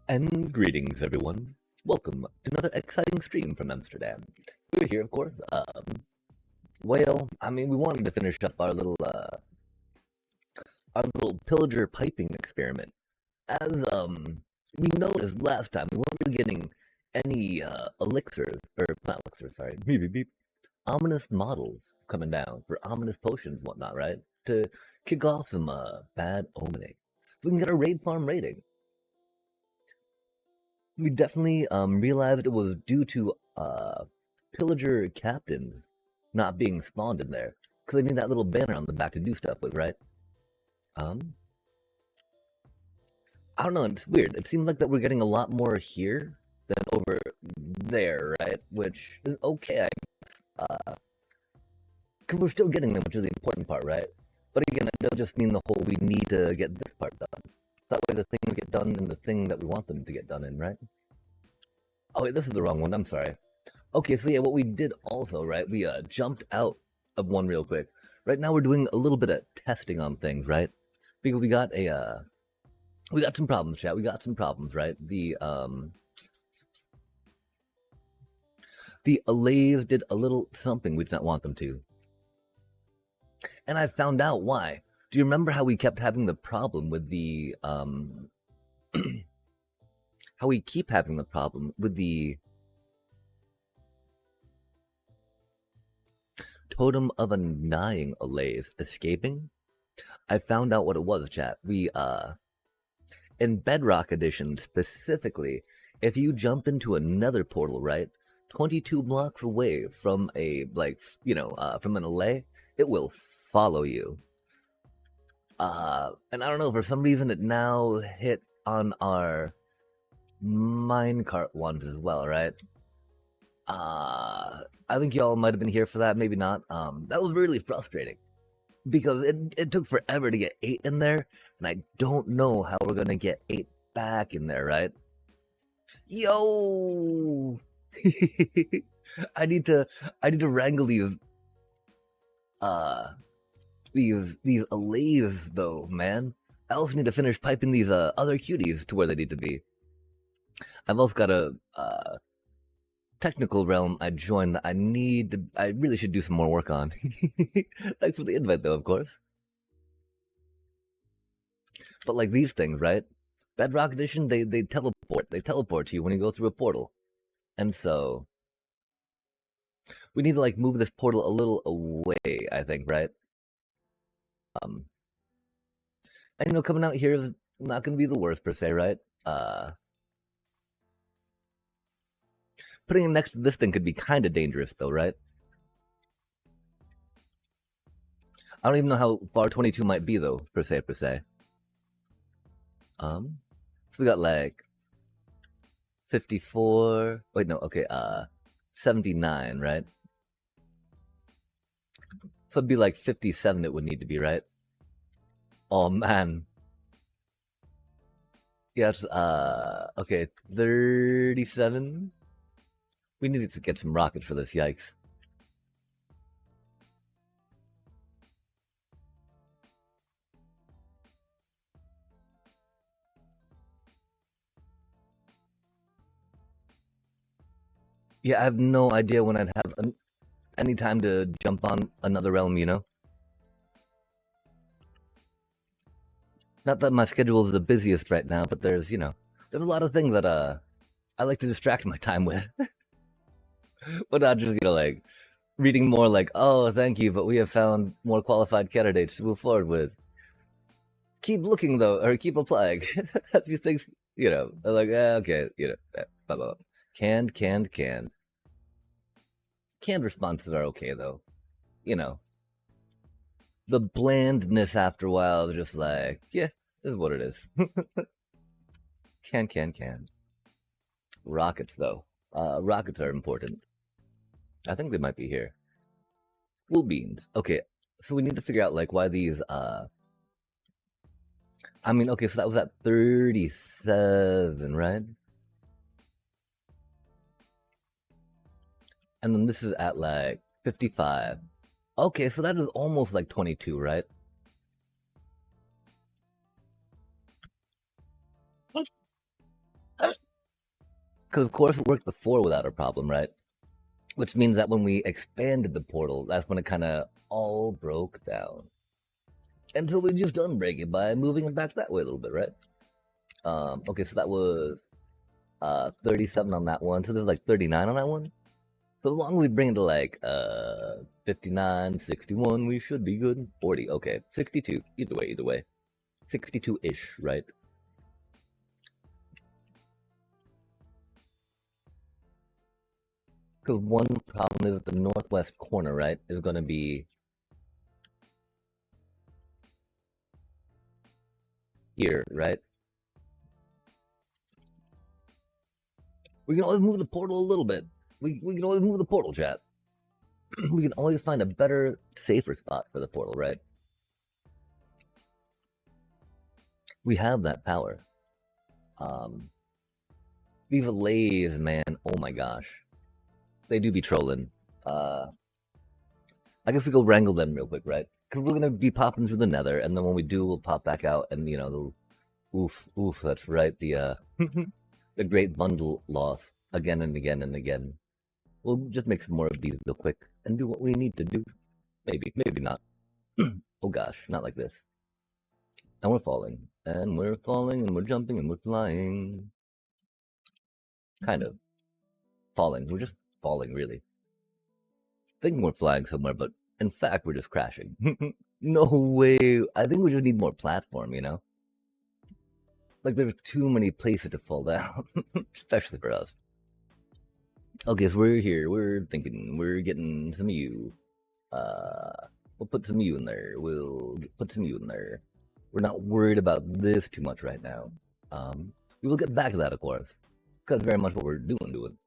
And greetings, everyone. Welcome to another exciting stream from Amsterdam. We're here, of course. Well, I mean, we wanted to finish up our little pillager piping experiment. As we noticed last time, we weren't really getting any elixirs, or not elixirs, sorry, beep beep beep, ominous models coming down for ominous potions and whatnot, right? To kick off some bad omening. So we can get a raid farm rating. We definitely realized it was due to pillager captains not being spawned in there, because they need that little banner on the back to do stuff with, right? I don't know, it's weird. It seems like that we're getting a lot more here than over there, right? Which is okay, I guess. Because we're still getting them, which is the important part, right? But again, it does just mean the whole we need to get this part done. So that way the things get done in the thing that we want them to get done in, right? Oh wait, this is the wrong one, I'm sorry. Okay, so yeah, what we did also, right, we jumped out of one real quick. Right now we're doing a little bit of testing on things, right? Because we got some problems, chat. We got some problems, right? The Allays did a little something we did not want them to. And I found out why. Do you remember how we kept having the problem with the how we keep having the problem with the Totem of Undying Allays escaping? I found out what it was, chat. We in Bedrock Edition specifically, if you jump into another portal, right, 22 blocks away from a from an Allay, it will follow you. And I don't know, for some reason it now hit on our minecart ones as well, right? I think y'all might have been here for that, maybe not. That was really frustrating because it took forever to get 8 in there, and I don't know how we're gonna get 8 back in there, right? Yo, I need to wrangle these Allays though, man. I also need to finish piping these other cuties to where they need to be. I've also got a technical realm I joined that I really should do some more work on. Thanks for the invite though, of course. But like these things, right? Bedrock Edition, they teleport. They teleport to you when you go through a portal. And so we need to like move this portal a little away, I think, right? And you know, coming out here is not gonna be the worst per se, right? Putting it next to this thing could be kind of dangerous, though, right? I don't even know how far 22 might be, though, per se. So we got like 54. Wait, no, okay. 79, right? So it'd be like 57. It would need to be, right? Oh man. Yes. Okay. 37. We needed to get some rockets for this, yikes. Yeah, I have no idea when I'd have any time to jump on another realm, you know? Not that my schedule is the busiest right now, but there's a lot of things that I like to distract my time with. But not just, like reading more like, oh, thank you, but we have found more qualified candidates to move forward with. Keep looking though, or keep applying. A few things, like, okay, blah, blah, blah. Canned. Canned responses are okay though. The blandness after a while is just like, yeah, this is what it is. Can. Rockets though. Rockets are important. I think they might be here. Cool beans. Okay, so we need to figure out like why these I mean, okay, so that was at 37, right? And then this is at like 55. Okay, so that is almost like 22, right? Because of course it worked before without a problem, right? Which means that when we expanded the portal, that's when it kind of all broke down. Until we just unbreak it by moving it back that way a little bit, right? Okay, so that was 37 on that one. So there's like 39 on that one. So as long as we bring it to like 59, 61, we should be good. 40, okay. 62, either way. 62-ish, right? Because one problem is the northwest corner, right, is going to be here, right? We can always move the portal a little bit. We can always move the portal, chat. We can always find a better, safer spot for the portal, right? We have that power. These Allays, man, oh my gosh. They do be trolling. I guess we go wrangle them real quick, right? Because we're gonna be popping through the nether, and then when we do, we'll pop back out, and you know, oof, that's right, the the great bundle loss again and again and again. We'll just make some more of these real quick and do what we need to do. Maybe not. Oh gosh, not like this. And we're falling, and we're falling, and we're jumping, and we're flying. Kind of falling. We're just falling, really. Thinking we're flying somewhere, but in fact, we're just crashing. No way. I think we just need more platform, you know? Like, there's too many places to fall down, especially for us. Okay, so we're here. We're thinking. We're getting some of you. We'll put some of you in there. We'll put some of you in there. We're not worried about this too much right now. We will get back to that, of course, because very much what we're doing.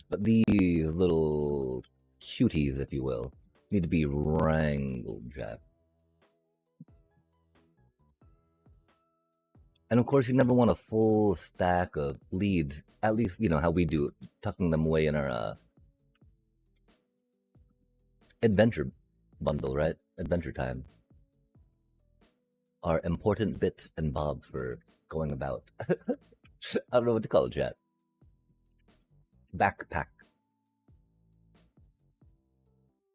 But these little cuties, if you will, need to be wrangled, chat. And of course, you never want a full stack of leads. At least, you know, how we do it, tucking them away in our adventure bundle, right? Adventure time. Our important bits and bobs for going about. I don't know what to call it, chat. Backpack.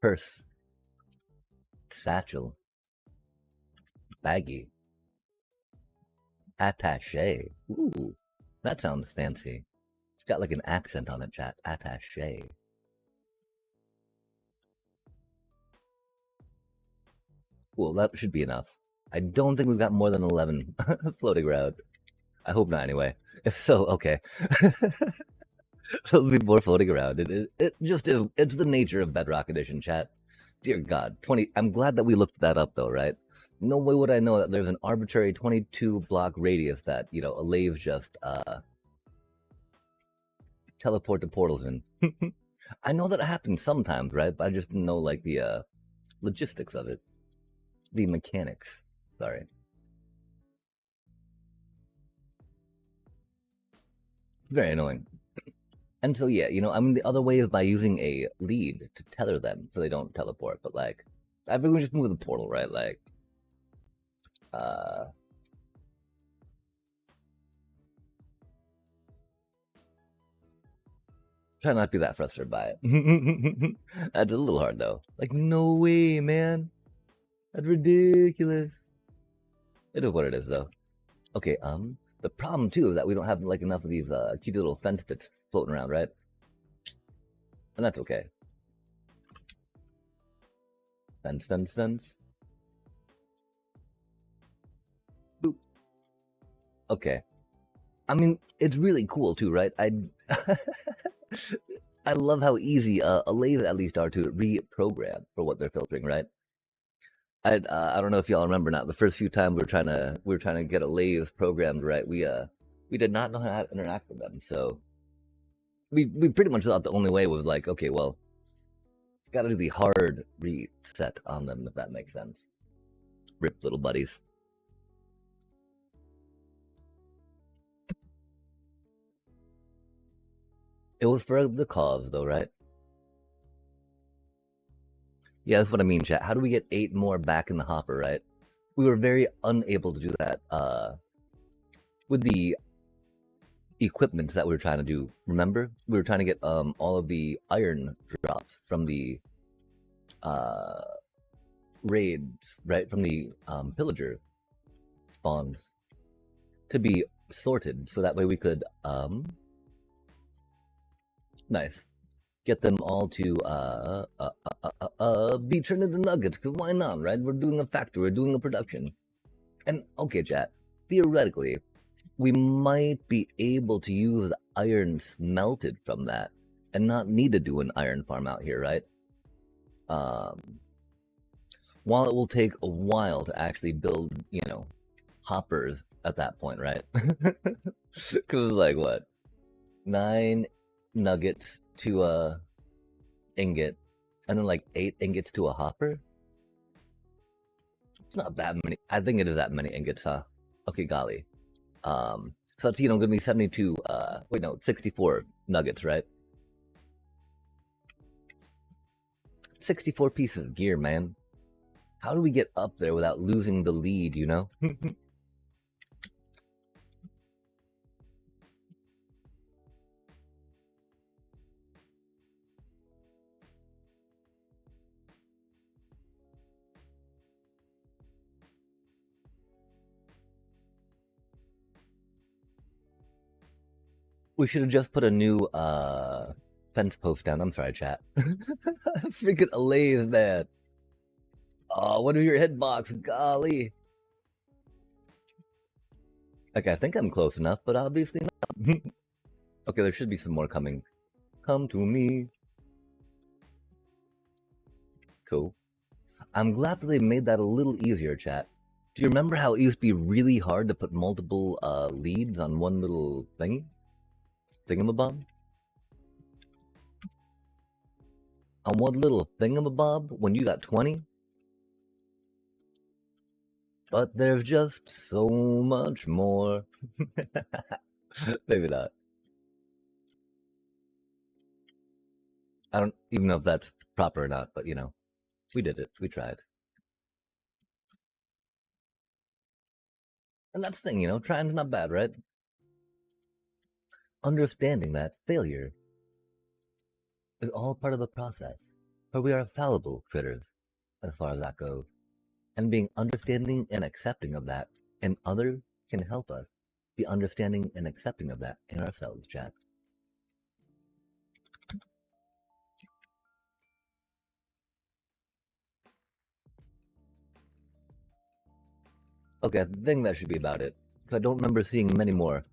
Purse. Satchel. Baggie. Attaché. Ooh, that sounds fancy. It's got like an accent on it, chat. Attaché. Well, that should be enough. I don't think we've got more than 11 floating around. I hope not, anyway. If so, okay. There'll be more floating around. It just is. It's the nature of Bedrock Edition, chat. Dear God, 20. I'm glad that we looked that up, though, right? No way would I know that there's an arbitrary 22 block radius that, you know, Allays just teleport the portals in. I know that it happens sometimes, right? But I just didn't know, like, the logistics of it. The mechanics. Sorry. Very annoying. And so, yeah, you know, I mean, the other way is by using a lead to tether them so they don't teleport. But, like, I think we just move the portal, right? Like, try not to be that frustrated by it. That's a little hard, though. Like, no way, man. That's ridiculous. It is what it is, though. Okay, the problem, too, is that we don't have, like, enough of these cute little fence bits floating around, right? And that's okay. Fence. Boop. Okay. I mean, it's really cool, too, right? I love how easy Allays at least are to reprogram for what they're filtering, right? I don't know if y'all remember now. The first few times we were trying to get Allays programmed right, we did not know how to interact with them. So we pretty much thought the only way was like, okay, well, got to do the hard reset on them, if that makes sense. Rip, little buddies. It was for the cause, though, right? Yeah, that's what I mean, chat. How do we get 8 more back in the hopper, right? We were very unable to do that with the equipment that we were trying to do. Remember? We were trying to get all of the iron drops from the raids, right? From the pillager spawns to be sorted, so that way we could nice. Get them all to be turned into nuggets, because why not, right? We're doing a factory, we're doing a production. And, okay, chat, theoretically, we might be able to use the iron smelted from that, and not need to do an iron farm out here, right? While it will take a while to actually build, you know, hoppers at that point, right? Because, like, what? 9 nuggets to a ingot, and then like 8 ingots to a hopper. It's not that many. I think it is that many ingots, huh? Okay, golly. So that's, you know, gonna be 72. Wait, no, 64 nuggets, right? 64 pieces of gear, man. How do we get up there without losing the lead, you know? We should have just put a new fence post down. I'm sorry, chat. Freaking Allays, man. Oh, what are your hitbox? Golly. Okay, I think I'm close enough, but obviously not. Okay, there should be some more coming. Come to me. Cool. I'm glad that they made that a little easier, chat. Do you remember how it used to be really hard to put multiple leads on one little thingy? Thingamabob? On one little thingamabob when you got 20? But there's just so much more. Maybe not. I don't even know if that's proper or not, but you know, we did it. We tried. And that's the thing, you know, trying's not bad, right? Understanding that failure is all part of the process, for we are fallible critters, as far as that goes. And being understanding and accepting of that in others can help us be understanding and accepting of that in ourselves, chat. Okay, I think that should be about it. Because I don't remember seeing many more.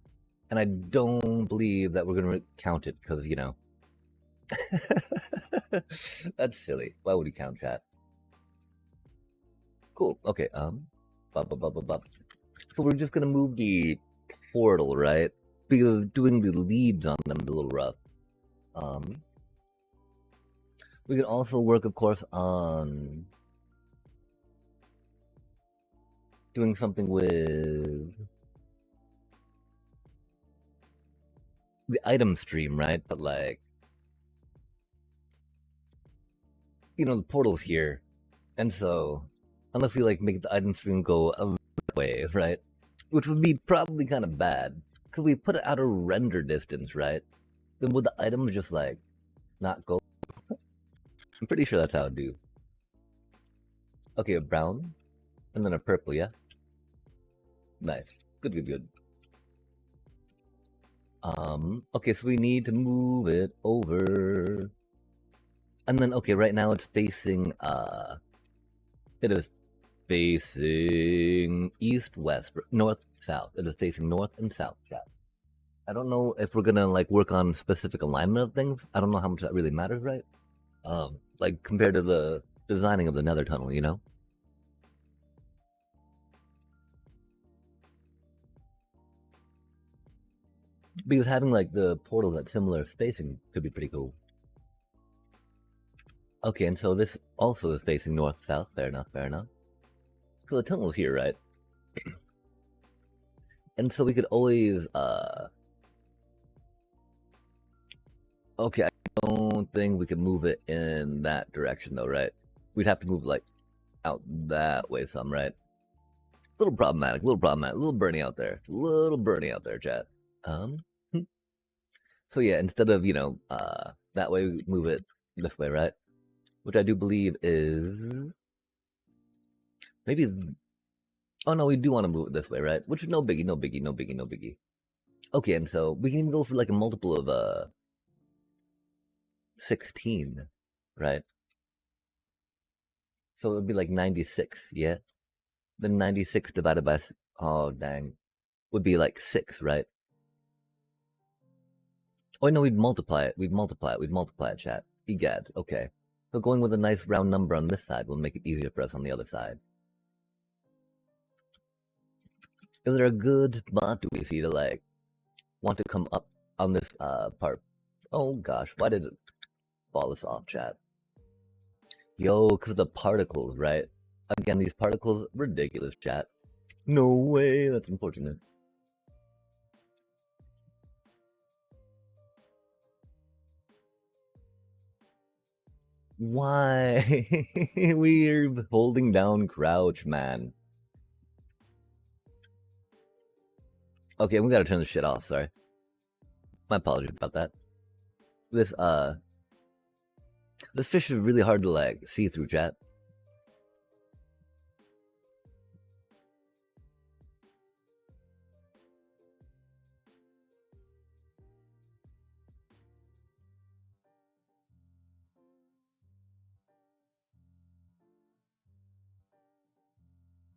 And I don't believe that we're going to count it, because, you know. That's silly. Why would you count, chat? Cool. Okay, So we're just going to move the portal, right? Because doing the leads on them is a little rough. We can also work, of course, on doing something with the item stream, right? But like, you know, the portal's here, and so unless we like make the item stream go a way, right? Which would be probably kind of bad. Could we put it out of render distance, right? Then would the items just like not go? I'm pretty sure that's how it do. Okay, a brown, and then a purple, yeah? Nice. Good, good, good. Okay, so we need to move it over. And then, okay, right now it's facing, it is facing east, west, north, south. It is facing north and south, chat. I don't know if we're gonna, like, work on specific alignment of things. I don't know how much that really matters, right? Like, compared to the designing of the nether tunnel, you know? Because having, like, the portals at similar spacing could be pretty cool. Okay, and so this also is facing north-south. Fair enough, fair enough. So the tunnel's here, right? And so we could always, okay, I don't think we could move it in that direction, though, right? We'd have to move, like, out that way some, right? A little problematic, a little Bernie out there. A little Bernie out there, chat. So yeah, instead of, you know, that way, we move it this way, right? Which I do believe is maybe. Oh no, we do want to move it this way, right? Which is no biggie, no biggie, no biggie, no biggie. Okay, and so we can even go for like a multiple of 16, right? So it would be like 96, yeah? Then 96 divided by, oh dang, would be like 6, right? Oh no, we'd multiply it, chat. Egads, okay. So going with a nice round number on this side will make it easier for us on the other side. Is there a good spot do we see to like want to come up on this part? Oh gosh, why did it fall us off, chat? Yo, because the particles, right? Again, these particles, ridiculous, chat. No way, that's unfortunate. Why? We're holding down crouch, man. Okay, we gotta turn this shit off, sorry. My apologies about that. This fish is really hard to, like, see through, chat.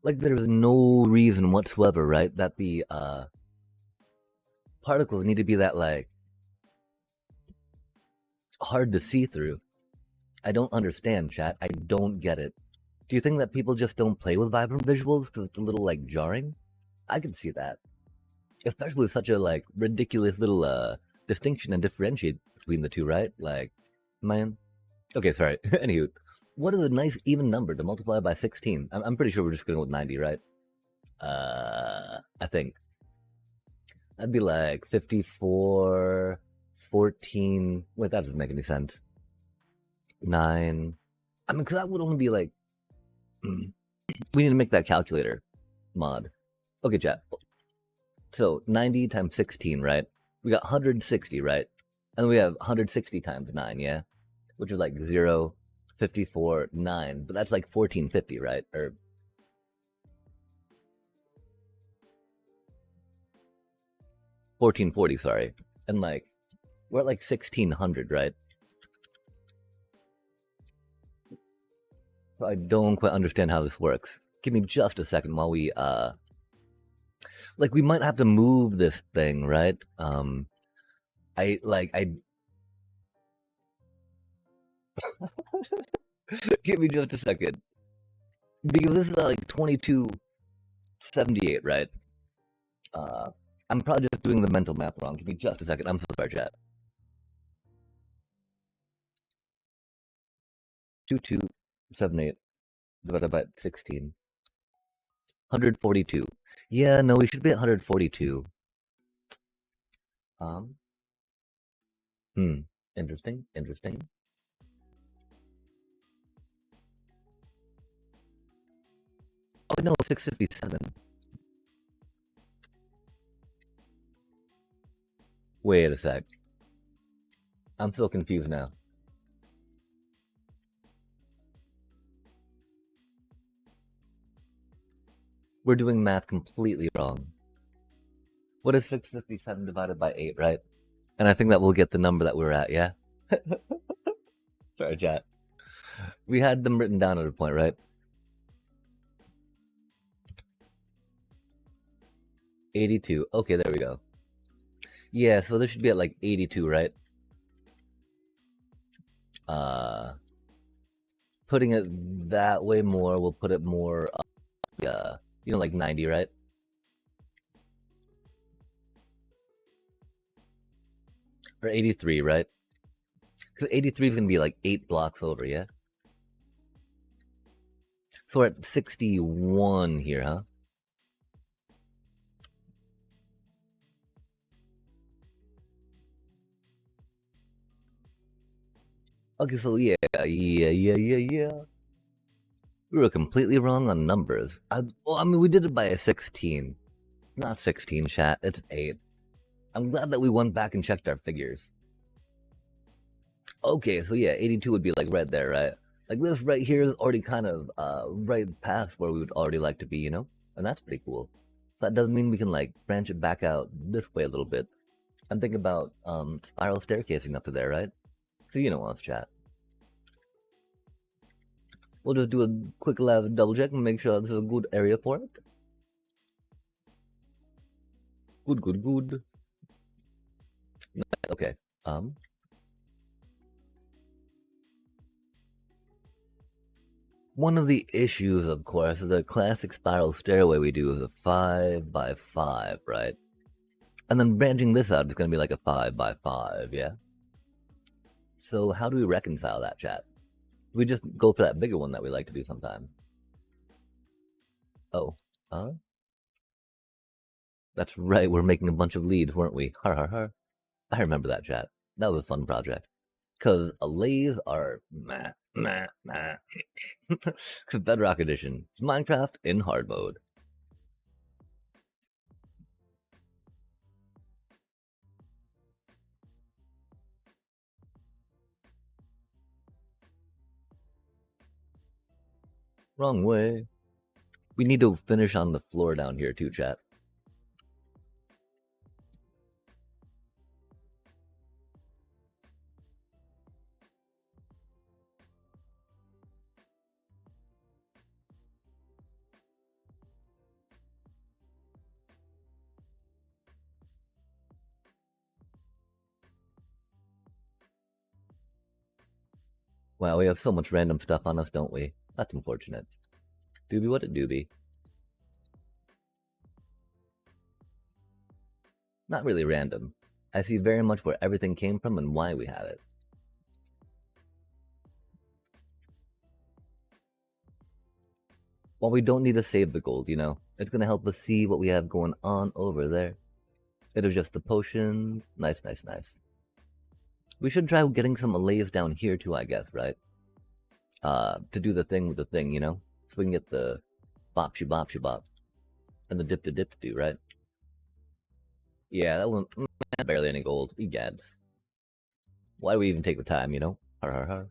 Like, there's no reason whatsoever, right, that the particles need to be that, like, hard to see through. I don't understand, chat. I don't get it. Do you think that people just don't play with vibrant visuals because it's a little, like, jarring? I can see that. Especially with such a, like, ridiculous little distinction and differentiate between the two, right? Like, man. Okay, sorry. Anywho, what is a nice even number to multiply by 16? I'm pretty sure we're just going with 90, right? I think. That'd be like 54, 14. Wait, that doesn't make any sense. 9. I mean, because that would only be like. We need to make that calculator mod. Okay, chat. So 90 times 16, right? We got 160, right? And we have 160 times 9, yeah? Which is like 0, 54, 9. But that's like 1450, right? Or 1440, sorry. And like, we're at like 1600, right? So I don't quite understand how this works. Give me just a second while we, like, we might have to move this thing, right? Give me just a second. Because this is like 2278, right? I'm probably just doing the mental math wrong. Give me just a second. I'm so sorry, chat. 2278 divided by 16. 142. Yeah, no, we should be at 142. Interesting. Oh no, 657. Wait a sec. I'm so confused now. We're doing math completely wrong. What is 657 divided by 8, right? And I think that will get the number that we're at, yeah? Sorry, chat. We had them written down at a point, right? 82. Okay, there we go. Yeah, so this should be at like 82, right? Putting it that way more, we'll put it more, like 90, right? Or 83, right? Because 83 is going to be like 8 blocks over, yeah? So we're at 61 here, huh? Okay, so yeah. We were completely wrong on numbers. We did it by a 16. It's not 16, chat. It's 8. I'm glad that we went back and checked our figures. Okay, so yeah, 82 would be like right there, right? Like this right here is already kind of right past where we would already like to be, you know? And that's pretty cool. So that doesn't mean we can like branch it back out this way a little bit. I'm thinking about spiral staircasing up to there, right? So you know us, chat. We'll just do a quick double check and make sure this is a good area for it. Good. Okay. One of the issues, of course, of the classic spiral stairway we do is a 5 by 5, right? And then branching this out is going to be like a 5 by 5, yeah? So how do we reconcile that, chat? We just go for that bigger one that we like to do sometimes. Oh, huh? That's right, we're making a bunch of leads, weren't we? Har har har. I remember that, chat. That was a fun project. Because Allays are meh, meh, meh. Because Bedrock Edition. Minecraft in hard mode. Wrong way. We need to finish on the floor down here too, chat. Wow, we have so much random stuff on us, don't we? That's unfortunate. Doobie what a doobie. Not really random. I see very much where everything came from and why we have it. While we don't need to save the gold, you know, it's gonna help us see what we have going on over there. It is just the potions. Nice, nice, nice. We should try getting some Allays down here too, I guess, right? To do the thing with the thing, you know? So we can get the bop bop bop. And the dip to do, right? Yeah, that one, barely any gold. Egads. Why do we even take the time, you know? Har har har.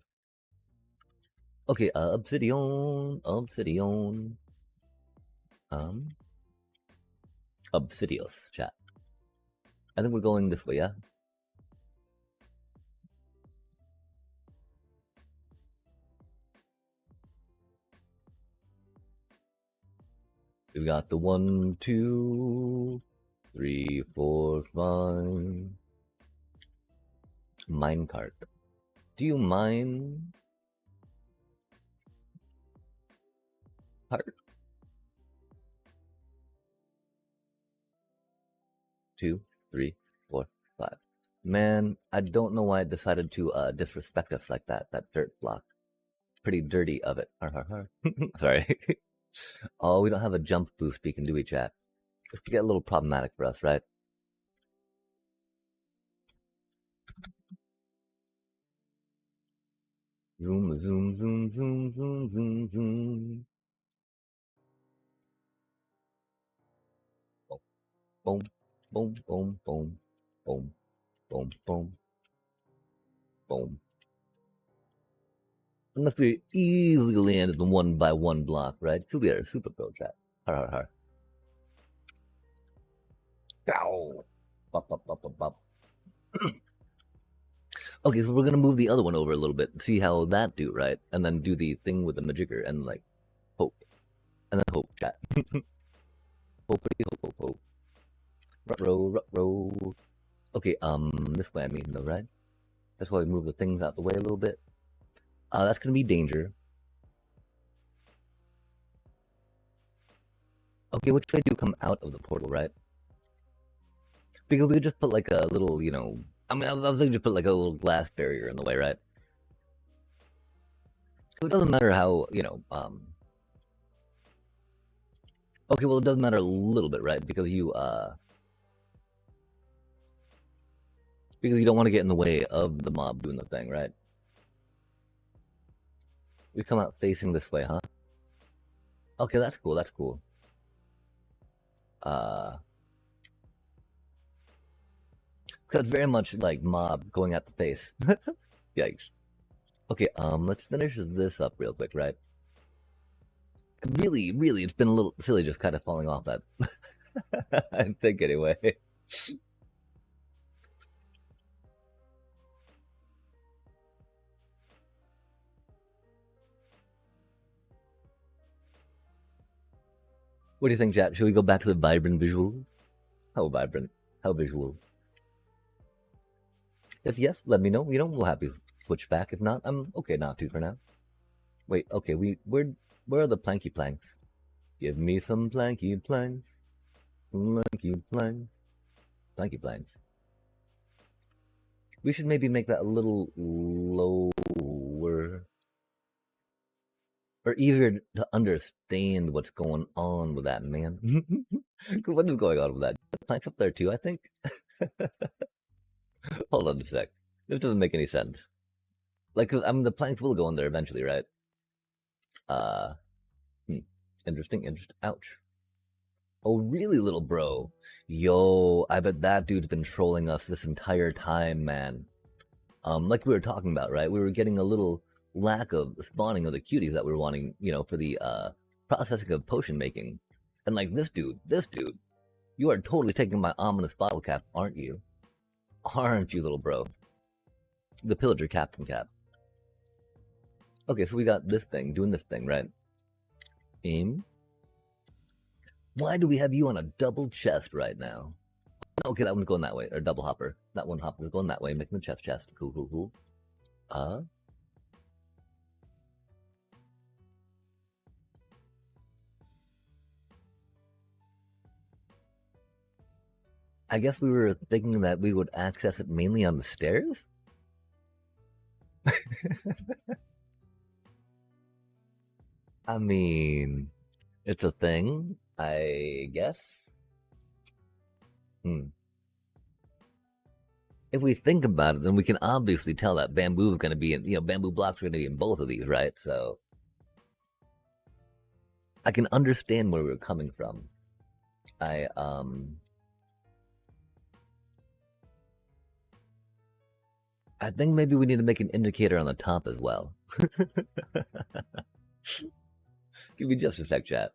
Okay, obsidian. Obsidios, chat. I think we're going this way, yeah? We got the 1, 2, 3, 4, 5. Minecart. Do you mine? Heart? 2, 3, 4, 5. Man, I don't know why I decided to disrespect us like that. That dirt block. Pretty dirty of it. Har har har. Sorry. Oh, we don't have a jump boost beacon, do we, chat? This could get a little problematic for us, right? Zoom, zoom, zoom, zoom, zoom, zoom, zoom. Boom, boom, boom, boom, boom, boom, boom, boom. Unless we easily landed the 1 by 1 block, right? Could be our super pro, chat. Har har har. Bow. Bop, bop, bop, bop, bop. Okay, so we're gonna move the other one over a little bit, see how that do, right? And then do the thing with the majigger and like hope. And then hope, chat. Hopefully, hope. Rut-row. Okay, this way I mean though, right? That's why we move the things out the way a little bit. That's gonna be danger. Okay, which way do you come out of the portal, right? Because we could just put like a little, you know, I mean, I was thinking just put like a little glass barrier in the way, right? So it doesn't matter how, you know, okay, well, it does matter a little bit, right? Because you don't want to get in the way of the mob doing the thing, right? We come out facing this way, huh? Okay, that's cool, that's cool. That's very much like mob going at the face. Yikes. Okay, let's finish this up real quick, right? Really, it's been a little silly just kind of falling off that. I think anyway. What do you think, chat? Should we go back to the vibrant visuals? How vibrant? How visual? If yes, let me know. You know, we'll happy switch back. If not, I'm okay not to for now. Wait, okay, where are the planky planks? Give me some planky planks. Planky planks. Planky planks. We should maybe make that a little lower. Or easier to understand what's going on with that, man. What is going on with that? The plank's up there too, I think. Hold on a sec. This doesn't make any sense. Like, 'cause, I mean, the planks will go in there eventually, right? Uh, hmm. Interesting. Ouch. Oh, really, little bro? Yo, I bet that dude's been trolling us this entire time, man. Like we were talking about, right? We were getting a little lack of spawning of the cuties that we were wanting, for the processing of potion making. And like this dude, you are totally taking my ominous bottle cap, aren't you? Aren't you, little bro? The Pillager Captain cap. Okay, so we got this thing, doing this thing, right? Aim. Why do we have you on a double chest right now? Okay, that one's going that way, or double hopper. That one hopper is going that way, making the chest. Cool. I guess we were thinking that we would access it mainly on the stairs? I mean, it's a thing, I guess. If we think about it, then we can obviously tell that bamboo is going to be in, bamboo blocks are going to be in both of these, right? So I can understand where we're coming from. I think maybe we need to make an indicator on the top as well. Give me just a sec, chat.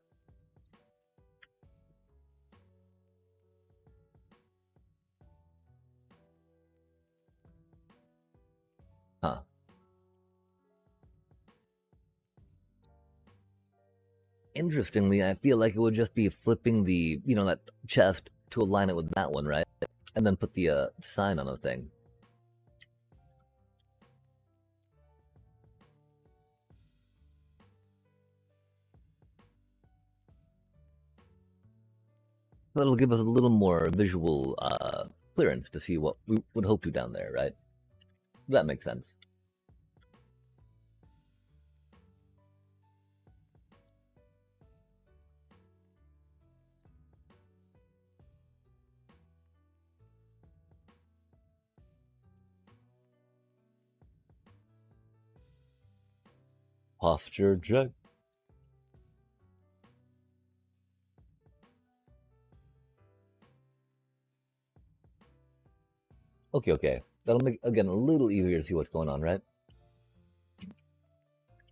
Huh. Interestingly, I feel like it would just be flipping the, that chest to align it with that one, right? And then put the sign on the thing. That'll give us a little more visual clearance to see what we would hope to down there, right? That makes sense. Posture check. Okay. That'll make, again, a little easier to see what's going on, right?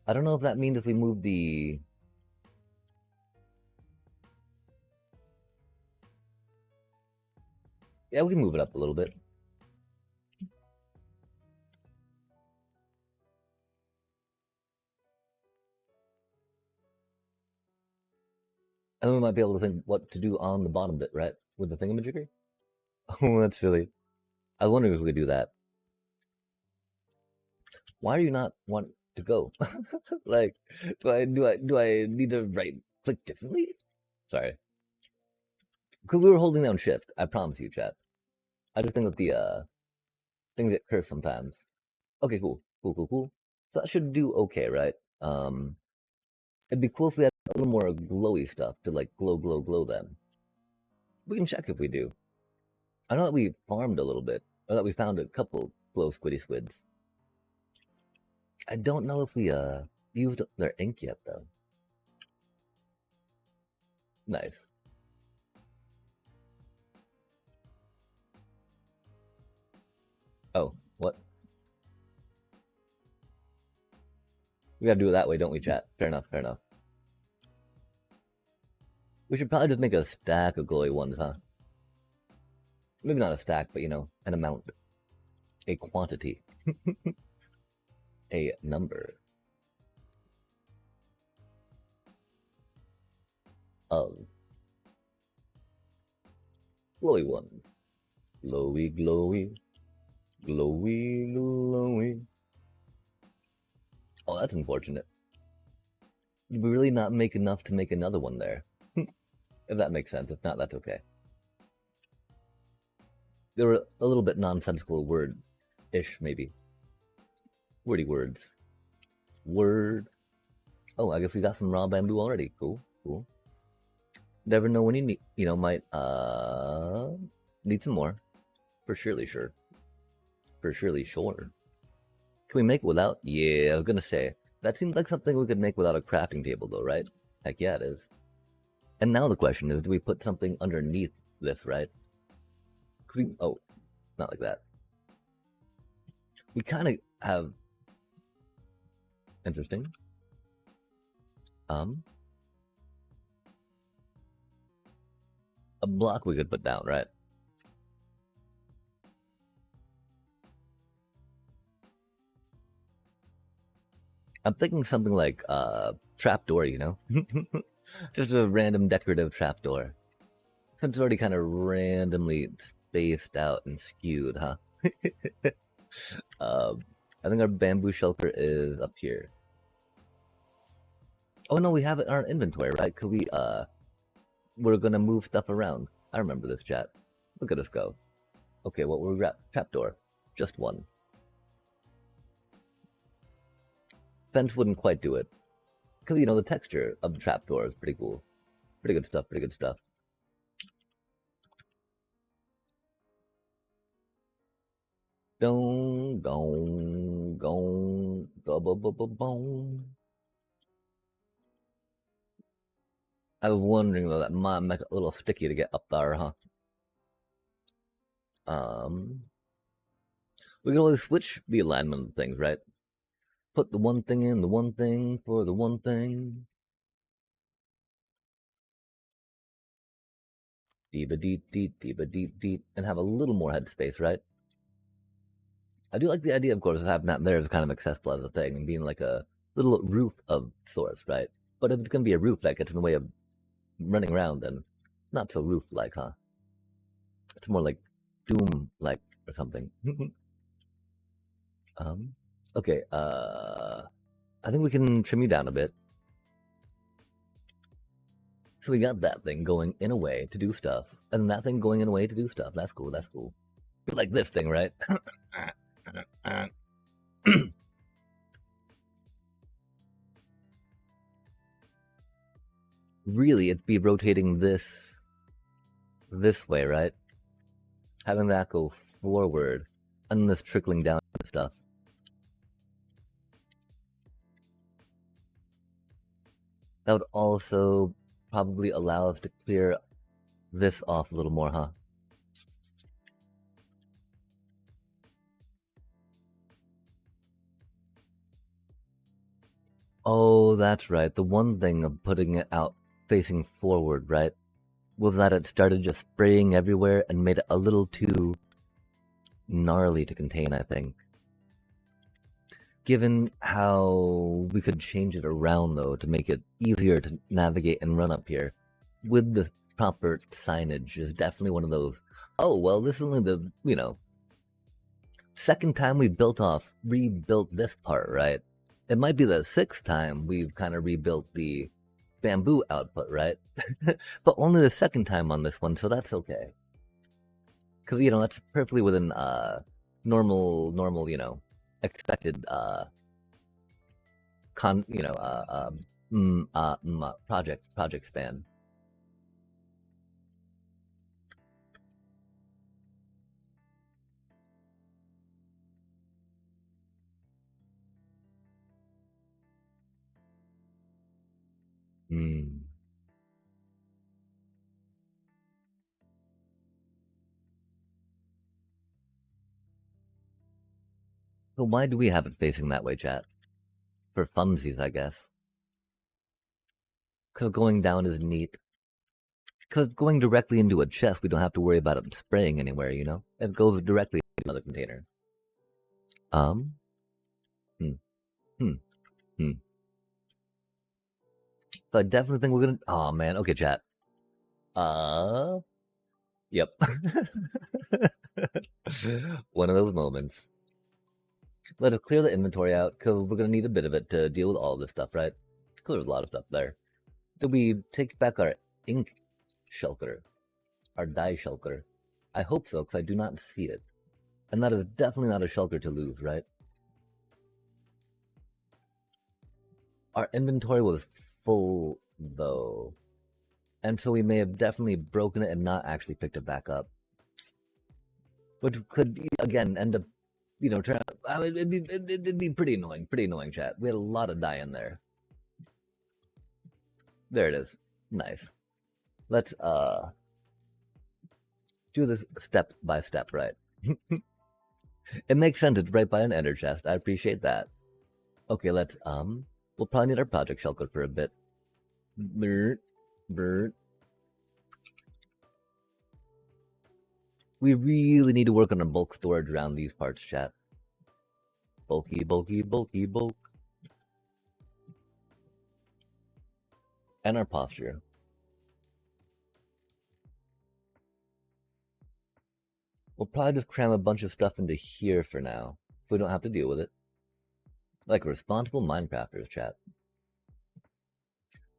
I don't know if that means if we move the... Yeah, we can move it up a little bit. And then we might be able to think what to do on the bottom bit, right? With the thingamajigger? Oh, that's silly. I was wondering if we could do that. Why do you not want to go? Like, do I need to right click differently? Sorry. Because we were holding down shift, I promise you, chat. I just think that the things get cursed sometimes. Okay, cool. So that should do okay, right? It'd be cool if we had a little more glowy stuff to like glow them. We can check if we do. I know that we farmed a little bit, or that we found a couple glow squiddy squids. I don't know if we used their ink yet though. Nice. Oh, what? We gotta do it that way, don't we, chat? Fair enough. We should probably just make a stack of glowy ones, huh? Maybe not a stack, but an amount. A quantity. A number. Of glowy ones. Glowy. Oh, that's unfortunate. Did we really not make enough to make another one there? If that makes sense. If not, that's okay. They were a little bit nonsensical word-ish, maybe. Wordy words. Word. Oh, I guess we got some raw bamboo already. Cool. Never know when you need, might need some more. For surely sure. Can we make it without? Yeah, I was gonna say. That seems like something we could make without a crafting table, though, right? Heck yeah, it is. And now the question is, do we put something underneath this, right? Could we... Oh, not like that. We kind of have... Interesting. A block we could put down, right? I'm thinking something like trapdoor, you know? Just a random decorative trapdoor. It's already kind of randomly spaced out and skewed, huh? I think our bamboo shelter is up here. Oh no, we have it in our inventory, right? Cause we're gonna move stuff around. I remember this, chat. Look at us go. Okay, what were we at? Trapdoor. Just one. Fence wouldn't quite do it. Cause, you know, the texture of the trapdoor is pretty cool. Pretty good stuff, pretty good stuff. Dong, gong, gong, go, bo, bo, bo, bong. I was wondering though, that might make it a little sticky to get up there, huh? We can always switch the alignment of things, right? Put the one thing in, the one thing for the one thing. Deep, and have a little more headspace, right? I do like the idea, of course, of having that there as kind of accessible as a thing and being like a little roof of sorts, right? But if it's gonna be a roof that gets in the way of running around, then not so roof-like, huh? It's more like Doom-like or something. Okay, I think we can trim you down a bit. So we got that thing going in a way to do stuff, and that thing going in a way to do stuff. That's cool, that's cool. Be like this thing, right? Really, it'd be rotating this way, right? Having that go forward, and this trickling down stuff. That would also probably allow us to clear this off a little more, huh? Oh, that's right. The one thing of putting it out facing forward, right, was that it started just spraying everywhere and made it a little too gnarly to contain, I think. Given how we could change it around, though, to make it easier to navigate and run up here, with the proper signage is definitely one of those, oh, well, this is only the, you know, second time we rebuilt this part, right? It might be the sixth time we've kind of rebuilt the bamboo output, right? But only the second time on this one, so that's okay. Because, you know, that's perfectly within normal, you know, expected project span. So why do we have it facing that way, chat? For funsies, I guess. Because going down is neat. Because going directly into a chest, we don't have to worry about it spraying anywhere, you know? It goes directly into another container. So I definitely think we're gonna... Oh, man. Okay, chat. Yep. One of those moments. Let us clear the inventory out, because we're gonna need a bit of it to deal with all this stuff, right? Because there's a lot of stuff there. Did we take back our ink shulker? Our dye shulker? I hope so, because I do not see it. And that is definitely not a shulker to lose, right? Our inventory was full, though. And so we may have definitely broken it and not actually picked it back up. Which could, again, end up you know, I mean, it'd be pretty annoying, chat. We had a lot of dye in there. There it is. Nice. Let's do this step by step, right? It makes sense. It's right by an ender chest. I appreciate that. Okay, let's we'll probably need our project shell code for a bit. Bird. We really need to work on our bulk storage around these parts, chat. Bulky. And our posture. We'll probably just cram a bunch of stuff into here for now, so we don't have to deal with it. Like responsible Minecrafters, chat.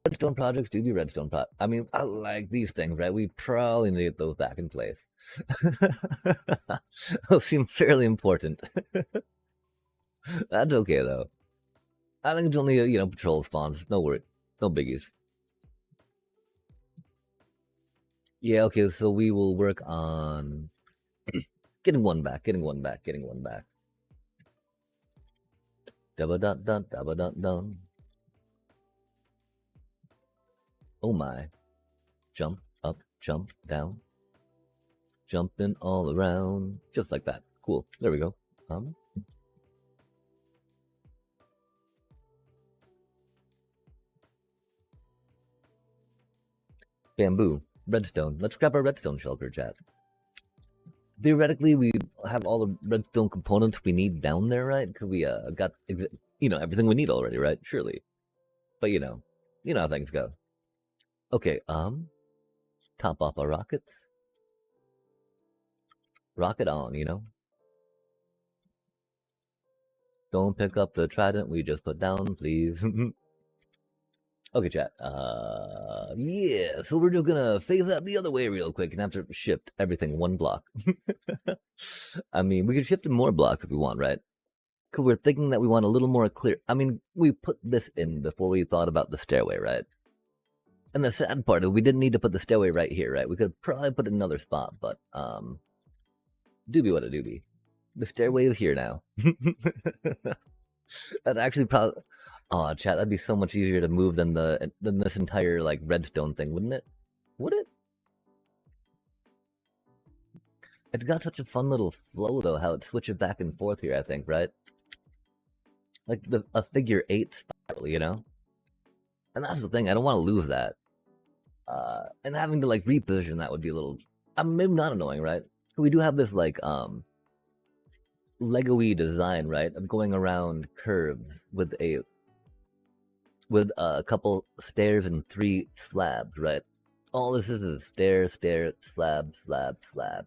Redstone projects do be redstone I mean, I like these things, right? We probably need to get those back in place. Those seem fairly important. That's okay, though. I think it's only, you know, patrol spawns. No worry. No biggies. Yeah, okay, so we will work on getting one back. Dabba-dun-dun. Oh my. Jump up, jump down. Jumping all around. Just like that. Cool. There we go. Bamboo. Redstone. Let's grab our redstone shulker, chat. Theoretically, we have all the redstone components we need down there, right? Because we got, you know, everything we need already, right? Surely. But you know how things go. Okay, top off our rockets. Rocket on, you know. Don't pick up the trident we just put down, please. Okay, chat. Yeah, so we're just gonna phase out the other way real quick and have to shift everything one block. I mean, we could shift in more blocks if we want, right? Because we're thinking that we want a little more clear. I mean, we put this in before we thought about the stairway, right? And the sad part is we didn't need to put the stairway right here, right? We could probably put it in another spot, but, doobie what a doobie. The stairway is here now. That actually probably... Aw, chat, that'd be so much easier to move than this entire, like, redstone thing, wouldn't it? Would it? It's got such a fun little flow, though, how it switches back and forth here, I think, right? Like a figure 8 spiral, you know? And that's the thing, I don't want to lose that. And having to, like, reposition that would be a little... maybe not annoying, right? We do have this, like, Lego-y design, right? Of going around curves with a couple stairs and 3 slabs, right? All this is stair, slab,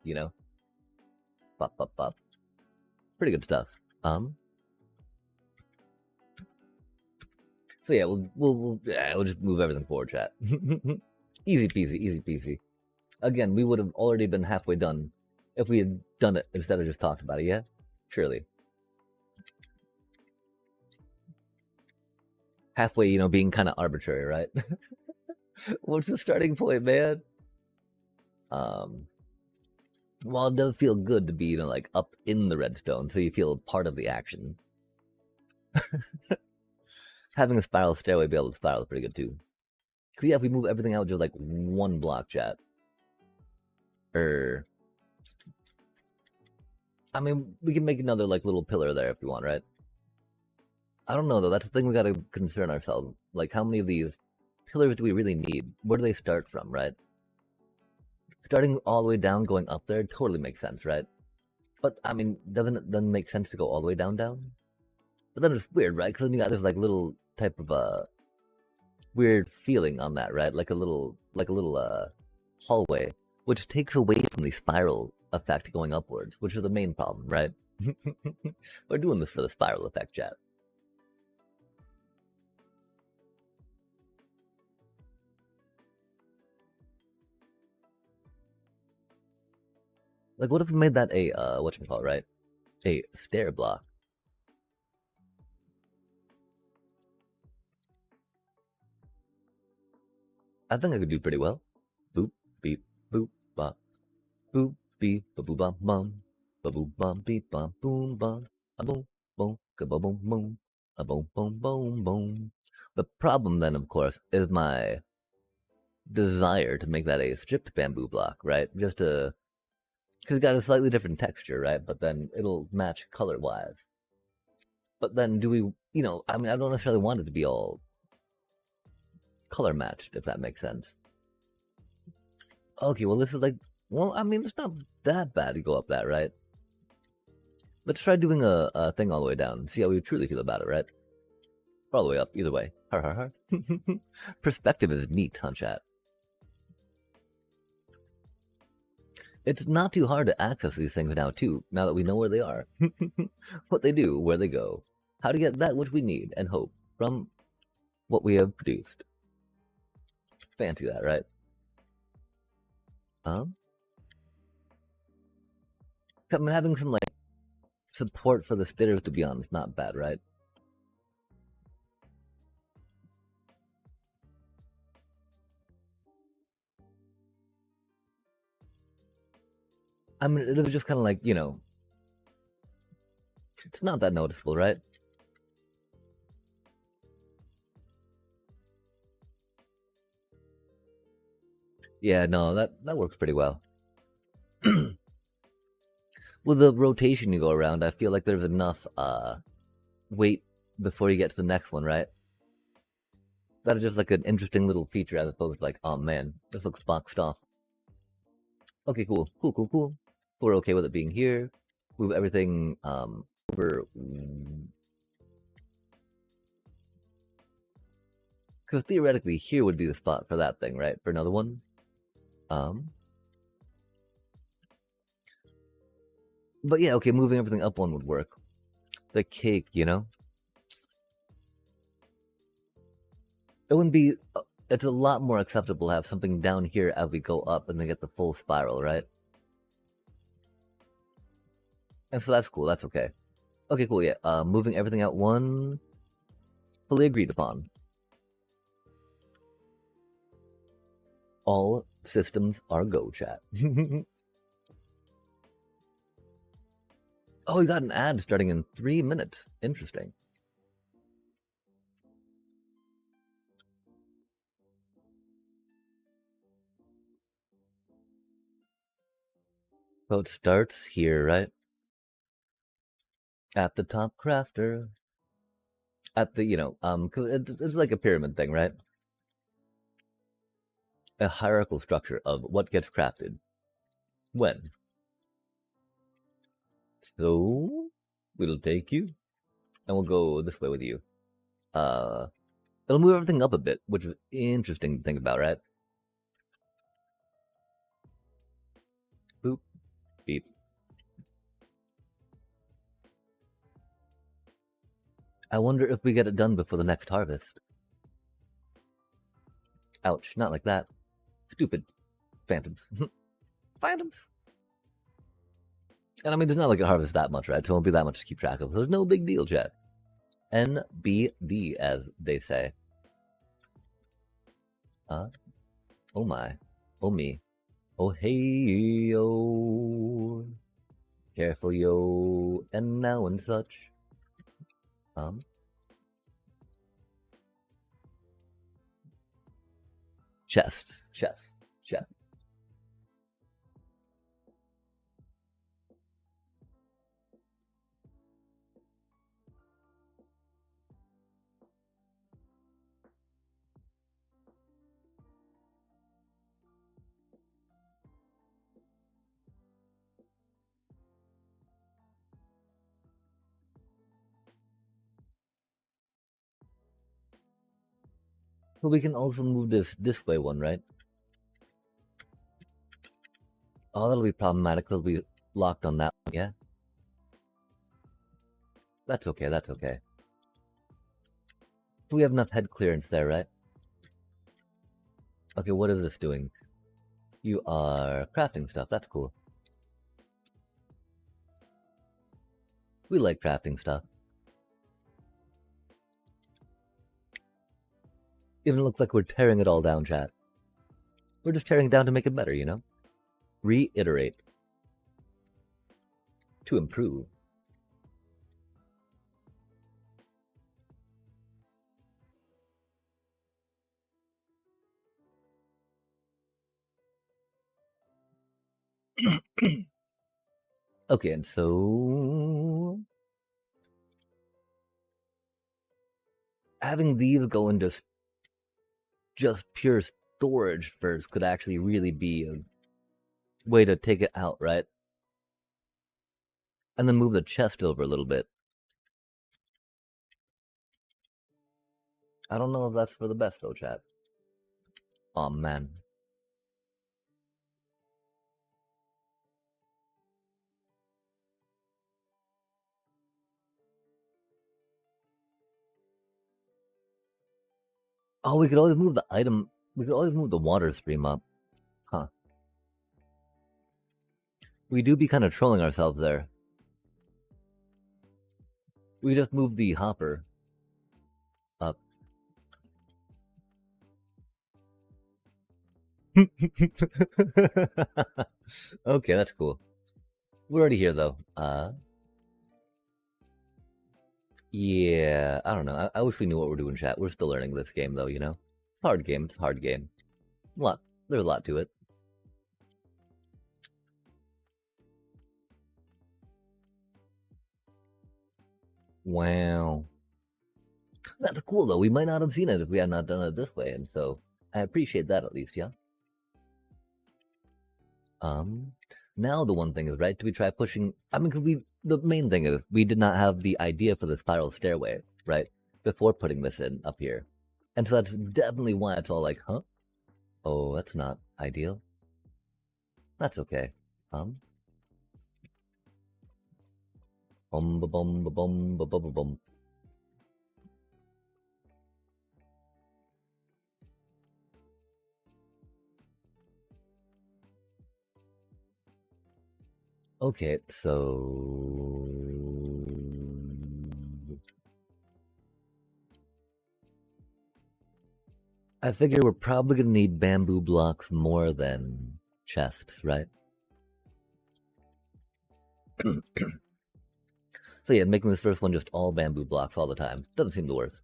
you know? Pop. Pretty good stuff. So yeah, we'll just move everything forward, chat. Easy peasy. Again, we would have already been halfway done if we had done it instead of just talked about it, yeah? Surely. Halfway, you know, being kind of arbitrary, right? What's the starting point, man? Well, it does feel good to be, you know, like, up in the redstone, so you feel part of the action. Having a spiral stairway be able to spiral is pretty good, too. Because, yeah, if we move everything out just, like, one block, chat. I mean, we can make another, like, little pillar there if we want, right? I don't know, though. That's the thing we gotta concern ourselves. Like, how many of these pillars do we really need? Where do they start from, right? Starting all the way down, going up there, totally makes sense, right? But, I mean, doesn't it then make sense to go all the way down? But then it's weird, right? Because then you got this, like, little type of, weird feeling on that, right? Like a little hallway, which takes away from the spiral effect going upwards, which is the main problem, right? We're doing this for the spiral effect, chat. Like, what if we made that a, whatchamacallit, right? A stair block. I think I could do pretty well. Boop, beep, boop, bop. Boop, beep, ba boop, bop, bum. Ba boom bum beep bum boom bum. A boom boom ka ba boom boom. A boom boom boom boom. The problem then, of course, is my desire to make that a stripped bamboo block, right? Just to, because it's got a slightly different texture, right? But then it'll match color-wise. But then do we, I mean, I don't necessarily want it to be all color matched, if that makes sense. Okay, well, this is like, well, I mean, it's not that bad to go up that, right? Let's try doing a thing all the way down, see how we truly feel about it, right? Or all the way up, either way. Har har har. Perspective is neat, huh, chat? It's not too hard to access these things now, too, now that we know where they are. What they do, where they go, how to get that which we need and hope from what we have produced. Fancy that, right? I'm having some, like, support for the spitters, to be honest, not bad, right? I mean, it was just kind of like, it's not that noticeable, right? Yeah, no, that works pretty well. With the rotation you go around, I feel like there's enough wait before you get to the next one, right? That is just like an interesting little feature as opposed to like, oh man, this looks boxed off. Okay, cool. So we're okay with it being here. Move everything over. Because theoretically, here would be the spot for that thing, right? For another one. But yeah, okay, moving everything up one would work. The cake, It wouldn't be... It's a lot more acceptable to have something down here as we go up and then get the full spiral, right? And so that's cool, that's okay. Okay, cool, yeah. Moving everything out one... Fully agreed upon. All systems are go, chat. Oh, you got an ad starting in 3 minutes. Interesting. So it starts here, right? At the top crafter. At the, cause it's like a pyramid thing, right? A hierarchical structure of what gets crafted. When. So, we'll take you, and we'll go this way with you. It'll move everything up a bit, which is interesting to think about, right? Boop. Beep. I wonder if we get it done before the next harvest. Ouch, not like that. Stupid. Phantoms. Phantoms. And I mean, there's not like a harvest that much, right? So it won't be that much to keep track of. So there's no big deal, chat. NBD, as they say. Oh my. Oh me. Oh hey yo. Careful yo. And now and such. Chest. But we can also move this display one, right? Oh, that'll be problematic. They'll be locked on that one, yeah? That's okay. We have enough head clearance there, right? Okay, what is this doing? You are crafting stuff. That's cool. We like crafting stuff. Even looks like we're tearing it all down, chat. We're just tearing it down to make it better, Reiterate. to improve. Okay, and so having these go into just pure storage first could actually really be a way to take it out, right? And then move the chest over a little bit. I don't know if that's for the best though, chat. Aw, man. Oh, we could always move the item. We could always move the water stream up. Huh. We do be kind of trolling ourselves there. We just move the hopper up. Okay, that's cool. We're already here though. Yeah, I don't know. I wish we knew what we're doing, chat. We're still learning this game though, you know? Hard game, it's a hard game. There's a lot to it. Wow. That's cool though. We might not have seen it if we had not done it this way, and so I appreciate that at least, yeah. Now the one thing is, right, do we try pushing, I mean, because the main thing is, we did not have the idea for the spiral stairway, right, before putting this in up here. And so that's definitely why it's all like, huh? Oh, that's not ideal. That's okay. Bum ba bum ba bum ba bum ba bum. Okay, so I figure we're probably gonna need bamboo blocks more than chests, right? So yeah, making this first one just all bamboo blocks all the time doesn't seem the worst.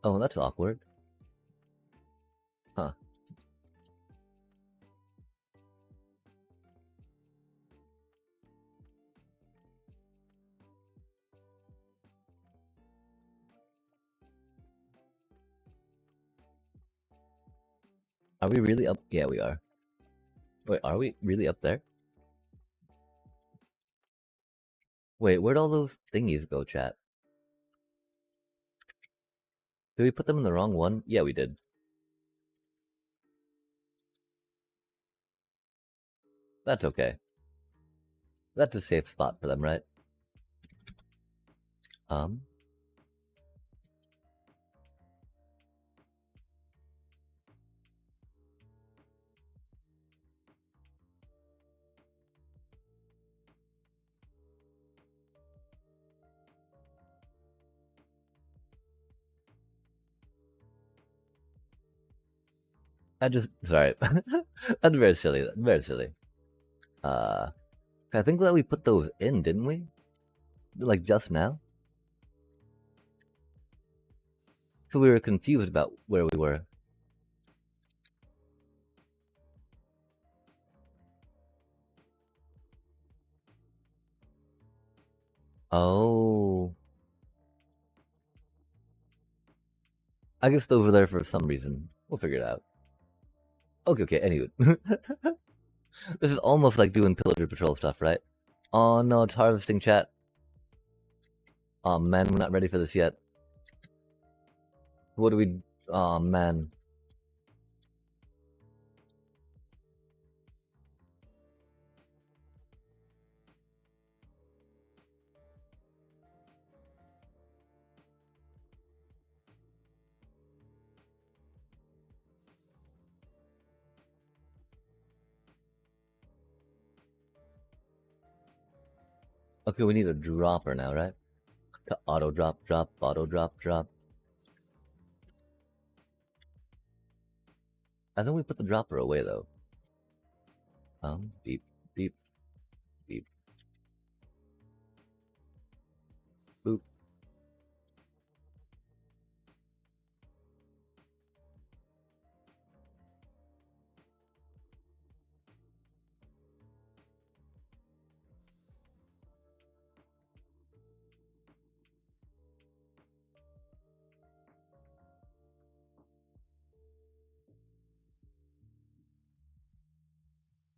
Oh, that's awkward. Huh. Are we really up? Yeah, we are. Wait, are we really up there? Wait, where'd all those thingies go, chat? Did we put them in the wrong one? Yeah, we did. That's okay. That's a safe spot for them, right? Sorry. That's very silly. That's very silly. I think that we put those in, didn't we? Like just now? So we were confused about where we were. Oh. I guess those were there for some reason. We'll figure it out. Okay, anyway. This is almost like doing Pillager Patrol stuff, right? Oh no, it's harvesting, chat. Oh man, we're not ready for this yet. What do we... Oh man. Okay, we need a dropper now, right? To auto drop, drop, auto drop, drop. I think we put the dropper away though. Beep, beep, beep, boop.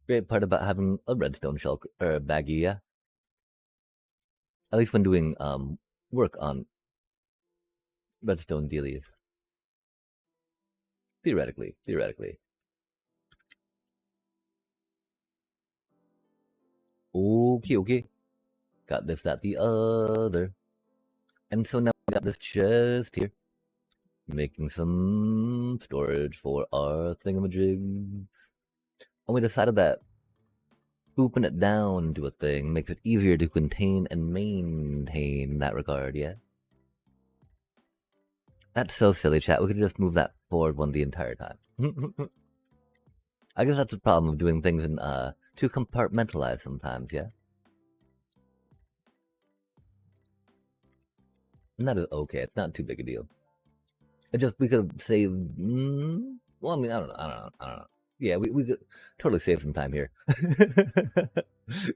Great part about having a redstone shell or baggie, yeah. At least when doing work on redstone dealies. Theoretically. Okay. Got this, that, the other. And so now we got this chest here. Making some storage for our thingamajig. And we decided that booping it down to a thing makes it easier to contain and maintain in that regard, yeah? That's so silly, chat. We could just move that forward one the entire time. I guess that's the problem of doing things in too compartmentalized sometimes, yeah? And that is okay. It's not too big a deal. It just, we could have saved... well, I mean, I don't know. Yeah, we could totally save some time here.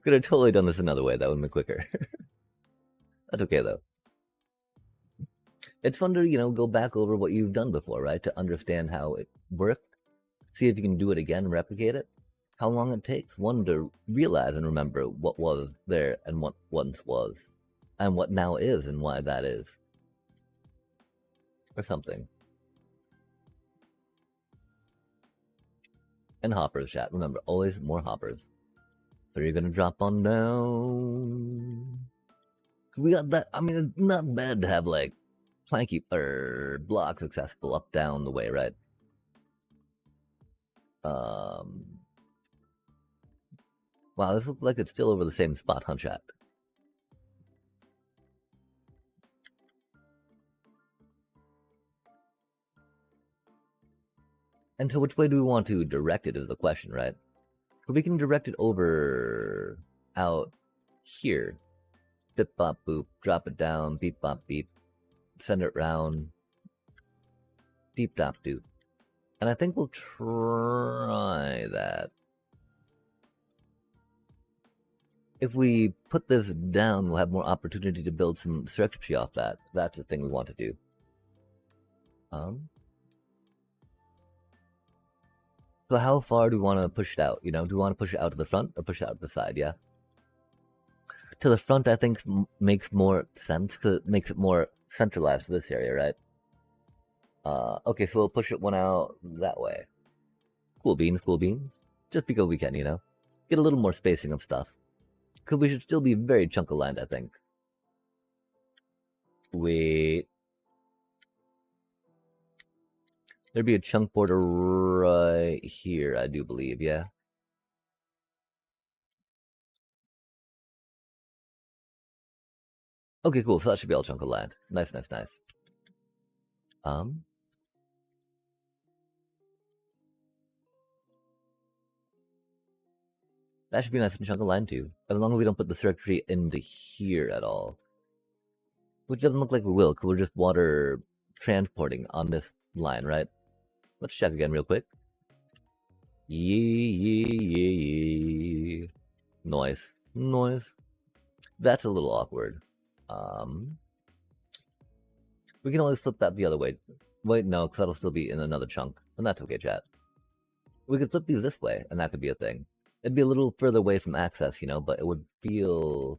Could have totally done this another way. That would have been quicker. That's okay, though. It's fun to, you know, go back over what you've done before, right? To understand how it worked. See if you can do it again, replicate it. How long it takes. One, to realize and remember what was there and what once was. And what now is and why that is. Or something. And hoppers, chat. Remember, always more hoppers. So you're gonna drop on down. We got that. I mean, it's not bad to have, like, planky or blocks accessible up, down the way, right? Wow, this looks like it's still over the same spot, huh, chat? And so which way do we want to direct it is the question, right? So we can direct it over out here. Bip bop boop, drop it down, beep bop beep, send it round, deep dop doop. And I think we'll try that. If we put this down, we'll have more opportunity to build some circuitry off that. That's the thing we want to do. So how far do we want to push it out? You know, do we want to push it out to the front or push it out to the side? Yeah. To the front, I think makes more sense because it makes it more centralized to this area, right? Okay, so we'll push it one out that way. Cool beans, cool beans. Just because we can, you know, get a little more spacing of stuff. Because we should still be very chunk aligned, I think. Wait. There'd be a chunk border right here, I do believe, yeah. Okay, cool. So that should be all chunk of land. Nice. That should be a nice chunk of land too. As long as we don't put the circuitry into here at all. Which doesn't look like we will, because we're just water transporting on this line, right? Let's check again real quick. Yeah. Noise. That's a little awkward. We can always flip that the other way. Wait, no, because that'll still be in another chunk. And that's okay, chat. We could flip these this way, and that could be a thing. It'd be a little further away from access, you know, but it would feel...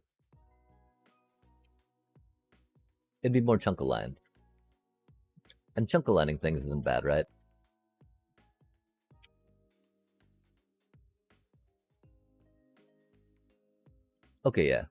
It'd be more chunk aligned. And chunk aligning things isn't bad, right? Okay, yeah.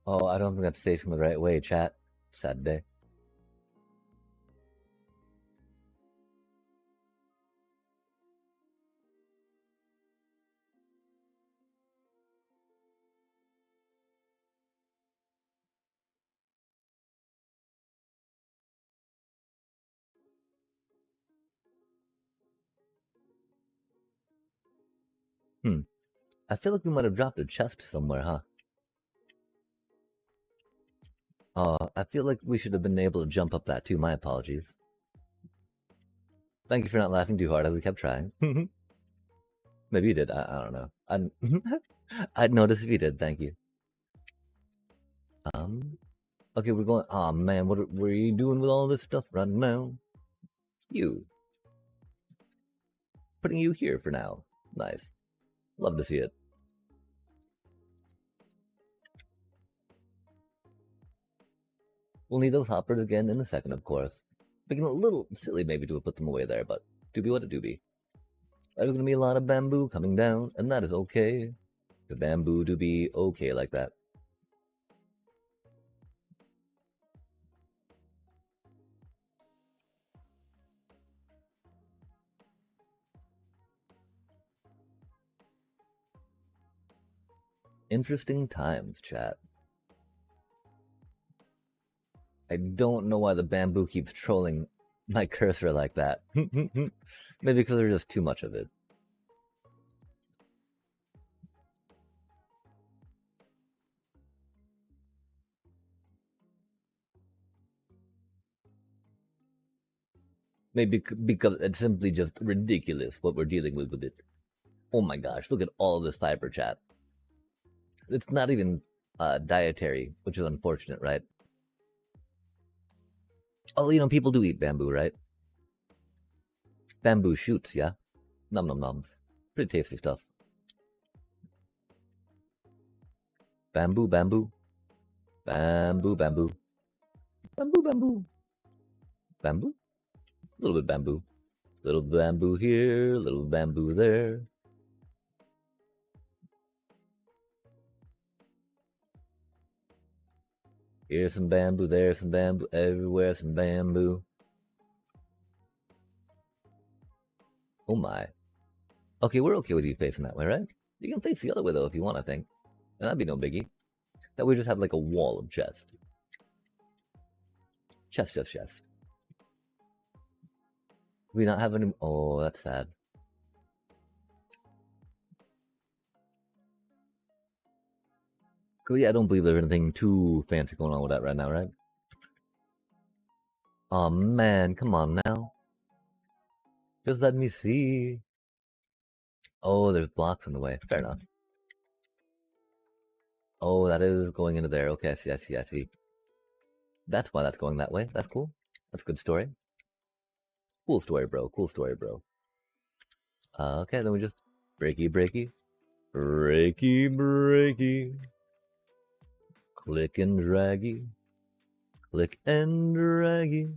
Oh, I don't think that's facing the right way, chat. Sad day. I feel like we might have dropped a chest somewhere, huh? I feel like we should have been able to jump up that too. My apologies. Thank you for not laughing too hard as we kept trying. Maybe you did. I don't know. I'd notice if you did. Thank you. Okay, we're going. Oh man, what are you doing with all this stuff right now? You. Putting you here for now. Nice. Love to see it. We'll need those hoppers again in a second, of course. Making it a little silly maybe to have put them away there, but doobie what a doobie. There's gonna be a lot of bamboo coming down, and that is okay. The bamboo to be okay like that. Interesting times, chat. I don't know why the bamboo keeps trolling my cursor like that. Maybe because there's just too much of it. Maybe because it's simply just ridiculous what we're dealing with it. Oh my gosh, look at all of this fiber, chat. It's not even dietary, which is unfortunate, right? Oh, you know, people do eat bamboo, right? Bamboo shoots, yeah? Nom nom noms. Pretty tasty stuff. Bamboo, bamboo. Bamboo, bamboo. Bamboo, bamboo. Bamboo? A little bit bamboo. Little bamboo here, little bamboo there. Here's some bamboo, there's some bamboo, everywhere some bamboo. Oh my. Okay, we're okay with you facing that way, right? You can face the other way though if you want, I think. And that'd be no biggie. That we just have like a wall of chest. Chest, chest, chest. We not have any. Oh, that's sad. Cool, yeah, I don't believe there's anything too fancy going on with that right now, right? Oh man, come on now. Just let me see. Oh, there's blocks in the way. Fair enough. Oh, that is going into there. Okay, I see, I see, I see. That's why that's going that way. That's cool. That's a good story. Cool story, bro. Cool story, bro. Okay, then we just breaky, breaky. Breaky, breaky. Click and draggy. Click and draggy.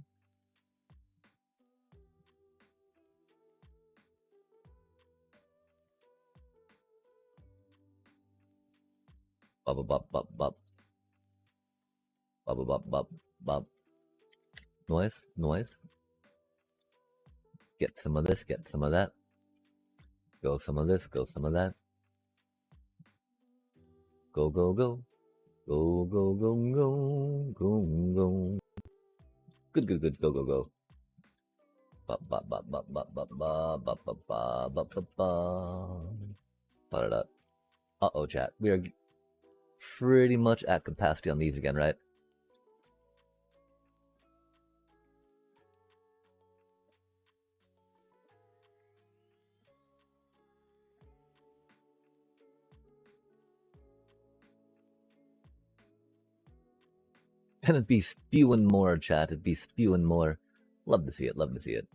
Bop, bop, bop, bop. Bop, bop, bop, bop. Noise, noise. Get some of this, get some of that. Go some of this, go some of that. Go, go, go. Go, go, go, go, go, go. Good, good, good. Go, go, go. Bop, bop, bop, bop, bop, bop, bop, bop, bop, bop, bop, bop, bop. Put it up. Uh-oh, chat. We are pretty much at capacity on these again, right? And it'd be spewing more, chat. It'd be spewing more. Love to see it. Love to see it.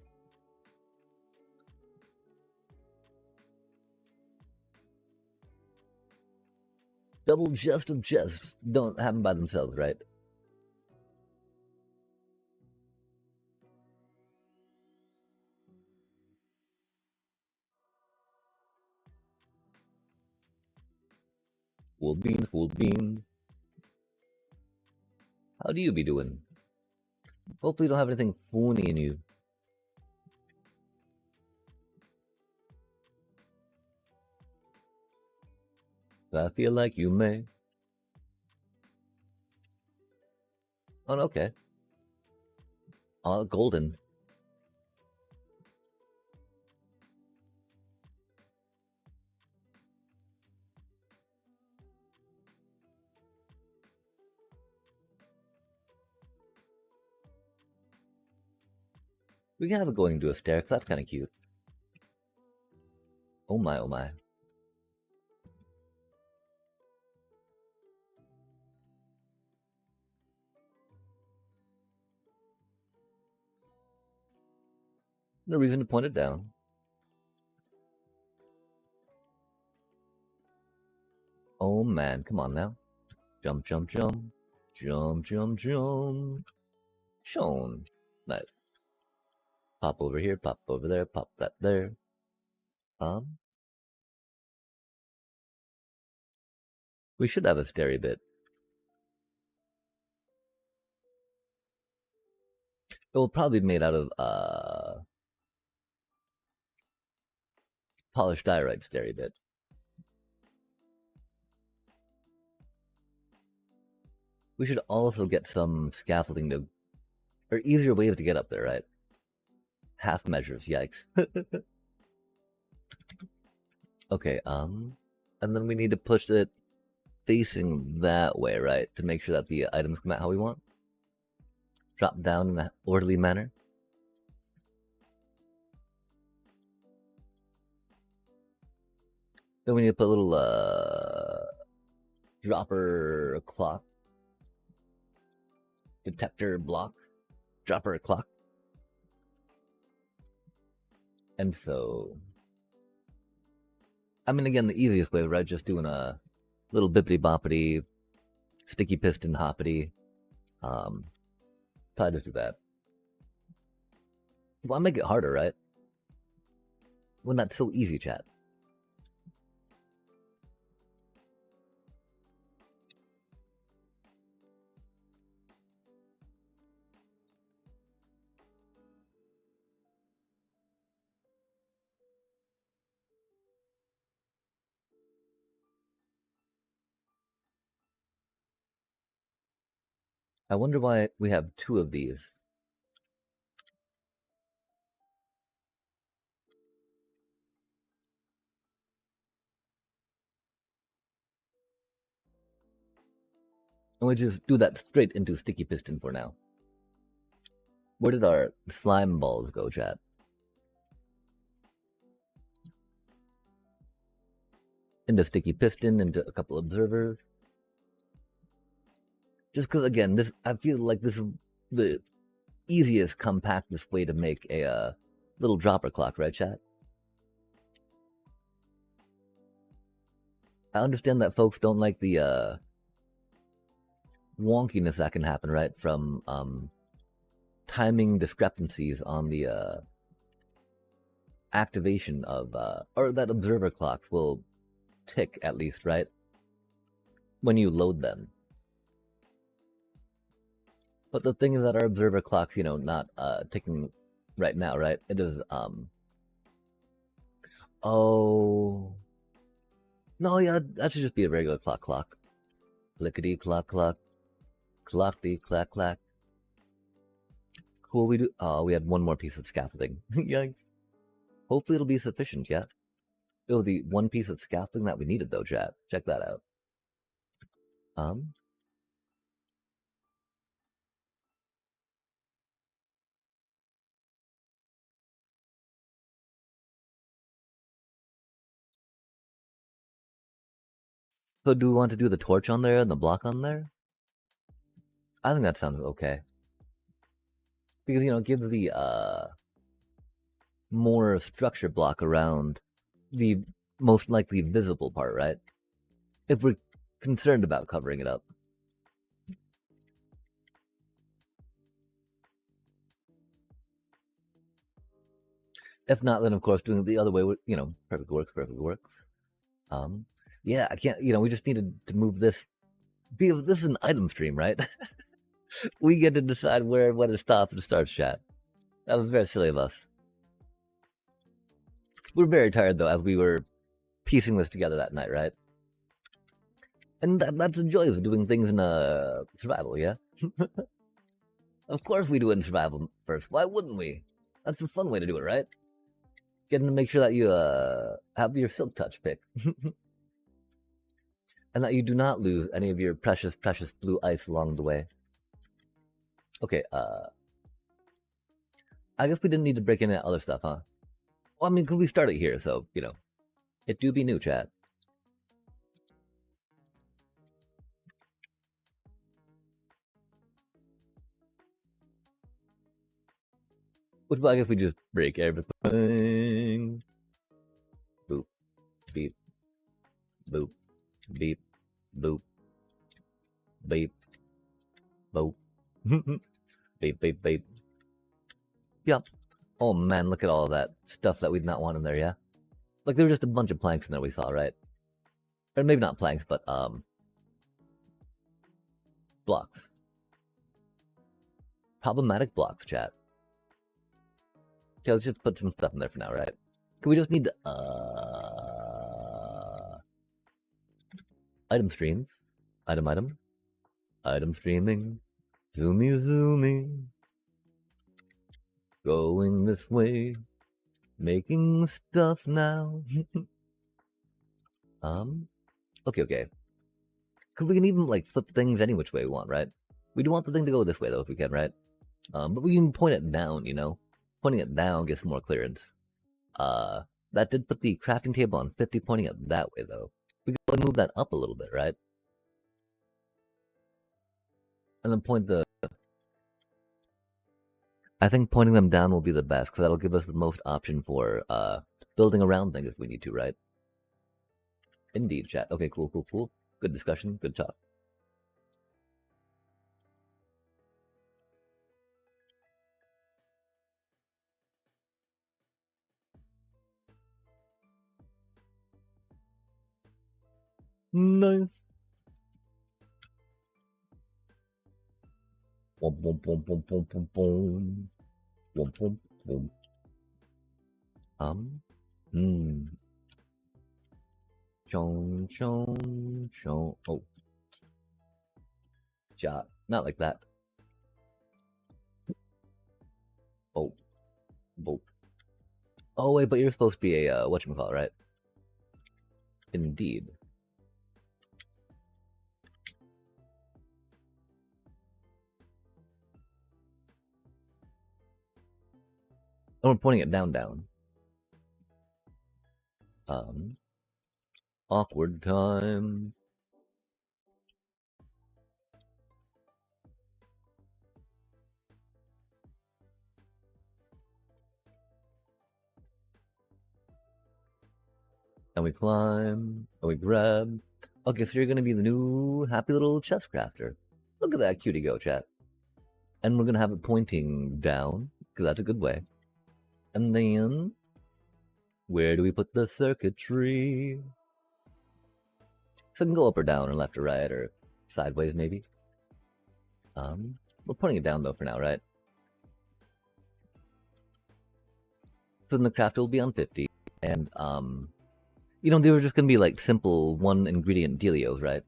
Double chest of chests don't happen by themselves, right? Full beans, full beans. How do you be doing? Hopefully you don't have anything phony in you. I feel like you may. Oh, okay. Oh, golden. We can have it going into a stair, 'cause that's kind of cute. Oh my, oh my. No reason to point it down. Oh man, come on now. Jump, jump, jump. Jump, jump, jump. Shown. Nice. Pop over here, pop over there, pop that there. We should have a stairy bit. It will probably be made out of polished diorite stairy bit. We should also get some scaffolding to, or easier ways to get up there, right? Half measures, yikes. Okay, and then we need to push it facing that way, right? To make sure that the items come out how we want. Drop down in an orderly manner. Then we need to put a little dropper clock. Detector block. Dropper clock. And so, I mean, again, the easiest way, right? Just doing a little bippity boppity, sticky piston hoppity. Probably just do that. Why make it harder, right? When that's so easy, chat. I wonder why we have two of these. And we just do that straight into sticky piston for now. Where did our slime balls go, chat? Into sticky piston, into a couple observers. Just because, again, this, I feel like this is the easiest, compactest way to make a little dropper clock, right, chat? I understand that folks don't like the wonkiness that can happen, right, from timing discrepancies on the activation of, or that observer clocks will tick at least, right, when you load them. But the thing is that our observer clock's, you know, not ticking right now, right? It is, oh. No, yeah, that should just be a regular clock. Clickety clock. Clockety clack clack. Cool, we do. Oh, we had one more piece of scaffolding. Yikes. Hopefully it'll be sufficient, yeah? It was the one piece of scaffolding that we needed, though, chat. Check that out. So do we want to do the torch on there and the block on there? I think that sounds okay. Because, you know, it gives the, more structure block around the most likely visible part, right? If we're concerned about covering it up. If not, then of course doing it the other way would, you know, perfectly works. Yeah, I can't, you know, we just needed to move this because this is an item stream, right? We get to decide when to stop and start, chat. That was very silly of us. We're very tired, though, as we were piecing this together that night, right? And that's the joy of doing things in survival, yeah? Of course we do it in survival first. Why wouldn't we? That's the fun way to do it, right? Getting to make sure that you have your silk touch pick. And that you do not lose any of your precious, precious blue ice along the way. Okay, I guess we didn't need to break into other stuff, huh? Well, I mean, because we started here, so, you know. It do be new, chat. Which, I guess we just break everything. Boop. Beep. Boop. Beep. Boop. Beep. Boop. Beep, beep, beep. Yep. Oh man, look at all of that stuff that we did not want in there, yeah? Like, there were just a bunch of planks in there we saw, right? Or maybe not planks, but, blocks. Problematic blocks, chat. Okay, let's just put some stuff in there for now, right? Can we just need to, item streams. Item. Item streaming. Zoomy. Going this way. Making stuff now. Okay. Cause we can even like flip things any which way we want, right? We do want the thing to go this way though if we can, right? But we can point it down, you know? Pointing it down gets more clearance. That did put the crafting table on 50, pointing it that way though. We could move that up a little bit, right? And then point the... I think pointing them down will be the best, because that'll give us the most option for building around things if we need to, right? Indeed, chat. Okay, cool. Good discussion, good talk. Nice. Boom. Chong. Oh. Ja. Not like that. Oh. Boop. Oh, wait, but you're supposed to be a, whatchamacallit, right? Indeed. Oh, we're pointing it down. Awkward times. And we climb, and we grab. Okay, so you're gonna be the new happy little chest crafter. Look at that cutie go, chat. And we're gonna have it pointing down, because that's a good way. And then, where do we put the circuitry? So it can go up or down, or left or right, or sideways maybe. We're putting it down though for now, right? So then the craft will be on 50, and you know, they were just gonna be like simple one ingredient dealios, right?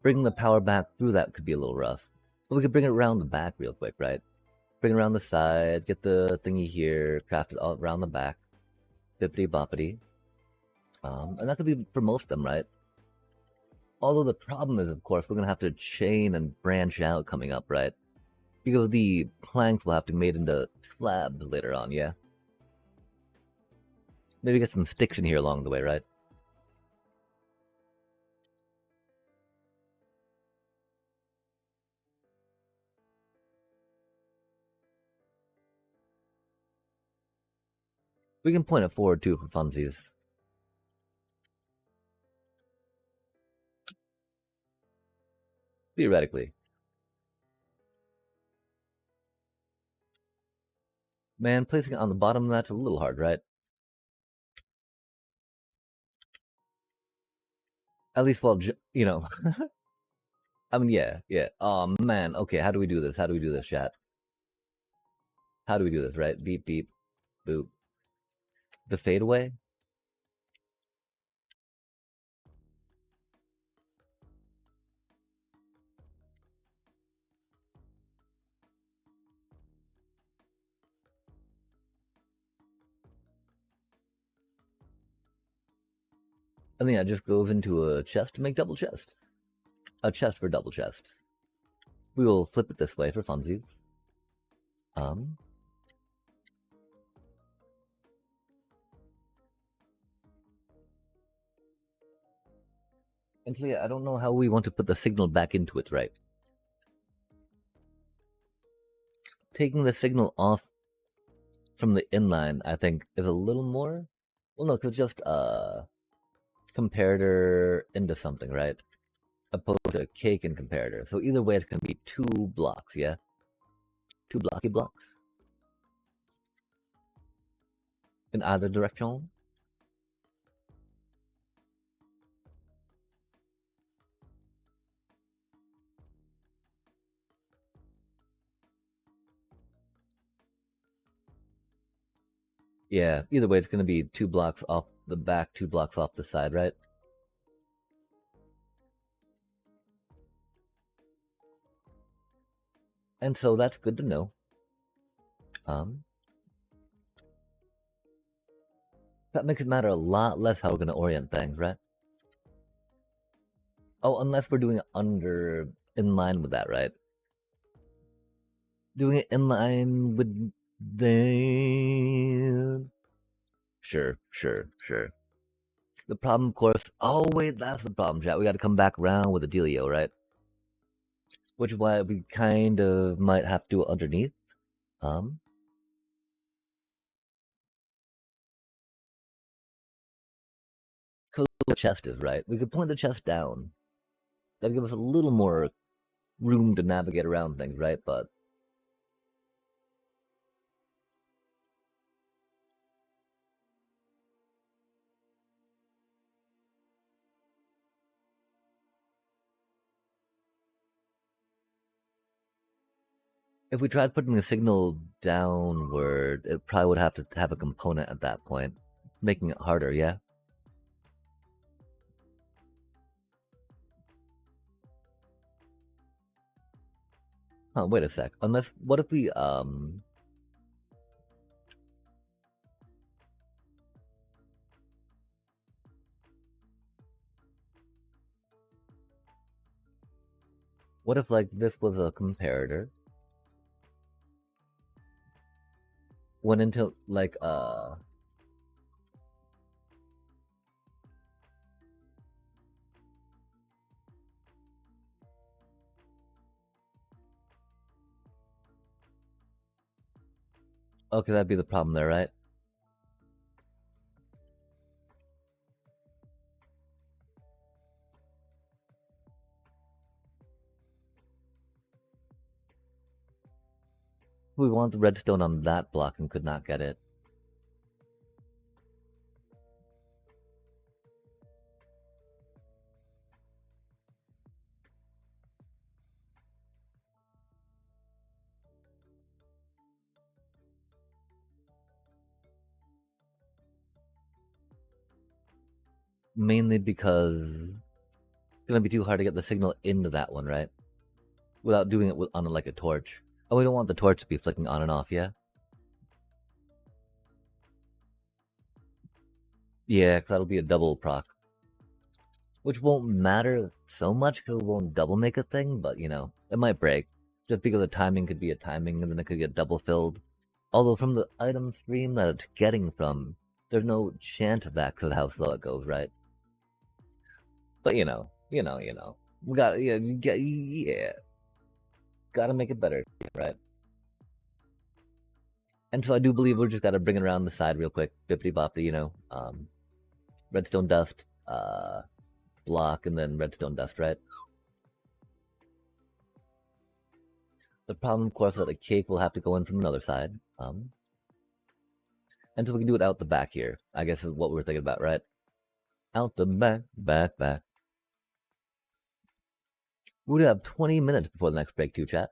Bringing the power back through that could be a little rough. But we could bring it around the back real quick, right? Bring it around the sides, get the thingy here, craft it all around the back. Bippity boppity. And that could be for most of them, right? Although the problem is, of course, we're gonna have to chain and branch out coming up, right? Because the planks will have to be made into slabs later on, yeah? Maybe get some sticks in here along the way, right? We can point it forward too for funsies. Theoretically. Man, placing it on the bottom, that's a little hard, right? At least while, you know. I mean, yeah. Oh man. Okay, how do we do this? How do we do this, chat? How do we do this? Right? Beep beep, boop. The fadeaway. And then yeah, just goes into a chest to make double chest. A chest for double chest. We will flip it this way for funsies. And so yeah, I don't know how we want to put the signal back into it, right? Taking the signal off from the inline, I think, is a little more. Well, no, because just comparator into something, right? Opposed to cake and comparator. So either way, it's gonna be 2 blocks, yeah, 2 blocky blocks in either direction. Yeah, either way, it's gonna be 2 blocks off the back, 2 blocks off the side, right? And so that's good to know. That makes it matter a lot less how we're gonna orient things, right? Oh, unless we're doing it under in line with that, right? Doing it in line with the sure. The problem, of course. Oh wait, that's the problem, chat. We got to come back around with the dealio, right? Which is why we kind of might have to do it underneath. Because the chest is right. We could point the chest down. That'd give us a little more room to navigate around things, right? But if we tried putting the signal downward, it probably would have to have a component at that point, making it harder, yeah? Huh, wait a sec. Unless, what if we, what if, like, this was a comparator? Went into, like, okay, that'd be the problem there, right? We want the redstone on that block and could not get it. Mainly because it's gonna be too hard to get the signal into that one, right? Without doing it on like a torch. Oh, we don't want the torch to be flicking on and off, yeah? Yeah, because that'll be a double proc. Which won't matter so much because it won't double make a thing, but you know, it might break. Just because the timing could be a timing and then it could get double filled. Although from the item stream that it's getting from, there's no chance of that because of how slow it goes, right? But you know. We got, yeah. Gotta make it better, right? And so I do believe we're just gotta bring it around the side real quick. Bippity boppity, you know. Redstone dust, block, and then redstone dust, right? The problem, of course, is that the cake will have to go in from another side. And so we can do it out the back here. I guess is what we were thinking about, right? Out the back. We have 20 minutes before the next break too, chat.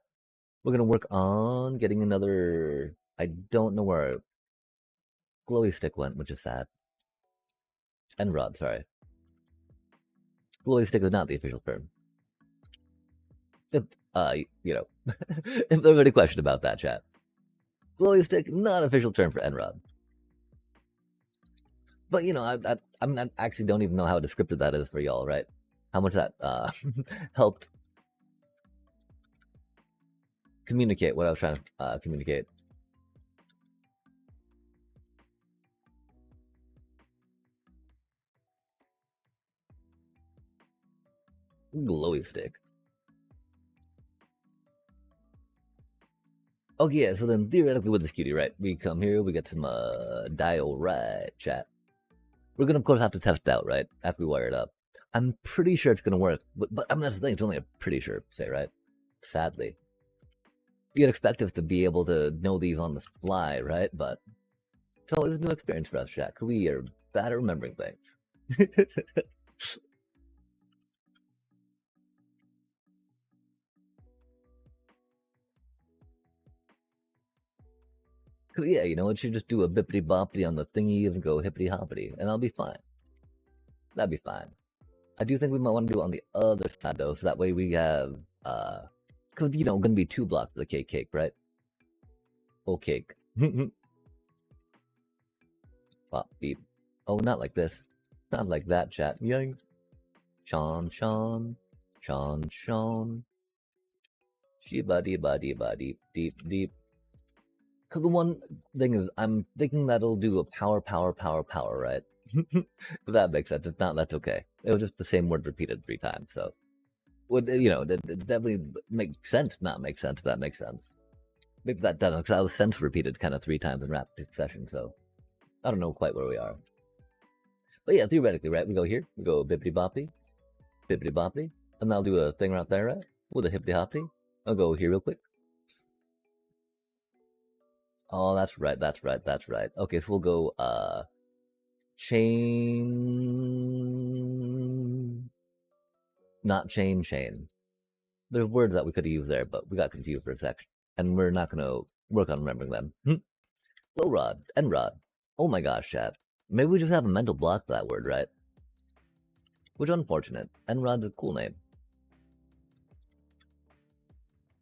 We're gonna work on getting another. I don't know where our glowy stick went, which is sad. End rod, sorry. Glowy stick is not the official term. If, you know, if there's any question about that, chat. Glowy stick, not official term for end rod. But you know, I'm not actually don't even know how descriptive that is for y'all, right? How much that helped communicate what I was trying to communicate. Glowy stick. Okay, yeah, so then theoretically with this cutie, right? We come here, we get some dial right, chat. We're gonna of course have to test it out, right? After we wire it up. I'm pretty sure it's gonna work, but I mean that's the thing, it's only a pretty sure say, right? Sadly. You'd expect us to be able to know these on the fly, right? But it's always a new experience for us, chat, because we are bad at remembering things. Yeah, you know, it should just do a bippity boppity on the thingy and go hippity hoppity, and I'll be fine. That'd be fine. I do think we might want to do it on the other side though, so that way we have cause you know, gonna be 2 blocks of the cake, right? Oh cake. Pop beep. Oh, not like this. Not like that, chat. Yikes. Sean. Shiba dee ba dee ba deep deep. Cause the one thing is, I'm thinking that it'll do a power, right? If that makes sense. If not, that's okay. It was just the same word repeated 3 times, so would you know? It definitely makes sense. Not make sense. If that makes sense. Maybe that doesn't, because I was sense repeated kind of 3 times in rapid succession. So I don't know quite where we are. But yeah, theoretically, right? We go here. We go bippity boppity, and I'll do a thing right there, right? With a hippity hoppity. I'll go here real quick. Oh, that's right. Okay, so we'll go chain, not chain. There's words that we could have used there, but we got confused for a sec, and we're not gonna work on remembering them. Flow rod, end rod. Oh my gosh, chat. Maybe we just have a mental block for that word, right? Which unfortunate. End rod's a cool name.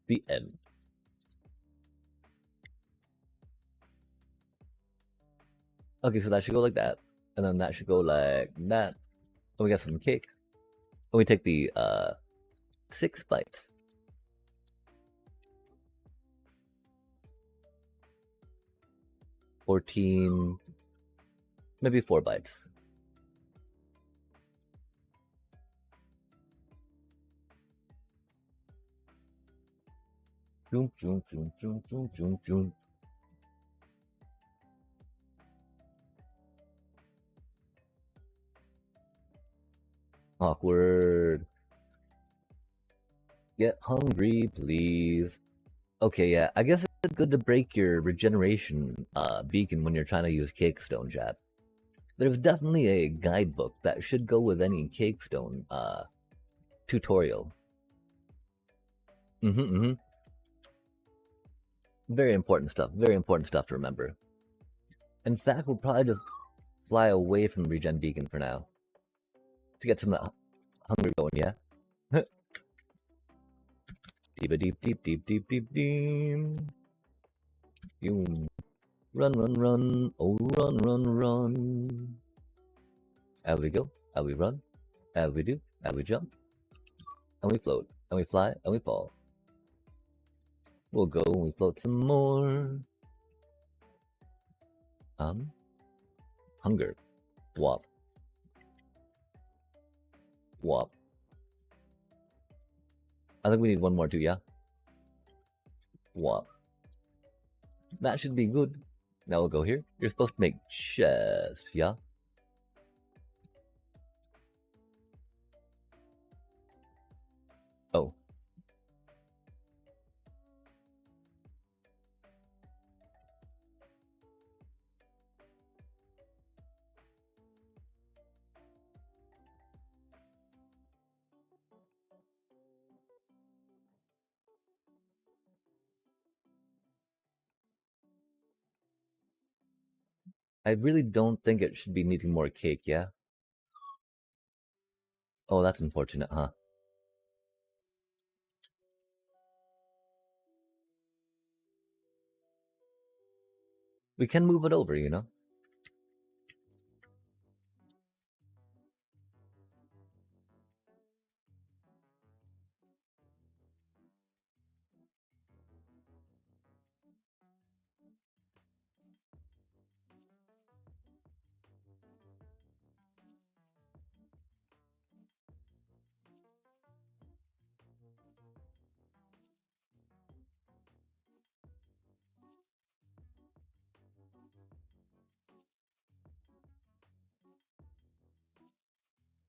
The end. Okay, so that should go like that, and then that should go like that. And we got some cake. And we take the 6 bites. 14, maybe 4 bites. Joom. Awkward. Get hungry, please. Okay, yeah, I guess it's good to break your regeneration beacon when you're trying to use Cakestone, chat. There's definitely a guidebook that should go with any Cakestone tutorial. Very important stuff to remember. In fact, we'll probably just fly away from the regen beacon for now. To get some of that hunger going, yeah? Deep. Run. Oh, run. As we go, as we run, as we do, as we jump, and we float, and we fly, and we fall. We'll go and we float some more. Hunger. Wop. I think we need one more too, yeah? Wop. That should be good. Now we'll go here. You're supposed to make chest, yeah? Oh. I really don't think it should be needing more cake, yeah? Oh, that's unfortunate, huh? We can move it over, you know?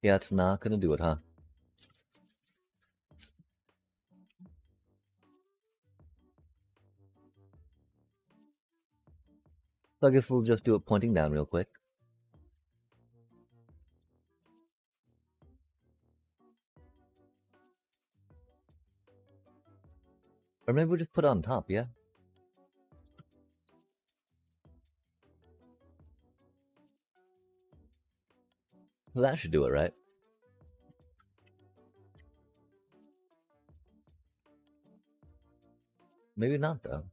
Yeah, it's not gonna do it, huh? So I guess we'll just do it pointing down real quick. Or maybe we'll just put it on top, yeah? Well, that should do it, right? Maybe not, though.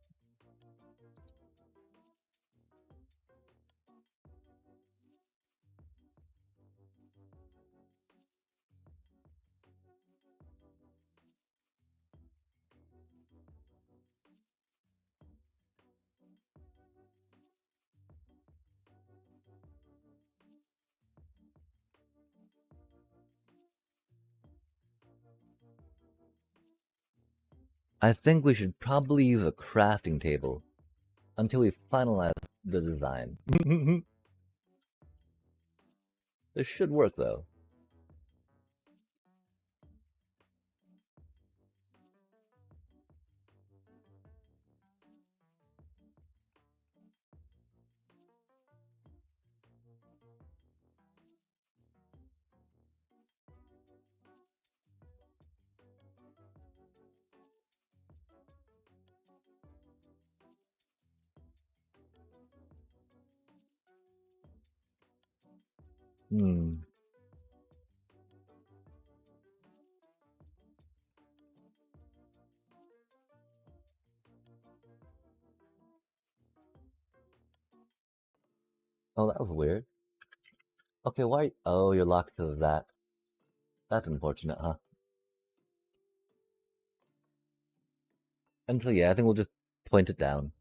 I think we should probably use a crafting table until we finalize the design. This should work, though. Hmm. Oh, that was weird. Okay, why? Oh, you're locked because of that. That's unfortunate, huh? And so, yeah, I think we'll just point it down.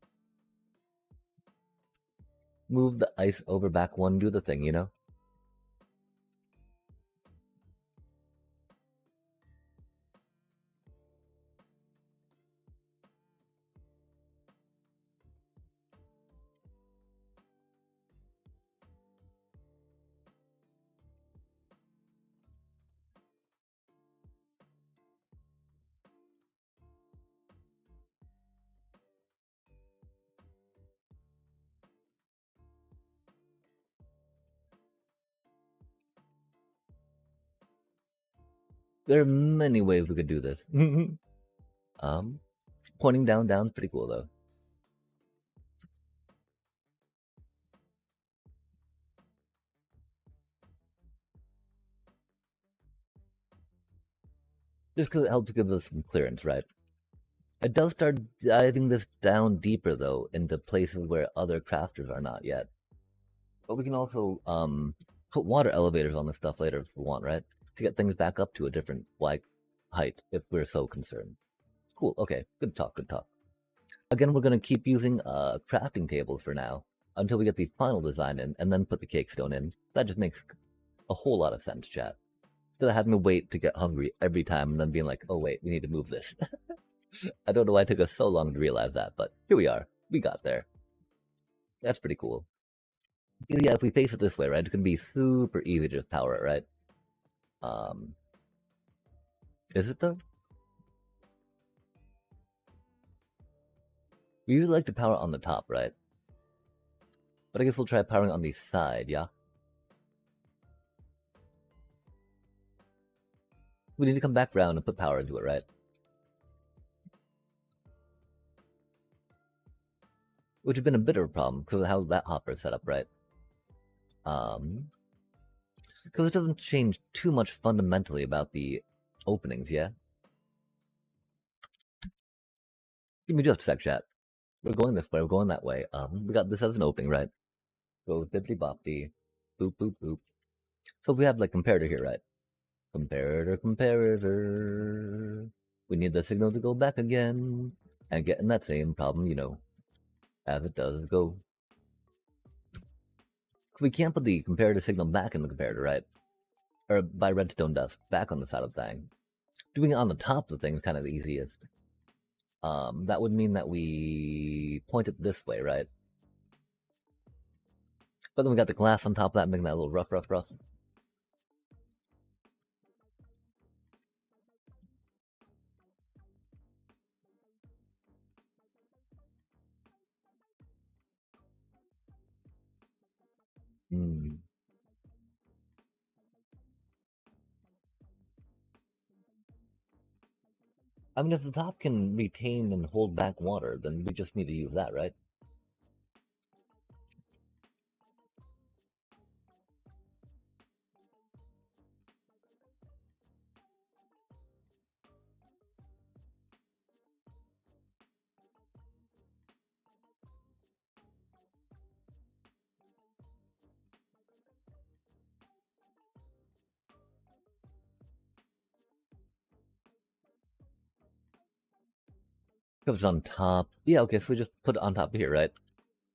Move the ice over back one, do the thing, you know? There are many ways we could do this. um, Pointing down's pretty cool, though. Just because it helps give us some clearance, right? It does start diving this down deeper, though, into places where other crafters are not yet. But we can also put water elevators on this stuff later if we want, right? To get things back up to a different height if we're so concerned. Cool. Okay. Good talk. Good talk. Again, we're gonna keep using crafting tables for now until we get the final design in, and then put the cake stone in. That just makes a whole lot of sense, chat. Instead of having to wait to get hungry every time and then being like, oh wait, we need to move this. I don't know why it took us so long to realize that, but here we are. We got there. That's pretty cool. Yeah, if we face it this way, right, it's gonna be super easy to just power it, right? Is it though? We usually like to power on the top, right? But I guess we'll try powering on the side, yeah? We need to come back around and put power into it, right? Which has been a bit of a problem because of how that hopper is set up, right? Because it doesn't change too much fundamentally about the openings, yeah? Give me just a sec, chat. We're going this way, we're going that way. We got this as an opening, right? Go bippity boppity, boop boop boop. So we have like comparator here, right? Comparator. We need the signal to go back again and get in that same problem, you know, as it does go. We can't put the comparator signal back in the comparator, right? Or by redstone dust back on the side of the thing. Doing it on the top of the thing is kind of the easiest. That would mean that we point it this way, right? But then we got the glass on top of that, making that a little rough. Hmm. I mean, if the top can retain and hold back water, then we just need to use that, right? If it's on top. Yeah, okay, so we just put it on top of here, right?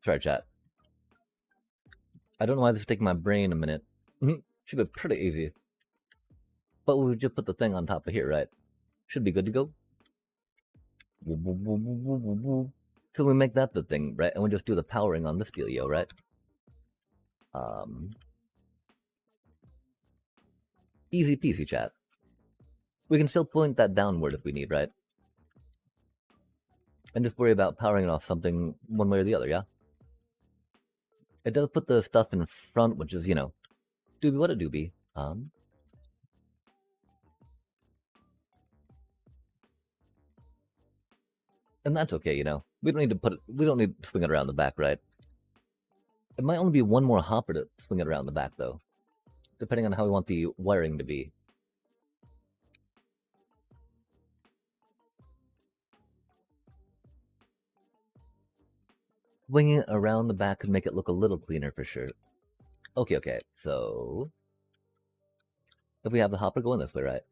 Sorry, chat. I don't know why this is taking my brain a minute. Should be pretty easy. But we just put the thing on top of here, right? Should be good to go. So we make that the thing, right? And we just do the powering on this dealio, right? Easy peasy, chat. We can still point that downward if we need, right? And just worry about powering it off something one way or the other, yeah? It does put the stuff in front, which is, you know, doobie what a doobie. And that's okay, you know. We don't need to put it, we don't need to swing it around the back, right? It might only be one more hopper to swing it around the back, though. Depending on how we want the wiring to be. Winging it around the back could make it look a little cleaner for sure. Okay, so... if we have the hopper going this way, right?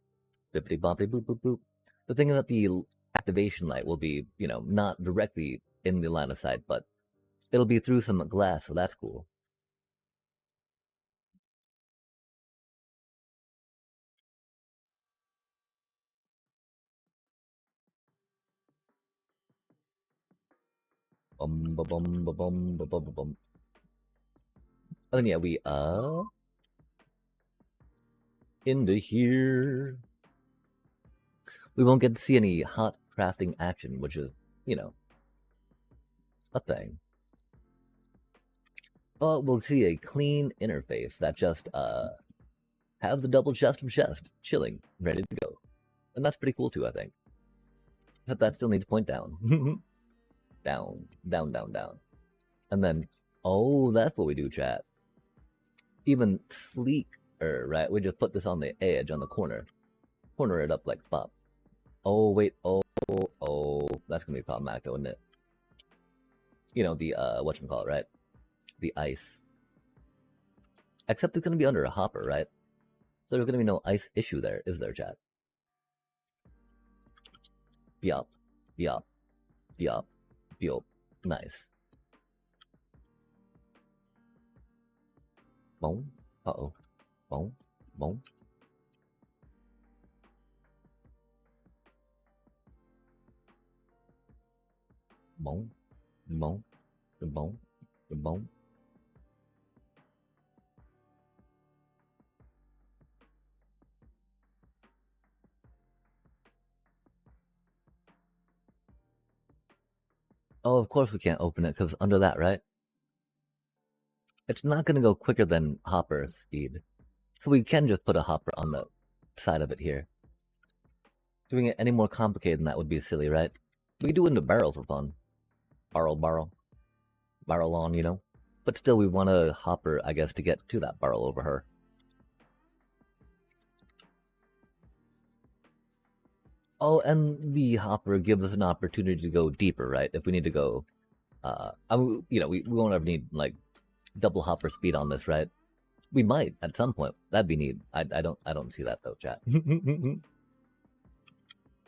Bippity boppity boop boop boop. The thing is that the activation light will be, you know, not directly in the line of sight, but it'll be through some glass, so that's cool. Bum ba bum ba bum ba bum ba bum. And then yeah, we into here. We won't get to see any hot crafting action, which is, you know, a thing. But we'll see a clean interface that just has the double chest of chest chilling, ready to go. And that's pretty cool too, I think. Except that still needs to point down. Down. And then, oh, that's what we do, chat. Even sleeker, right? We just put this on the edge, on the corner. Corner it up like pop. Oh, wait, oh, that's gonna be problematic, isn't it? You know, the, whatchamacallit, right? The ice. Except it's gonna be under a hopper, right? So there's gonna be no ice issue there, is there, chat? Yup. Nice. Boom. Uh-oh. Boom. Boom. Boom. Boom. Boom. Boom. Oh, of course we can't open it, because under that, right? It's not going to go quicker than hopper speed. So we can just put a hopper on the side of it here. Doing it any more complicated than that would be silly, right? We could do it in a barrel for fun. Barrel on, you know? But still, we want a hopper, I guess, to get to that barrel over her. Oh, and the hopper gives us an opportunity to go deeper, right? If we need to go, you know, we won't ever need like double hopper speed on this, right? We might at some point. That'd be neat. I don't see that though, chat.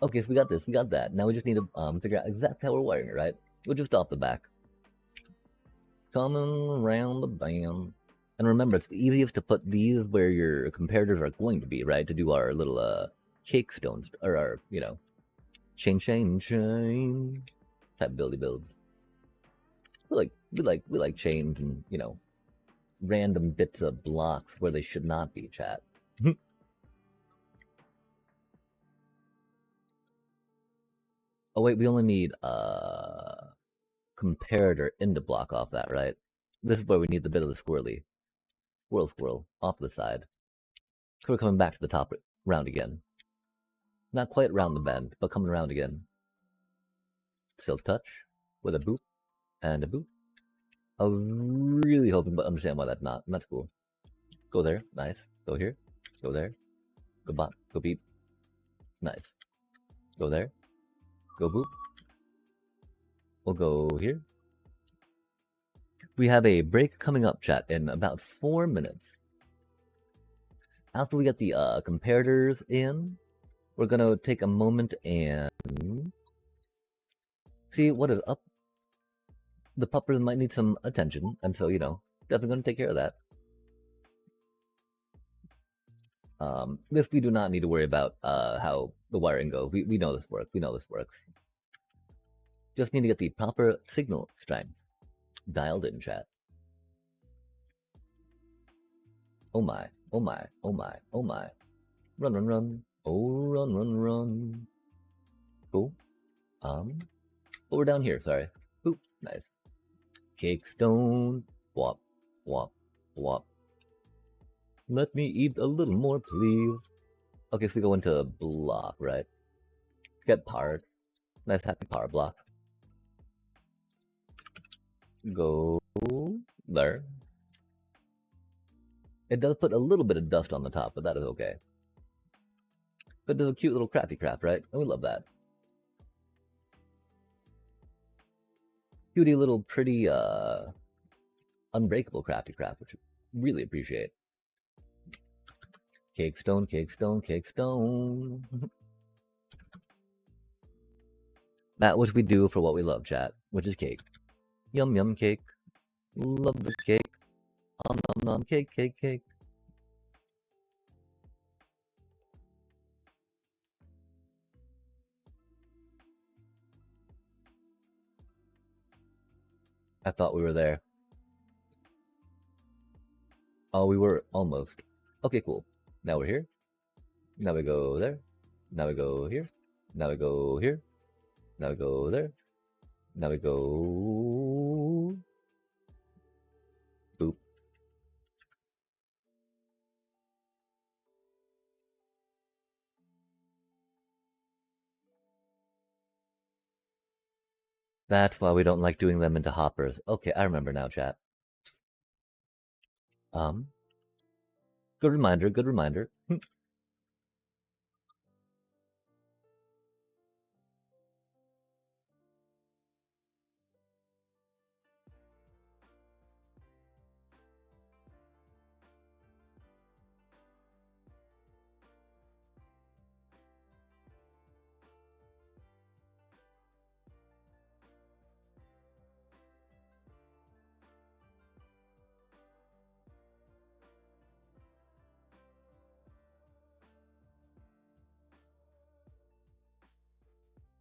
Okay, so we got this, we got that. Now we just need to figure out exactly how we're wiring it, right? We're just off the back. Coming around the band. And remember, it's the easiest to put these where your comparators are going to be, right? To do our little cake stones, or our, you know, chain type buildy builds. We like chains and, you know, random bits of blocks where they should not be, chat. Oh wait, we only need comparator into block off that, right? This is where we need the bit of the squirrely. Squirrel, off the side. We're coming back to the top round again. Not quite round the bend, but coming around again. Silk touch with a boop and a boop. I'm really hoping, but understand why that's not. And that's cool. Go there, nice. Go here, go there. Go bop, go beep. Nice. Go there, go boop. We'll go here. We have a break coming up, chat, in about 4 minutes. After we get the comparators in, we're gonna take a moment and see what is up. The puppers might need some attention, and so, you know, definitely gonna take care of that. This we do not need to worry about how the wiring goes. We know this works. We know this works. Just need to get the proper signal strength dialed in, chat. Oh my, oh my, oh my, oh my. Run, run, run. Oh, run, run, run. Cool. Oh, we're down here, sorry. Boop, nice. Cake stone. Wop, wop, wop. Let me eat a little more, please. Okay, so we go into block, right? Get powered. Nice happy power block. Go there. It does put a little bit of dust on the top, but that is okay. But it's a cute little crafty craft, right? And we love that. Cutie little pretty unbreakable crafty craft, which we really appreciate. Cake stone, cake stone, cake stone. That which we do for what we love, chat, which is cake. Yum yum cake. Love the cake. Nom nom cake, cake, cake. I thought we were there. Oh, we were almost. Okay, cool. Now we're here. Now we go there. Now we go here. Now we go here. Now we go there. Now we go... Boop. That's why we don't like doing them into hoppers. Okay, I remember now, chat. Good reminder, good reminder.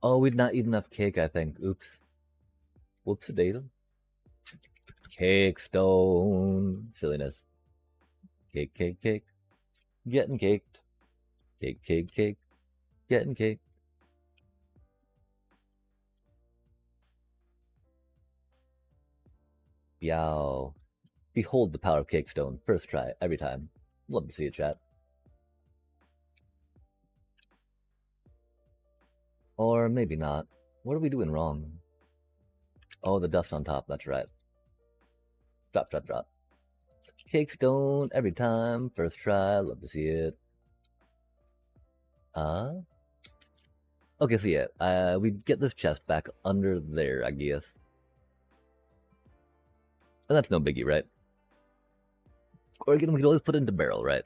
Oh, we'd not eat enough cake, I think. Oops. Whoops a datum. Cake stone. Silliness. Cake, cake, cake. Getting caked. Cake, cake, cake. Getting cake. Yow. Behold the power of cake stone. First try, every time. Love to see it, chat. Or maybe not. What are we doing wrong? Oh, the dust on top, that's right. Drop, drop, drop. Cake stone every time. First try. Love to see it. Okay, so yeah, we get this chest back under there, I guess. And that's no biggie, right? Or again, we could always put it into barrel, right?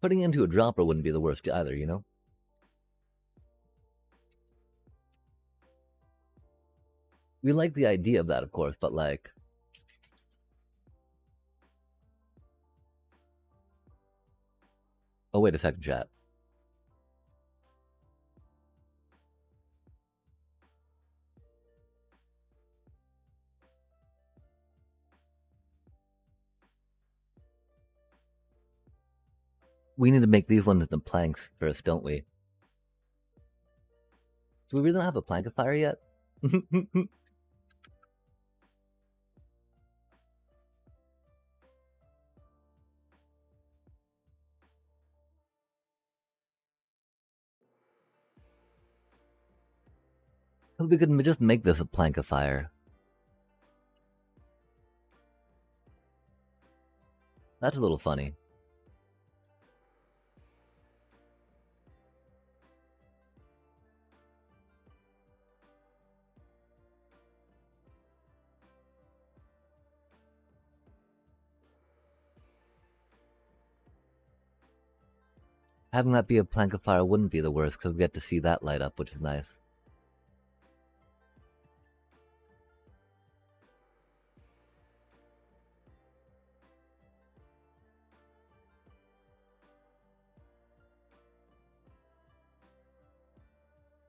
Putting into a dropper wouldn't be the worst either, you know? We like the idea of that, of course, but like... Oh, wait a second, chat. We need to make these ones into planks first, don't we? Do we really not have a plankifier yet? We could just make this a plankifier. That's a little funny. Having that be a plankifier wouldn't be the worst, because we get to see that light up, which is nice.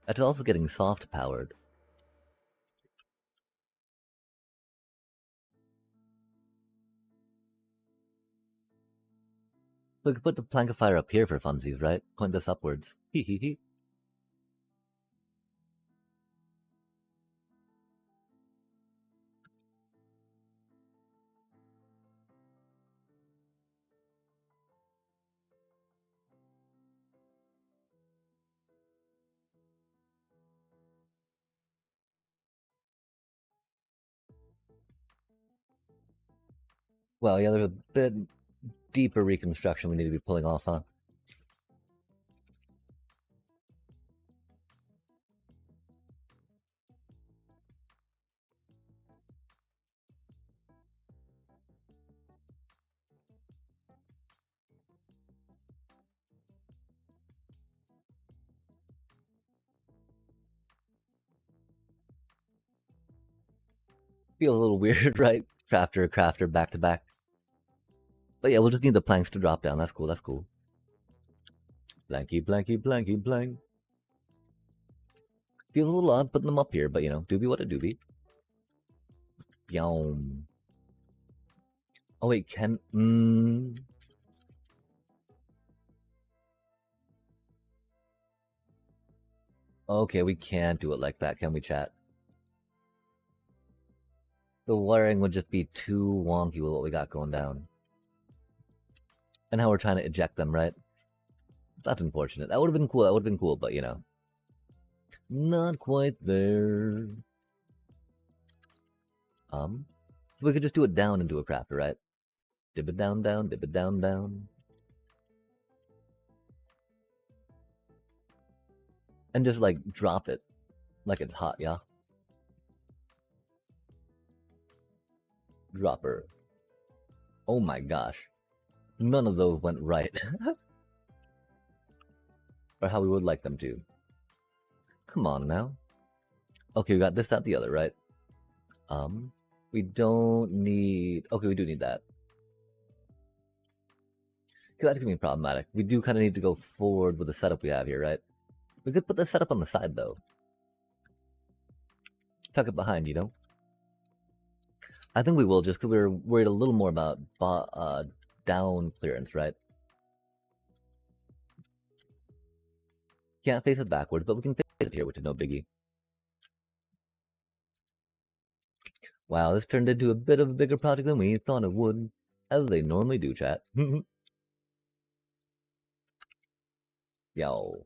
It's also getting soft powered. We could put the plankifier up here for funsies, right? Point this upwards. Hee hee hee. Well, yeah, there's a bit deeper reconstruction we need to be pulling off, huh? Feels a little weird, right? Crafter, crafter, back to back. But yeah, we'll just need the planks to drop down. That's cool, that's cool. Blanky, blanky, blanky, blank. Feels a little odd putting them up here, but you know, doobie what a doobie. Yum. Oh wait, Okay, we can't do it like that, can we, chat? The wiring would just be too wonky with what we got going down. And how we're trying to eject them, right? That's unfortunate. That would have been cool, but you know. Not quite there. So we could just do it down into a crafter, right? Dip it down, down, dip it down, down. And just like drop it like it's hot, yeah? Dropper. Oh my gosh. None of those went right. Or how we would like them to. Come on now. Okay, we got this, that, the other, right? We don't need... Okay, we do need that. Because that's going to be problematic. We do kind of need to go forward with the setup we have here, right? We could put the setup on the side, though. Tuck it behind, you know? I think we will, just because we're worried a little more about down clearance, right? Can't face it backwards, but we can face it here, which is no biggie. Wow, this turned into a bit of a bigger project than we thought it would, as they normally do, chat. Yo.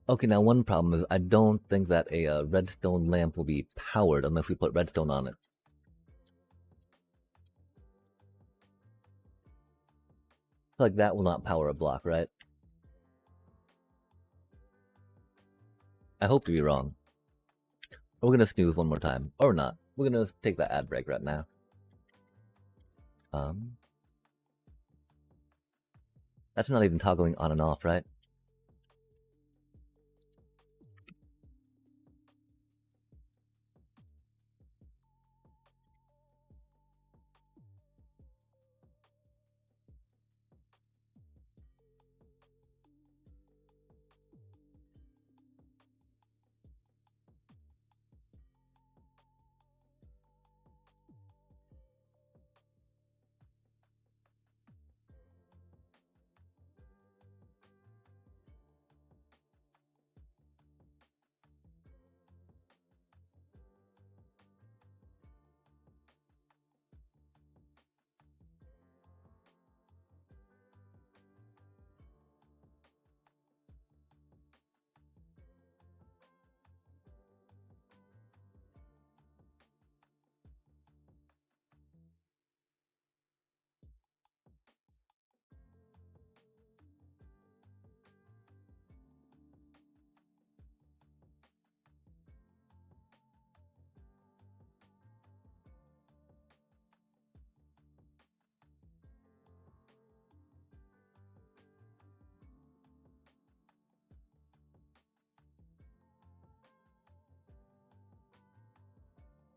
Okay, now one problem is I don't think that a redstone lamp will be powered unless we put redstone on it. Like that will not power a block, right? I hope to be wrong. We're gonna snooze one more time. Or not. We're gonna take that ad break right now. That's not even toggling on and off, right?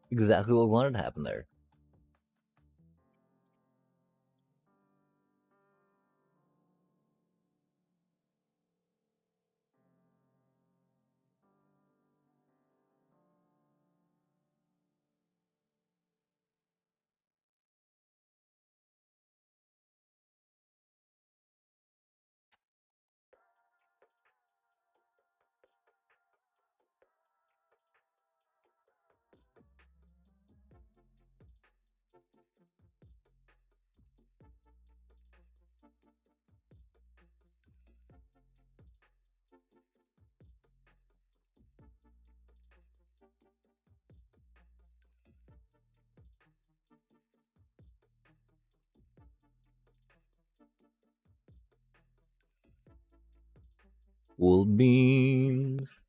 Exactly what we wanted to happen there. Wool beans.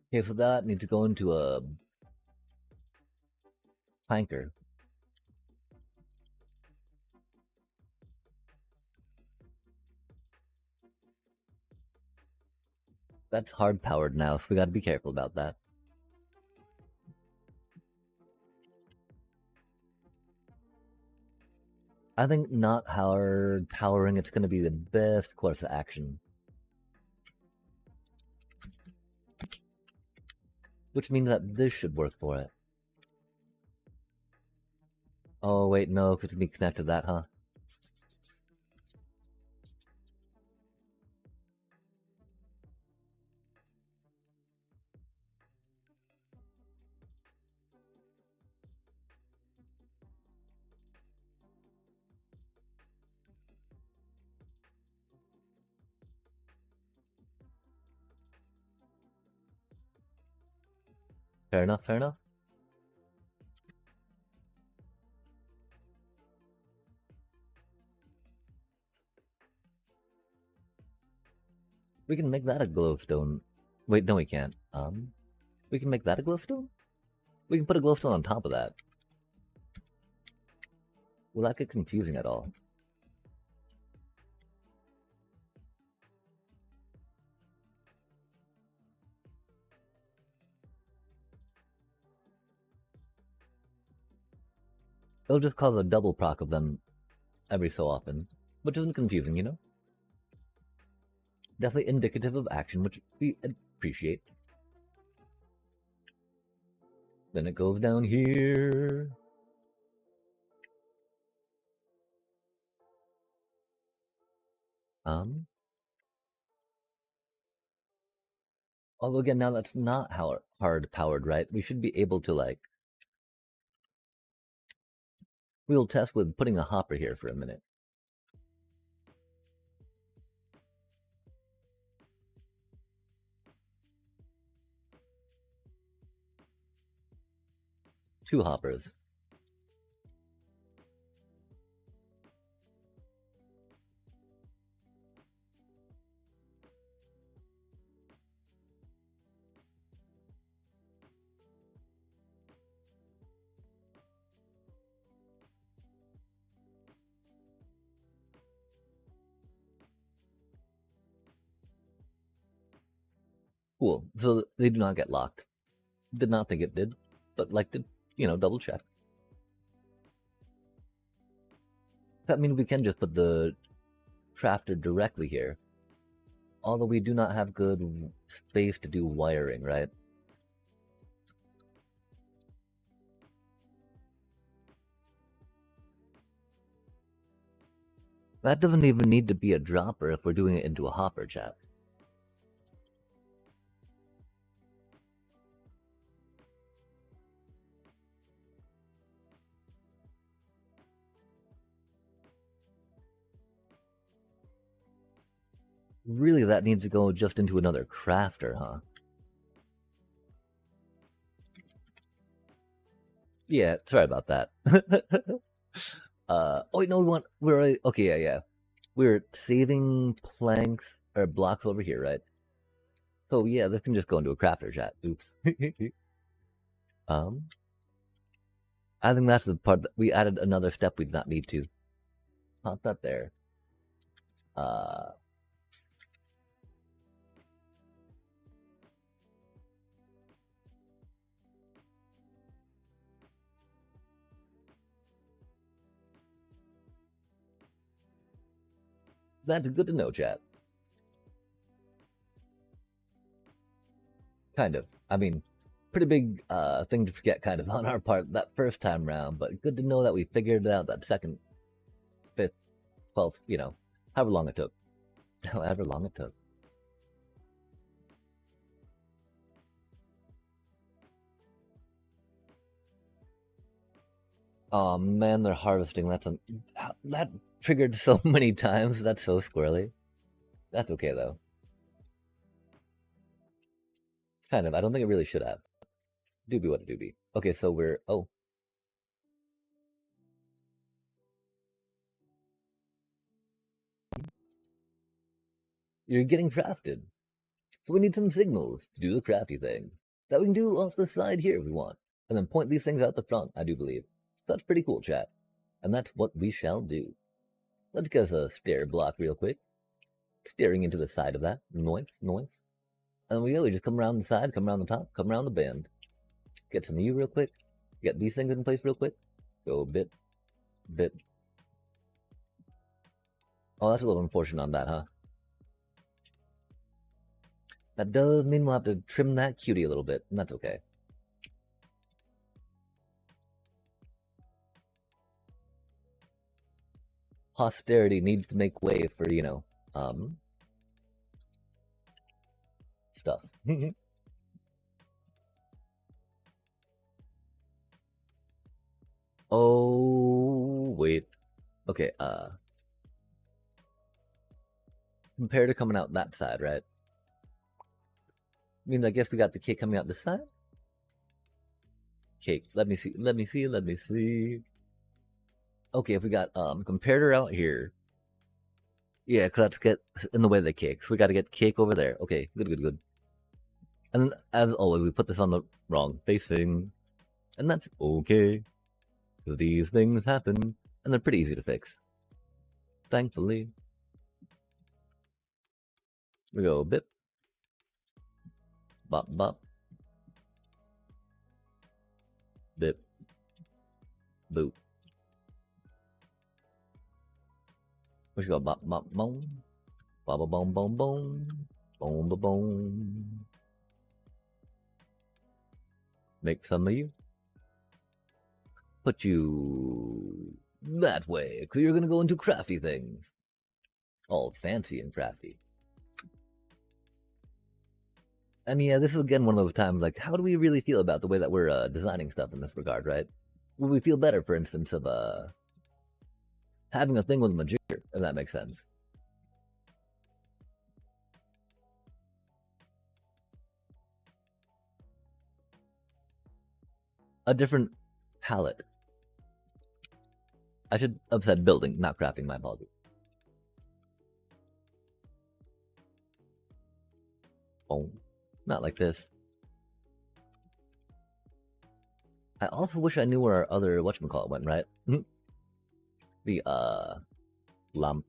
Okay, for that, need to go into a planker. That's hard powered now, so we gotta be careful about that. I think not hard powering it's gonna be the best course of action. Which means that this should work for it. Oh wait, no, because it's be connected to that, huh? Fair enough, fair enough. We can make that a glowstone. Wait, no we can't. We can make that a glowstone? We can put a glowstone on top of that. Will that get confusing at all? It'll just cause a double proc of them every so often, which isn't confusing, you know? Definitely indicative of action, which we appreciate. Then it goes down here. Although again, now that's not how hard powered, right? We should be able to like. We'll test with putting a hopper here for a minute. Two hoppers. Cool. So they do not get locked. Did not think it did, but like to, you know, double check. That means we can just put the crafter directly here. Although we do not have good space to do wiring, right? That doesn't even need to be a dropper if we're doing it into a hopper, chat. Really, that needs to go just into another crafter, huh? Yeah, sorry about that. Oh wait, no, we're okay, yeah. We're saving planks or blocks over here, right? So yeah, this can just go into a crafter, chat. Oops. I think that's the part that we added another step we did not need to. Pop that there. That's good to know, chat. Kind of. I mean, pretty big thing to forget kind of on our part that first time round, but good to know that we figured it out that second, fifth, 12th, you know, however long it took. However long it took. Oh man, they're harvesting. That triggered so many times. That's so squirrely. That's okay though. Kind of. I don't think it really should have. Doobie what a doobie. Okay, so we're you're getting crafted. So we need some signals to do the crafty thing that we can do off the side here if we want, and then point these things out the front. I do believe. So that's pretty cool, chat. And that's what we shall do. Let's get us a stair block real quick. Staring into the side of that. Noise, noise. And then we go. We just come around the side, come around the top, come around the bend. Get some U real quick. Get these things in place real quick. Go bit. Oh, that's a little unfortunate on that, huh? That does mean we'll have to trim that cutie a little bit, and that's okay. Posterity needs to make way for, you know, stuff. Oh, wait. Okay, compared to coming out that side, right? Means I guess we got the cake coming out this side? Cake. Let me see. Okay, if we got comparator out here. Yeah, because that's get in the way of the cake. So we got to get cake over there. Okay, good. And then, as always, we put this on the wrong facing. And that's okay. Because these things happen. And they're pretty easy to fix. Thankfully. We go bip. Bop, bop. Bip. Boop. We should go bop bop boom, bop bop boom boom boom, boom boom boom. Make some of you. Put you that way, because you're gonna go into crafty things. All fancy and crafty. And yeah, this is again one of those times, like, how do we really feel about the way that we're designing stuff in this regard, right? Would we feel better, for instance, of having a thing with Majir, if that makes sense? A different palette. I should have said building, not crafting, my apologies. Oh, not like this. I also wish I knew where our other whatchamacallit went, right? The lamp.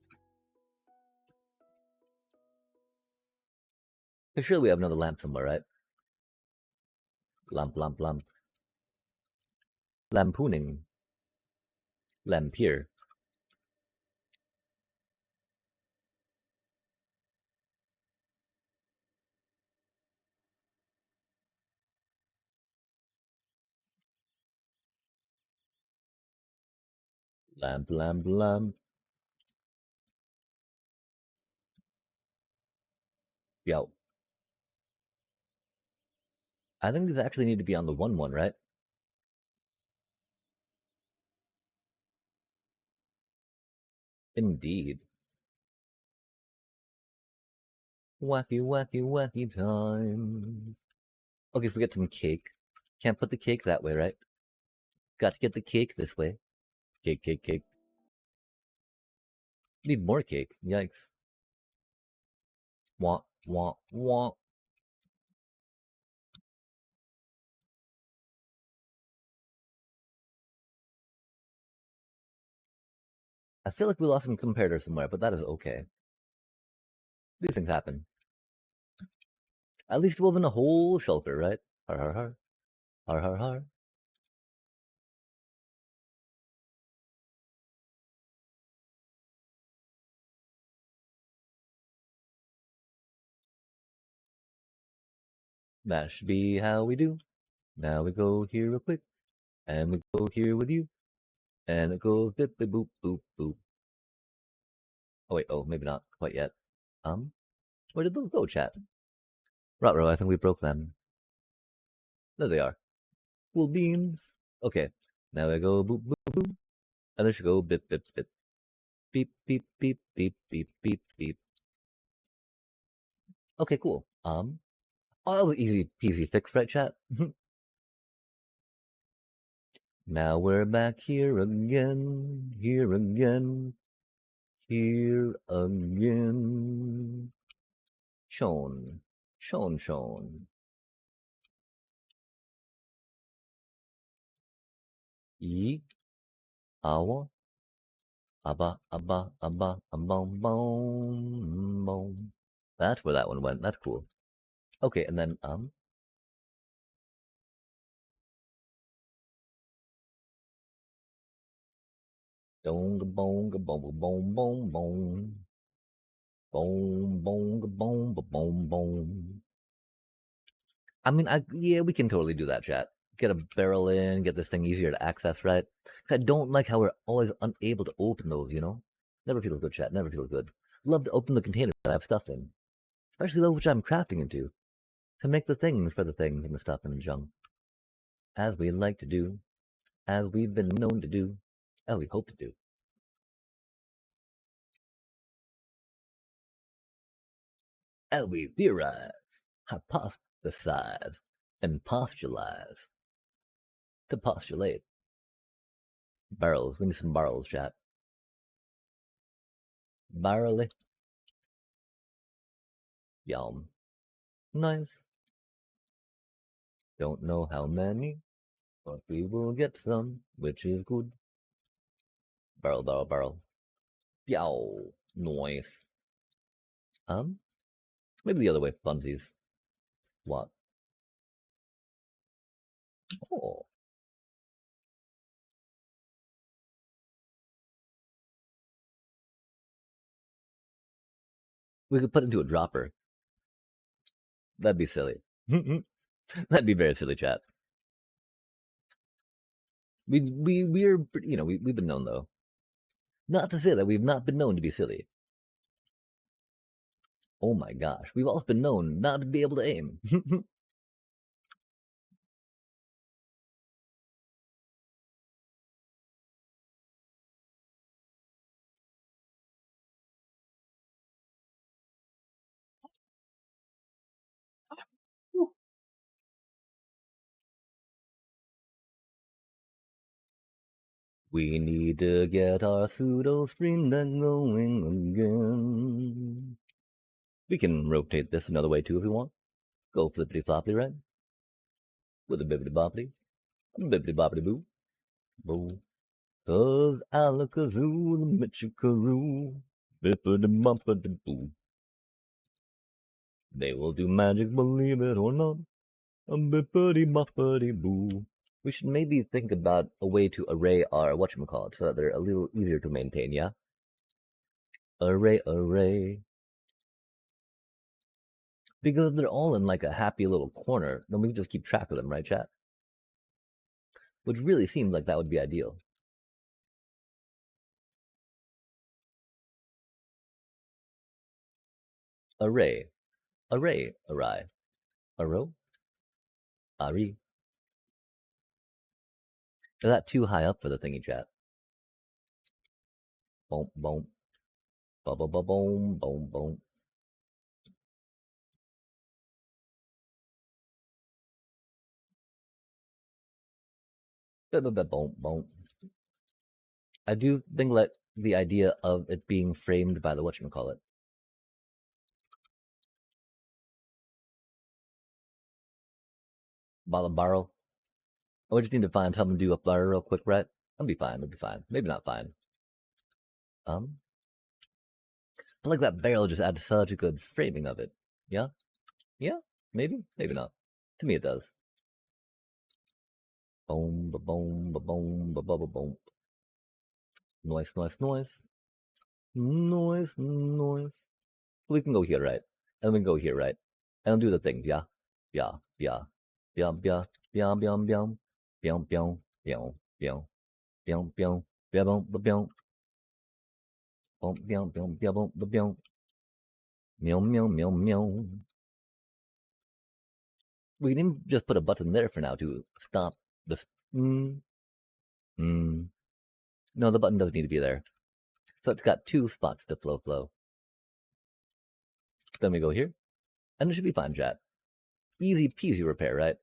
Surely we have another lamp somewhere, right? Lamp, lamp, lamp. Lampooning. Lampier. Lamp, lamp, lamp. Yo. I think these actually need to be on the 1-1, right? Indeed. Wacky, wacky, wacky times. Okay, if we get some cake. Can't put the cake that way, right? Got to get the cake this way. Cake, cake, cake. Need more cake. Yikes. Wah, wah, wah. I feel like we lost some comparator somewhere, but that is okay. These things happen. At least woven a whole shulker, right? Har har har. Har har har. That should be how we do. Now we go here real quick. And we go here with you. And it goes bip bip boop boop boop. Oh wait, oh maybe not quite yet. Where did those go, chat? Ruh-roh, I think we broke them. There they are. Cool beans. Okay. Now we go boop boop boop. And there should go bip bip bip. Beep beep beep beep beep beep beep. Okay, cool. Oh, that was easy peasy fix, right, chat? Now we're back here again, here again, here again. Shone, shone, shone. E, awa, abba, abba, abba, boom, boom, boom. That's where that one went. That's cool. Okay, and then dong bong boom boom boom boom. Boom boom boom boom boom. I mean, yeah, we can totally do that, chat. Get a barrel in, get this thing easier to access, right? I don't like how we're always unable to open those, you know? Never feels good, chat. Never feels good. Love to open the containers that I have stuff in, especially those which I'm crafting into, to make the things for the things and the stuff and junk. As we like to do, as we've been known to do, as we hope to do. As we theorize, hypothesize, and postulate. To postulate. Barrels. We need some barrels, chat. Barrely. Yum. Nice. Don't know how many, but we will get some, which is good. Barrel, barrel, barrel. Yow. Noise. Maybe the other way, funsies. What? Oh. We could put it into a dropper. That'd be silly. That'd be very silly, chat. We're we've been known though. Not to say that we've not been known to be silly. Oh my gosh, we've also been known not to be able to aim. We need to get our pseudo stream deck going again. We can rotate this another way too if we want. Go flippity floppity, right? With a bibbity boppity. Bibbity boppity boo. Boo. Cause Alakazoo, the Michikaroo. Bippity boppity boo. They will do magic, believe it or not. A bippity boppity boo. We should maybe think about a way to array our whatchamacallit so that they're a little easier to maintain, yeah? Array. Because they're all in like a happy little corner, then we can just keep track of them, right, chat? Which really seems like that would be ideal. Array. Array. Arrow. Ari. Is that too high up for the thingy, chat? Boom, boom. Boom, boom, boom, boom, boom. Boom, boom. I do think like the idea of it being framed by the whatchamacallit. Barrel. We just need to find something to do up there real quick, right? It'll be fine. It'll be fine. Maybe not fine. But like that barrel just adds such a good framing of it. Yeah? Yeah? Maybe? Maybe not. To me, it does. Boom, ba boom, ba boom, ba ba ba boom. Noise. We can go here, right? And we can go here, right? And do the things, yeah? Yeah. Biam, biam, biam, biam, biam. Biam, biam, biam, biam. Biam, biam, biam, biam. Biam, biam, biam, biam, biam. Meow, meow, meow, meow. We can just put a button there for now to stop the. No, the button doesn't need to be there. So it's got two spots to flow. Then we go here, and it should be fine, chat. Easy peasy repair, right?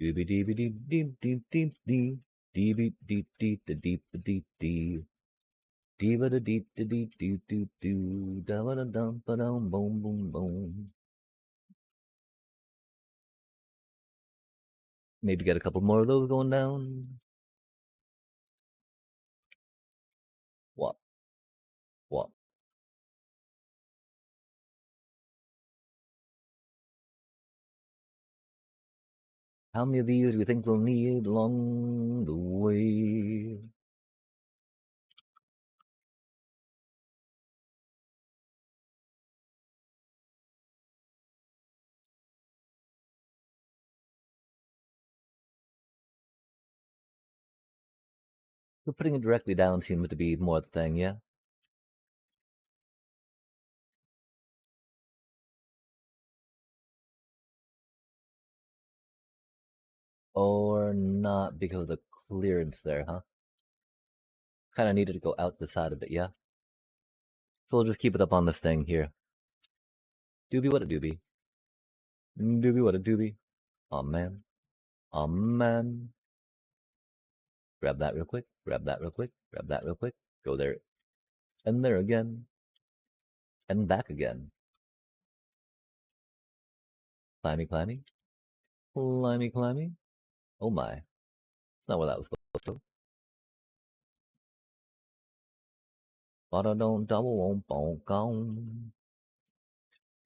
Doobie deebie deep deep deep deep deep deep deep deep deep deep deep deep Diva da deep da deep doo doo doo da da dum ba dum boom boom boom. Maybe get a couple more of those going down. What? How many of these do you think we'll need along the way? But putting it directly down seems to be more the thing, yeah? Or not because of the clearance there, huh? Kind of needed to go out the side of it, yeah? So we'll just keep it up on this thing here. Doobie what a doobie. Doobie what a doobie. Aw man. Aw man. Grab that real quick. Grab that real quick. Grab that real quick. Go there. And there again. And back again. Climby, climby. Climby, climby. Oh my. That's not where that was supposed to. But I don't double won't bonk on.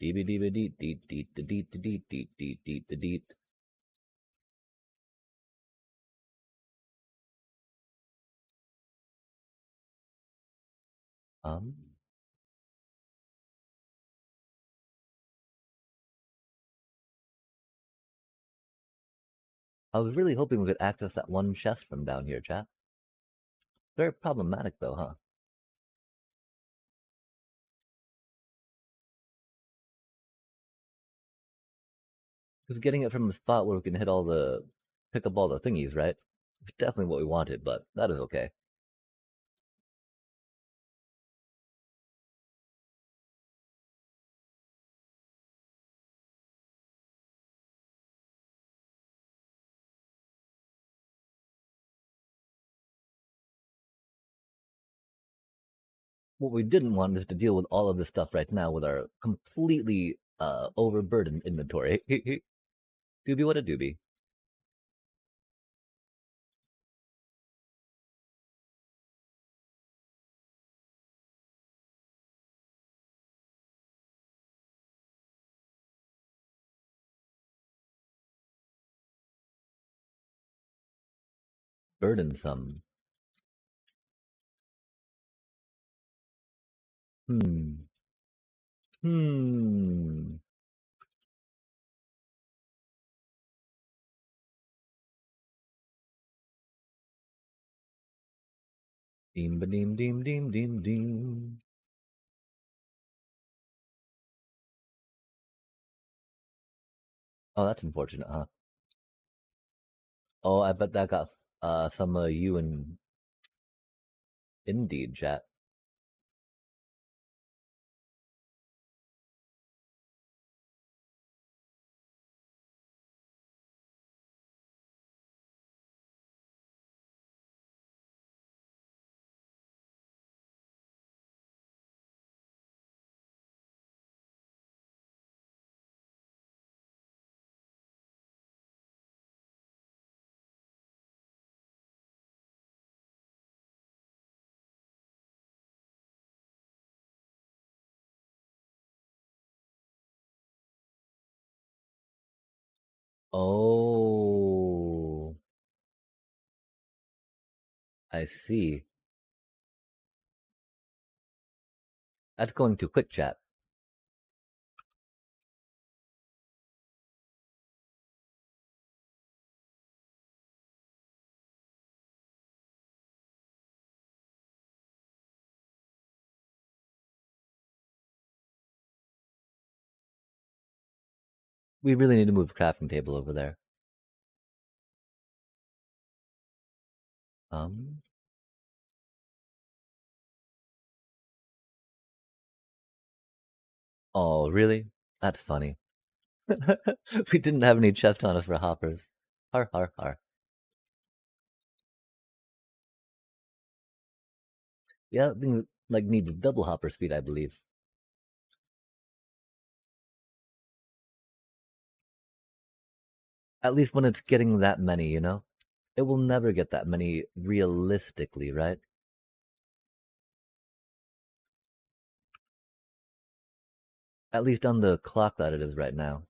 Deep deep deep deep deep deep deep deep deep deep deep. Um I was really hoping we could access that one chest from down here, chat. Very problematic though, huh? Because getting it from a spot where we can hit all the pick up all the thingies, right? It's definitely what we wanted, but that is okay. What we didn't want is to deal with all of this stuff right now with our completely overburdened inventory. Doobie what a doobie. Burdensome. Hmm. Hmm. Deem ba deem deem deem deem deem. Oh, that's unfortunate, huh? Oh, I bet that got some of you and Indeed chat. Oh, I see. That's going too quick, chat. We really need to move the crafting table over there. Um. Oh, really? That's funny. We didn't have any chest on us for hoppers. Har har har. Yeah, that thing like needs double hopper speed, I believe. At least when it's getting that many, you know? It will never get that many realistically, right? At least on the clock that it is right now.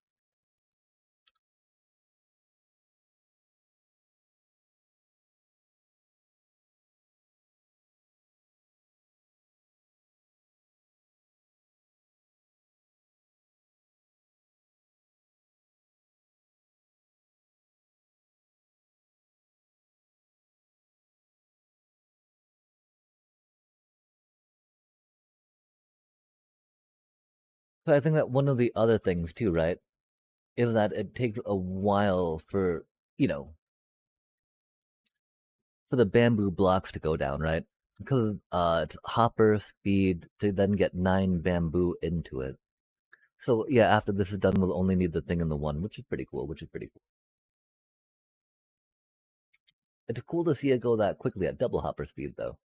But I think that one of the other things too, right, is that it takes a while for, you know, for the bamboo blocks to go down, right? Because it's hopper speed to then get 9 bamboo into it. So yeah, after this is done, we'll only need the thing in the one, which is pretty cool. Which is pretty cool. It's cool to see it go that quickly at double hopper speed, though.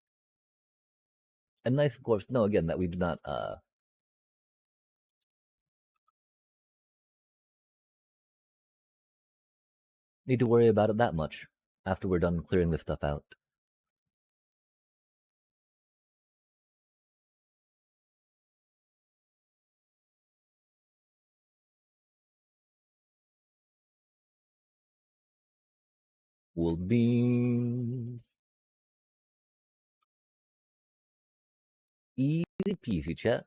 And nice, of course. No, again, that we do not need to worry about it that much after we're done clearing this stuff out. Wool beans. Easy peasy, chat.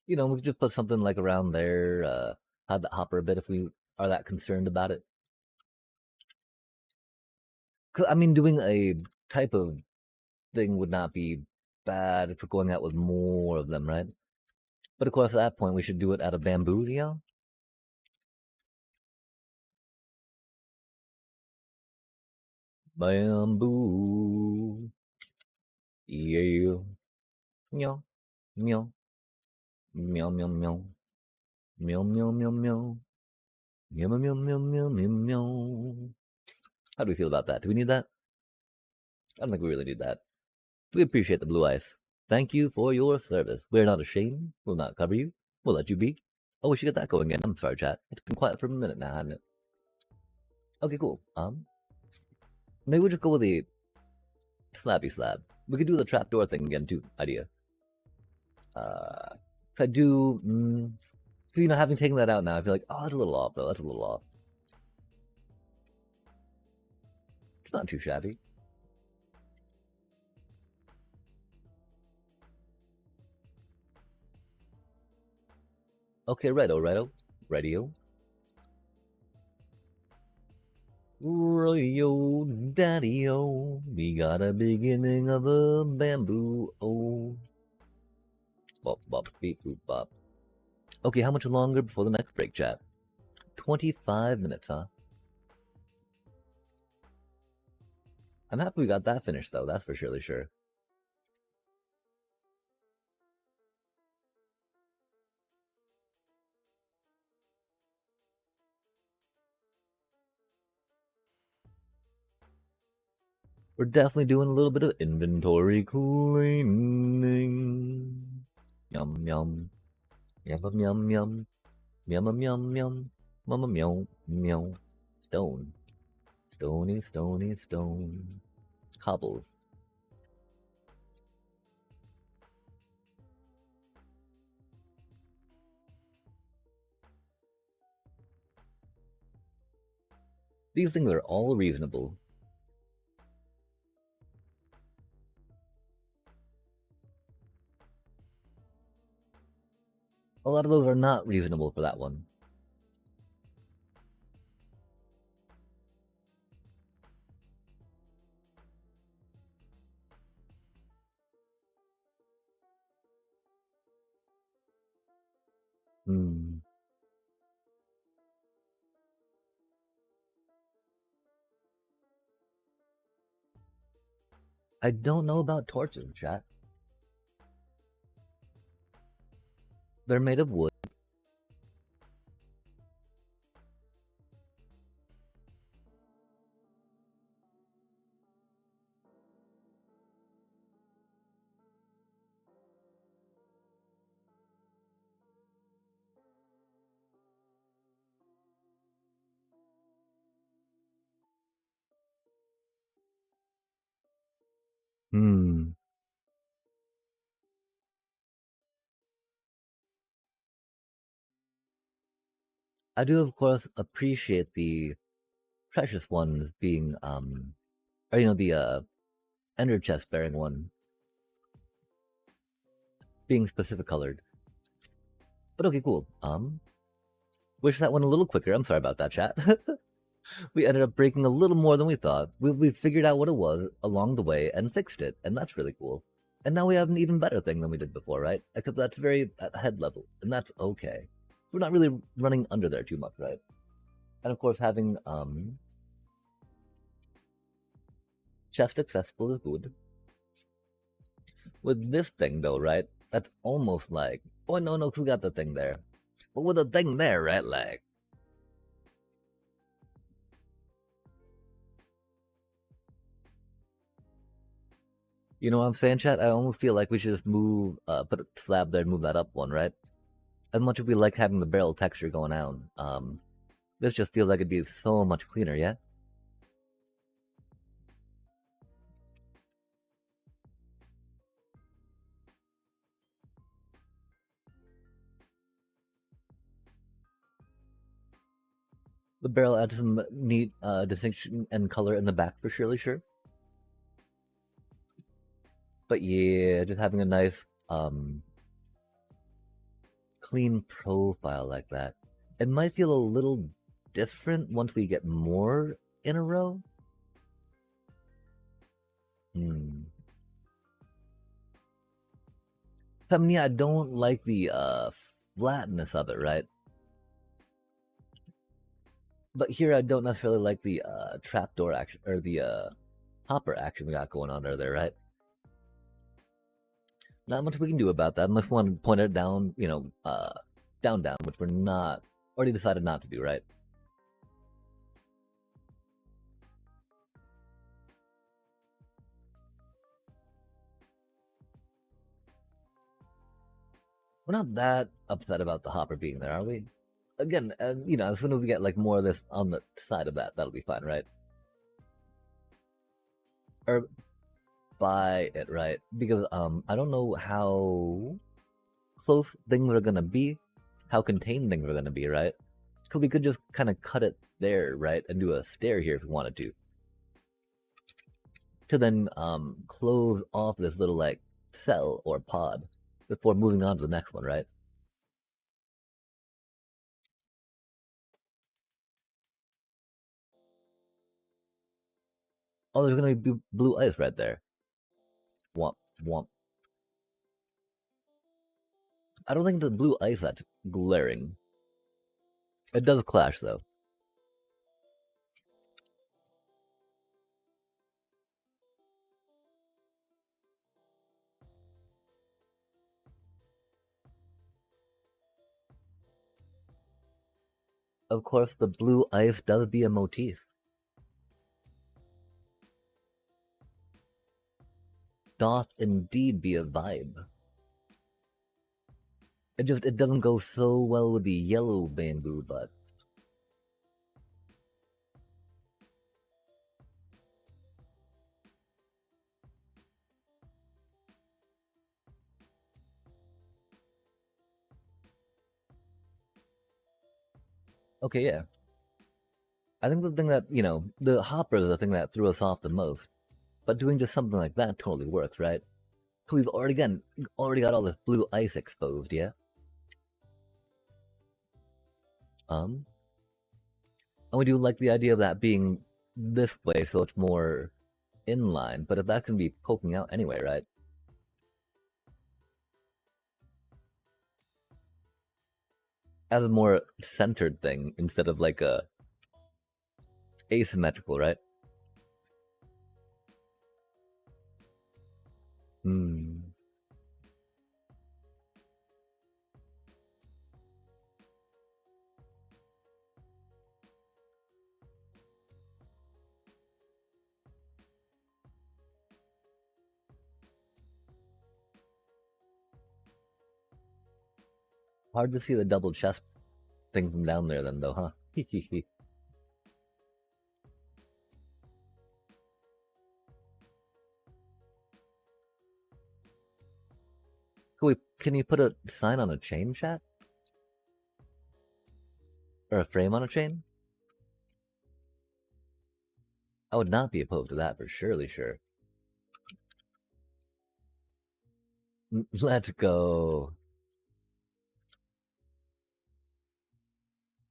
We could just put something like around there, hide that hopper a bit if we are that concerned about it. 'Cause, I mean, doing a type of thing would not be bad if we're going out with more of them, right? But of course, at that point, we should do it out of bamboo, yeah? Bamboo. Yeah. Meow. Meow. Meow, meow, meow. Meow, meow, meow, meow. Meow, meow, meow, meow, meow, meow. How do we feel about that? Do we need that? I don't think we really need that. We appreciate the blue ice. Thank you for your service. We're not ashamed. We'll not cover you. We'll let you be. Oh, we should get that going again. I'm sorry, chat. It's been quiet for a minute now, hasn't it? Okay, cool. Maybe we'll just go with the slabby slab. We could do the trapdoor thing again, too. Idea. If I do, having taken that out now, I feel like, oh, that's a little off, though. That's a little off. It's not too shabby. Okay, righto. Radio, daddy-o, we got a beginning of a bamboo, oh. Bop, bop, beep, boop, bop. Okay, how much longer before the next break, chat? 25 minutes, huh? I'm happy we got that finished, though. That's for surely sure. We're definitely doing a little bit of inventory cleaning. Yum, yum. Yum, yum, yum. Yum, yum, yum. Mama, meow, meow. Stone. Stony, stony, stone. Cobbles. These things are all reasonable. A lot of those are not reasonable for that one. I don't know about torches, chat. They're made of wood. I do, of course, appreciate the precious ones being, the ender chest bearing one being specific colored. But okay, cool. Wish that went a little quicker. I'm sorry about that, chat. We ended up breaking a little more than we thought. We figured out what it was along the way and fixed it, and that's really cool. And now we have an even better thing than we did before, right? Except that's very at head level, and that's okay. We're not really running under there too much, right? And of course, having chest accessible is good. With this thing, though, right? That's almost like, oh no, because we got the thing there. But with the thing there, right? Like, you know what I'm saying, chat? I almost feel like we should just move, put a slab there and move that up one, right? as much as we like having the barrel texture going on, this just feels like it'd be so much cleaner, yeah? The barrel adds some neat distinction and color in the back for surely, sure. But yeah, just having a nice clean profile like that. It might feel a little different once we get more in a row. I mean, yeah, I don't like the flatness of it, right? But here I don't necessarily like the trapdoor action, or the hopper action we got going on there, right? Not much we can do about that unless we want to point it down, you know, down, which we're not, already decided not to do, right? We're not that upset about the hopper being there, are we? Again, you know, as soon as we get like more of this on the side of that, that'll be fine, right? Or buy it, right? Because I don't know how close things are gonna be, how contained things are gonna be, right? Because we could just kind of cut it there, right, and do a stair here if we wanted to then close off this little like cell or pod before moving on to the next one, right? Oh, there's gonna be blue ice right there. Womp womp. I don't think the blue ice that's glaring. It does clash though. Of course, the blue ice does be a motif. Doth indeed be a vibe. It doesn't go so well with the yellow bamboo, but okay, yeah. I think the thing that, you know, the hopper is the thing that threw us off the most. But doing just something like that totally works, right? We've already got all this blue ice exposed, yeah? And we do like the idea of that being this way so it's more inline, but if that can be poking out anyway, right? As a more centered thing instead of like a asymmetrical, right? Hard to see the double chest thing from down there then though, huh? Can you put a sign on a chain, chat? Or a frame on a chain? I would not be opposed to that for surely sure. Let's go.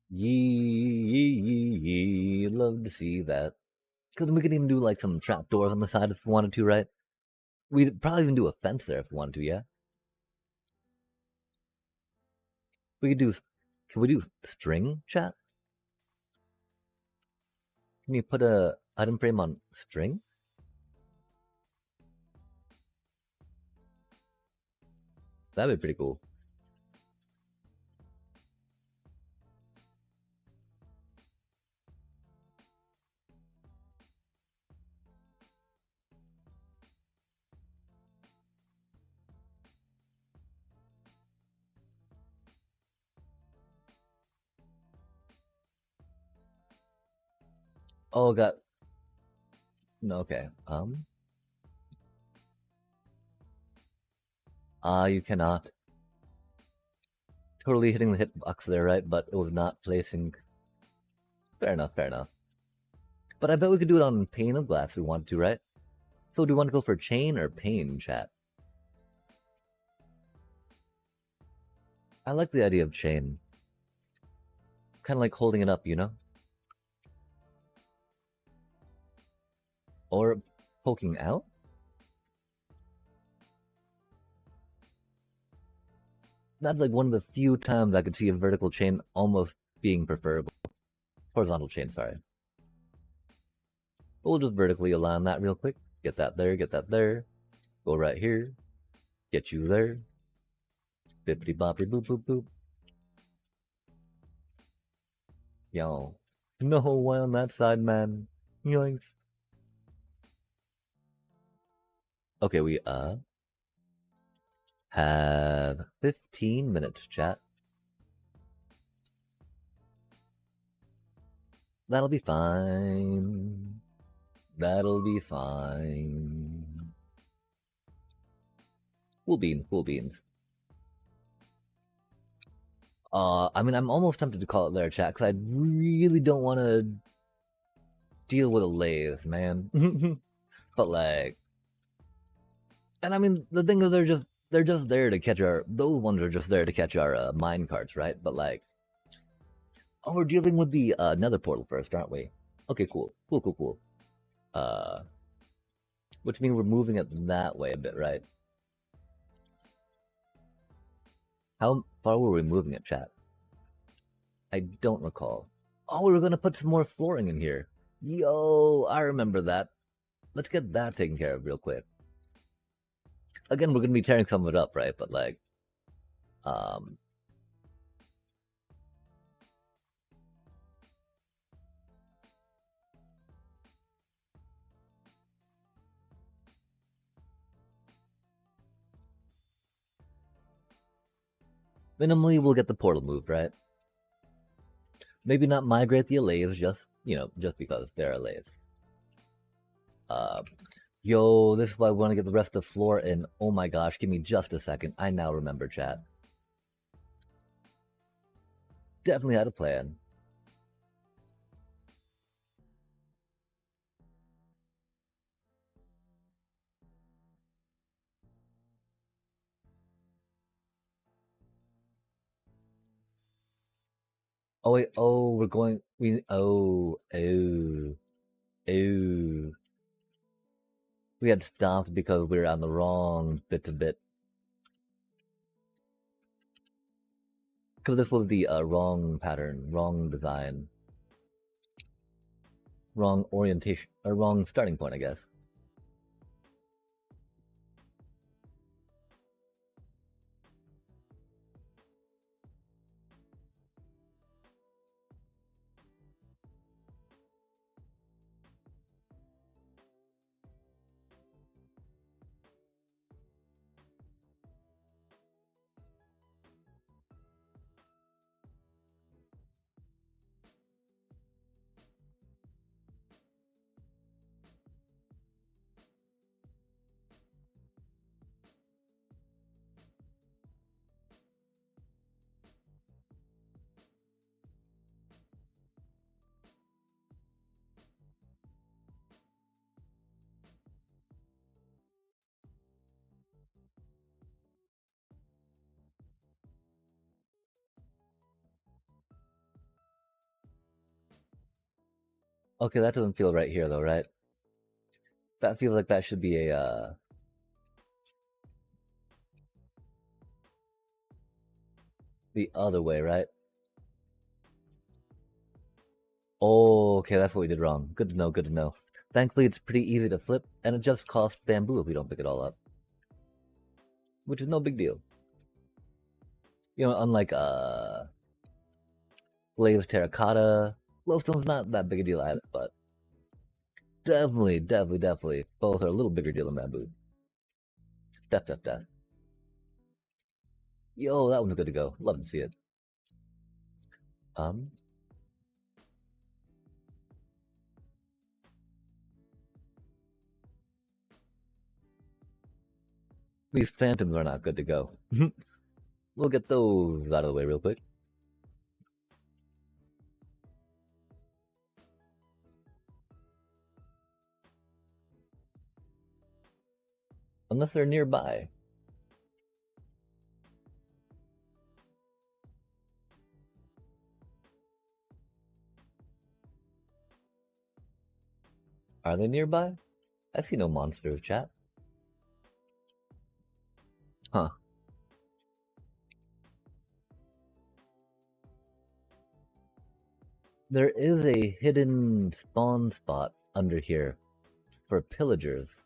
Yee, love to see that. Because we could even do like some trapdoors on the side if we wanted to, right? We'd probably even do a fence there if we wanted to, yeah? We could do, can we do string, chat? Can you put a item frame on string? That'd be pretty cool. Oh, got... No, okay. You cannot. Totally hitting the hitbox there, right? But it was not placing... Fair enough, fair enough. But I bet we could do it on pane of glass if we wanted to, right? So do we want to go for chain or pane, chat? I like the idea of chain. Kind of like holding it up, you know? Or poking out? That's like one of the few times I could see a vertical chain almost being preferable. Horizontal chain, sorry. But we'll just vertically align that real quick. Get that there, get that there. Go right here. Get you there. Bippity boppity boop boop boop. Yo. No one on that side, man. Yoinks. Okay, we have 15 minutes, chat. That'll be fine. That'll be fine. Cool beans, cool beans. I mean, I'm almost tempted to call it there, chat, because I really don't want to deal with Allays, man. But like, and I mean, the thing is, they're just there to catch our. Those ones are just there to catch our mine carts, right? But like, oh, we're dealing with the Nether portal first, aren't we? Okay, cool, cool, cool, cool. Which means we're moving it that way a bit, right? How far were we moving it, chat? I don't recall. Oh, we were gonna put some more flooring in here. Yo, I remember that. Let's get that taken care of real quick. Again, we're gonna be tearing some of it up, right? But like, minimally, we'll get the portal moved, right? Maybe not migrate the Allays, just, you know, just because they're Allays. Yo, this is why I want to get the rest of the floor in. Oh my gosh, give me just a second. I now remember, chat. Definitely had a plan. Oh wait, oh, we're going, oh. We had stopped because we were on the wrong bit to bit. Because this was the wrong pattern, wrong design, wrong orientation, or wrong starting point, I guess. Okay, that doesn't feel right here though, right? That feels like that should be a the other way, right? Oh, okay, that's what we did wrong. Good to know, good to know. Thankfully, it's pretty easy to flip, and it just costs bamboo if we don't pick it all up. Which is no big deal. You know, unlike Blaze Terracotta, Lovestone's not that big a deal either, but definitely, both are a little bigger deal than bamboo. Def. Yo, that one's good to go. Love to see it. These phantoms are not good to go. We'll get those out of the way real quick. Unless they're nearby. Are they nearby? I see no monsters, chat. Huh. There is a hidden spawn spot under here for pillagers.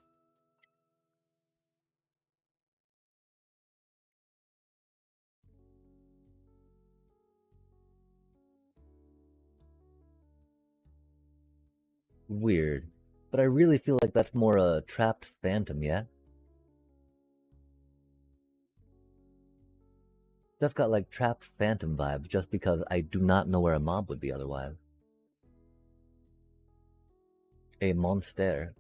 Weird. But I really feel like that's more a trapped phantom, yeah? That's got like trapped phantom vibes just because I do not know where a mob would be otherwise. A monster.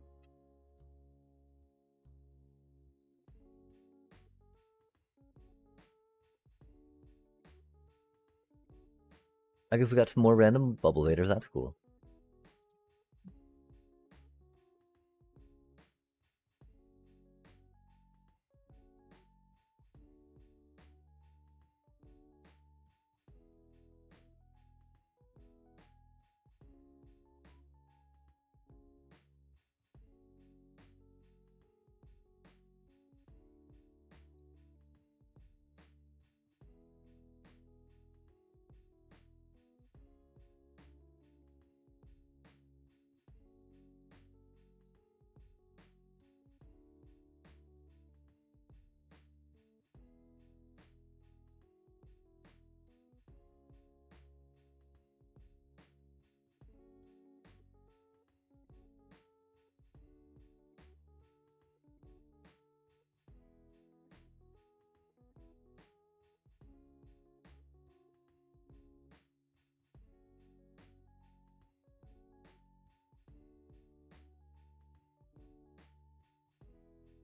I guess we got some more random bubble haters, that's cool.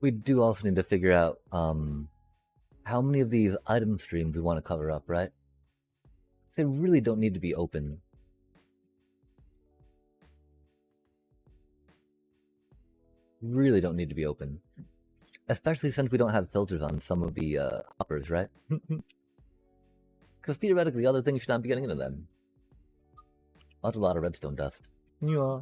We do also need to figure out how many of these item streams we want to cover up, right? They really don't need to be open. Really don't need to be open. Especially since we don't have filters on some of the hoppers, right? Because theoretically, other things should not be getting into them. That's a lot of redstone dust. Yeah.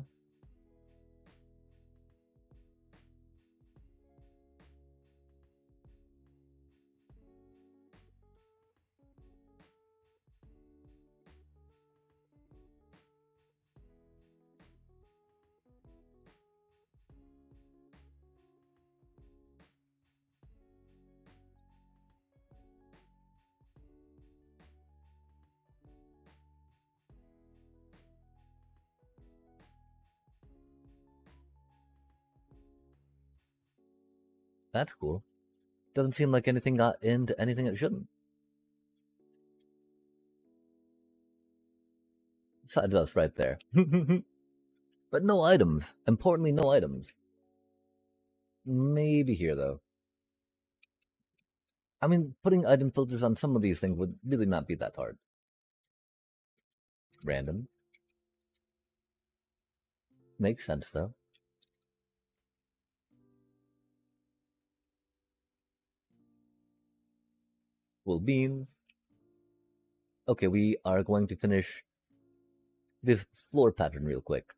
That's cool. Doesn't seem like anything got into anything it shouldn't. Besides us right there. But no items. Importantly, no items. Maybe here, though. I mean, putting item filters on some of these things would really not be that hard. Random. Makes sense, though. Well, beans. Okay, we are going to finish this floor pattern real quick.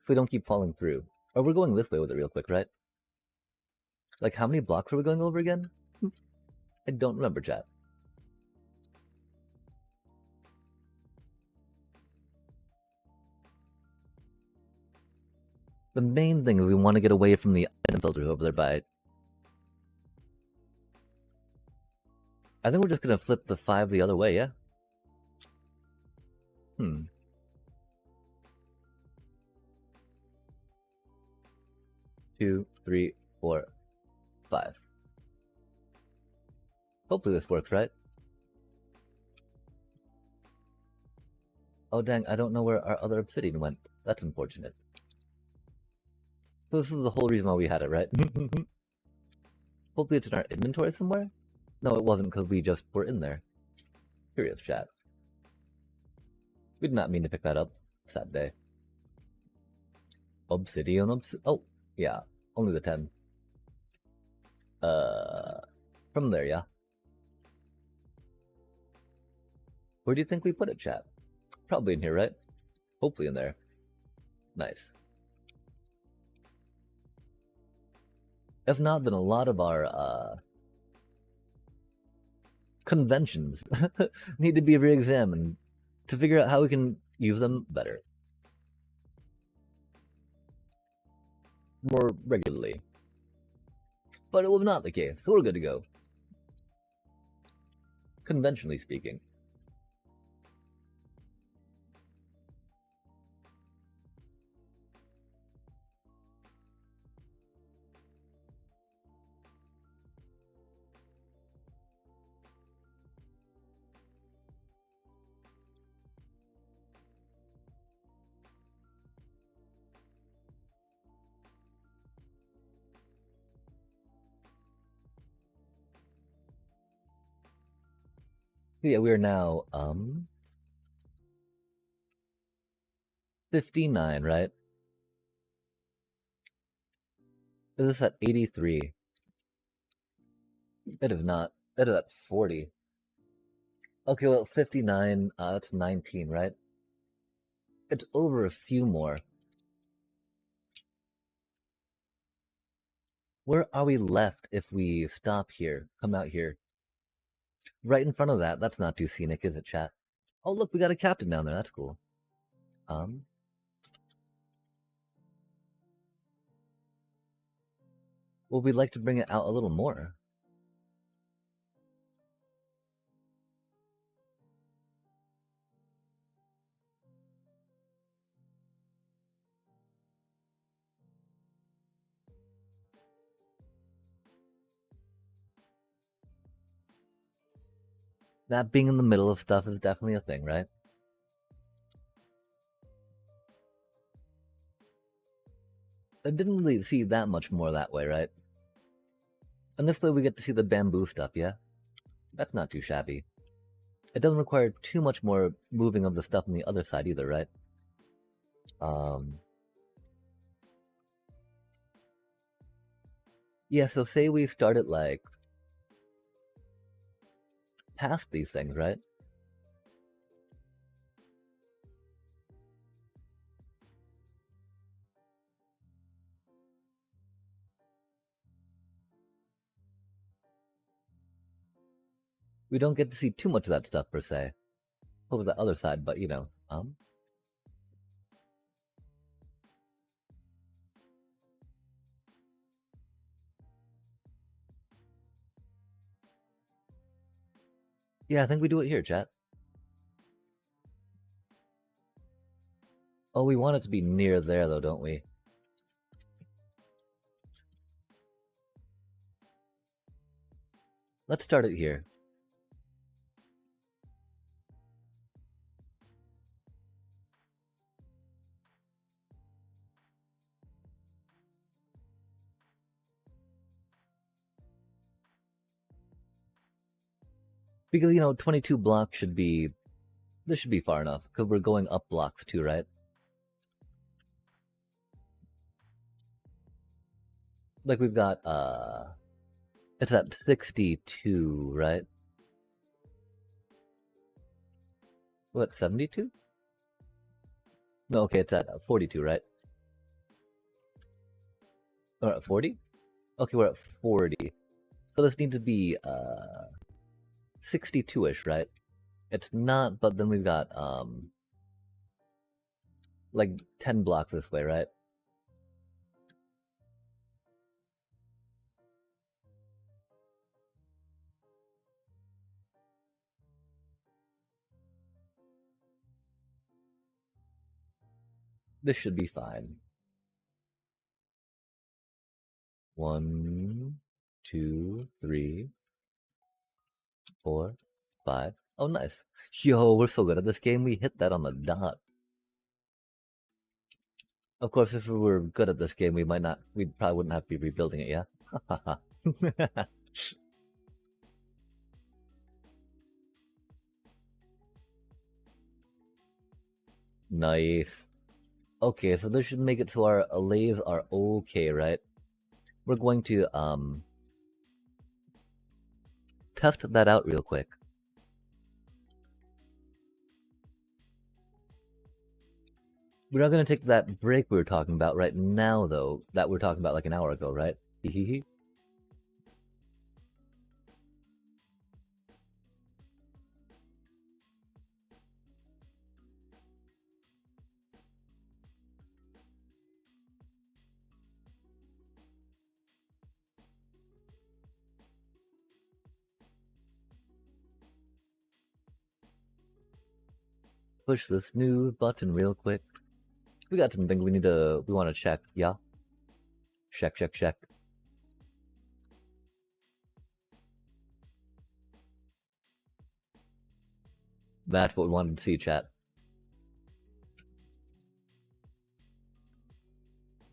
So we don't keep falling through. Or we're going this way with it real quick, right? Like, how many blocks are we going over again? I don't remember, chat. The main thing is we want to get away from the item filters over there by... I think we're just going to flip the 5 the other way, yeah? 2, 3, 4, 5. Hopefully this works, right? Oh dang, I don't know where our other obsidian went. That's unfortunate. So this is the whole reason why we had it, right? Hopefully it's in our inventory somewhere? No, it wasn't because we just were in there. Curious chat. We did not mean to pick that up. Sad day. Obsidian. Oh, yeah. Only the 10. From there, yeah. Where do you think we put it, chat? Probably in here, right? Hopefully in there. Nice. If not, then a lot of our conventions need to be re-examined to figure out how we can use them better. More regularly. But it was not the case, so we're good to go. Conventionally speaking. Yeah, we are now 59, right? Is this at 83? It is not. It is at 40. Okay, well, 59, that's 19, right? It's over a few more. Where are we left if we stop here? Come out here. Right in front of that. That's not too scenic, is it, chat? Oh, look, we got a captain down there. That's cool. Well, we'd like to bring it out a little more. That being in the middle of stuff is definitely a thing, right? I didn't really see that much more that way, right? And this way we get to see the bamboo stuff, yeah? That's not too shabby. It doesn't require too much more moving of the stuff on the other side either, right? Yeah, so say we started, like, past these things, right? We don't get to see too much of that stuff, per se. Over the other side, but, you know, Yeah, I think we do it here, chat. Oh, we want it to be near there, though, don't we? Let's start it here. Because, you know, 22 blocks should be... This should be far enough, because we're going up blocks too, right? Like, we've got, it's at 62, right? What, 72? No, okay, it's at 42, right? Or at 40? Okay, we're at 40. So this needs to be, 62-ish, right? It's not, but then we've got, like 10 blocks this way, right? This should be fine. 1, 2, 3, 4, 5. Oh, nice. Yo, we're so good at this game. We hit that on the dot. Of course, if we were good at this game, we probably wouldn't have to be rebuilding it, yeah? Nice. Okay, so this should make it so our Allays are okay, right? We're going to test that out real quick. We're not gonna take that break we were talking about right now, though. That we were talking about like an hour ago, right? Hehehe. Push the snooze button real quick. We got some things we want to check, yeah? Check, check, check. That's what we wanted to see, chat.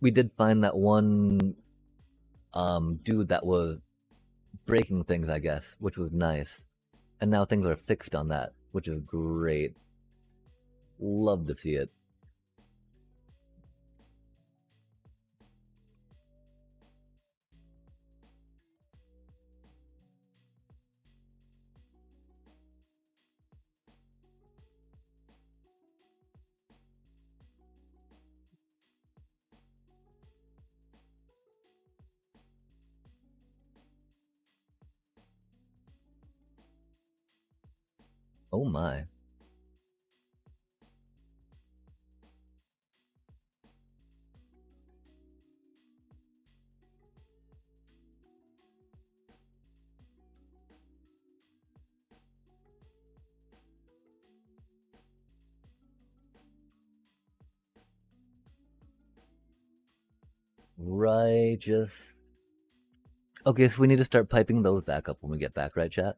We did find that one dude that was breaking things, I guess, which was nice. And now things are fixed on that, which is great. Love to see it. Oh my. Righteous. Okay, so we need to start piping those back up when we get back, right, chat?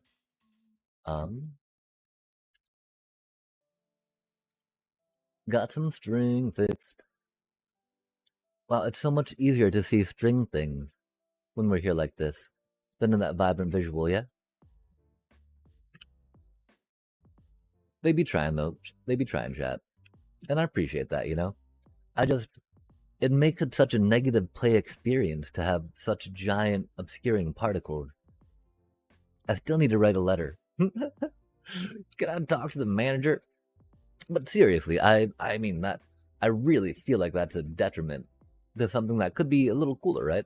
Got some string fixed. Wow, it's so much easier to see string things when we're here like this than in that vibrant visual, yeah? They be trying, though. They be trying, chat. And I appreciate that, you know? It makes it such a negative play experience to have such giant obscuring particles. I still need to write a letter. Can I talk to the manager? But seriously, I mean that I really feel like that's a detriment to something that could be a little cooler, right?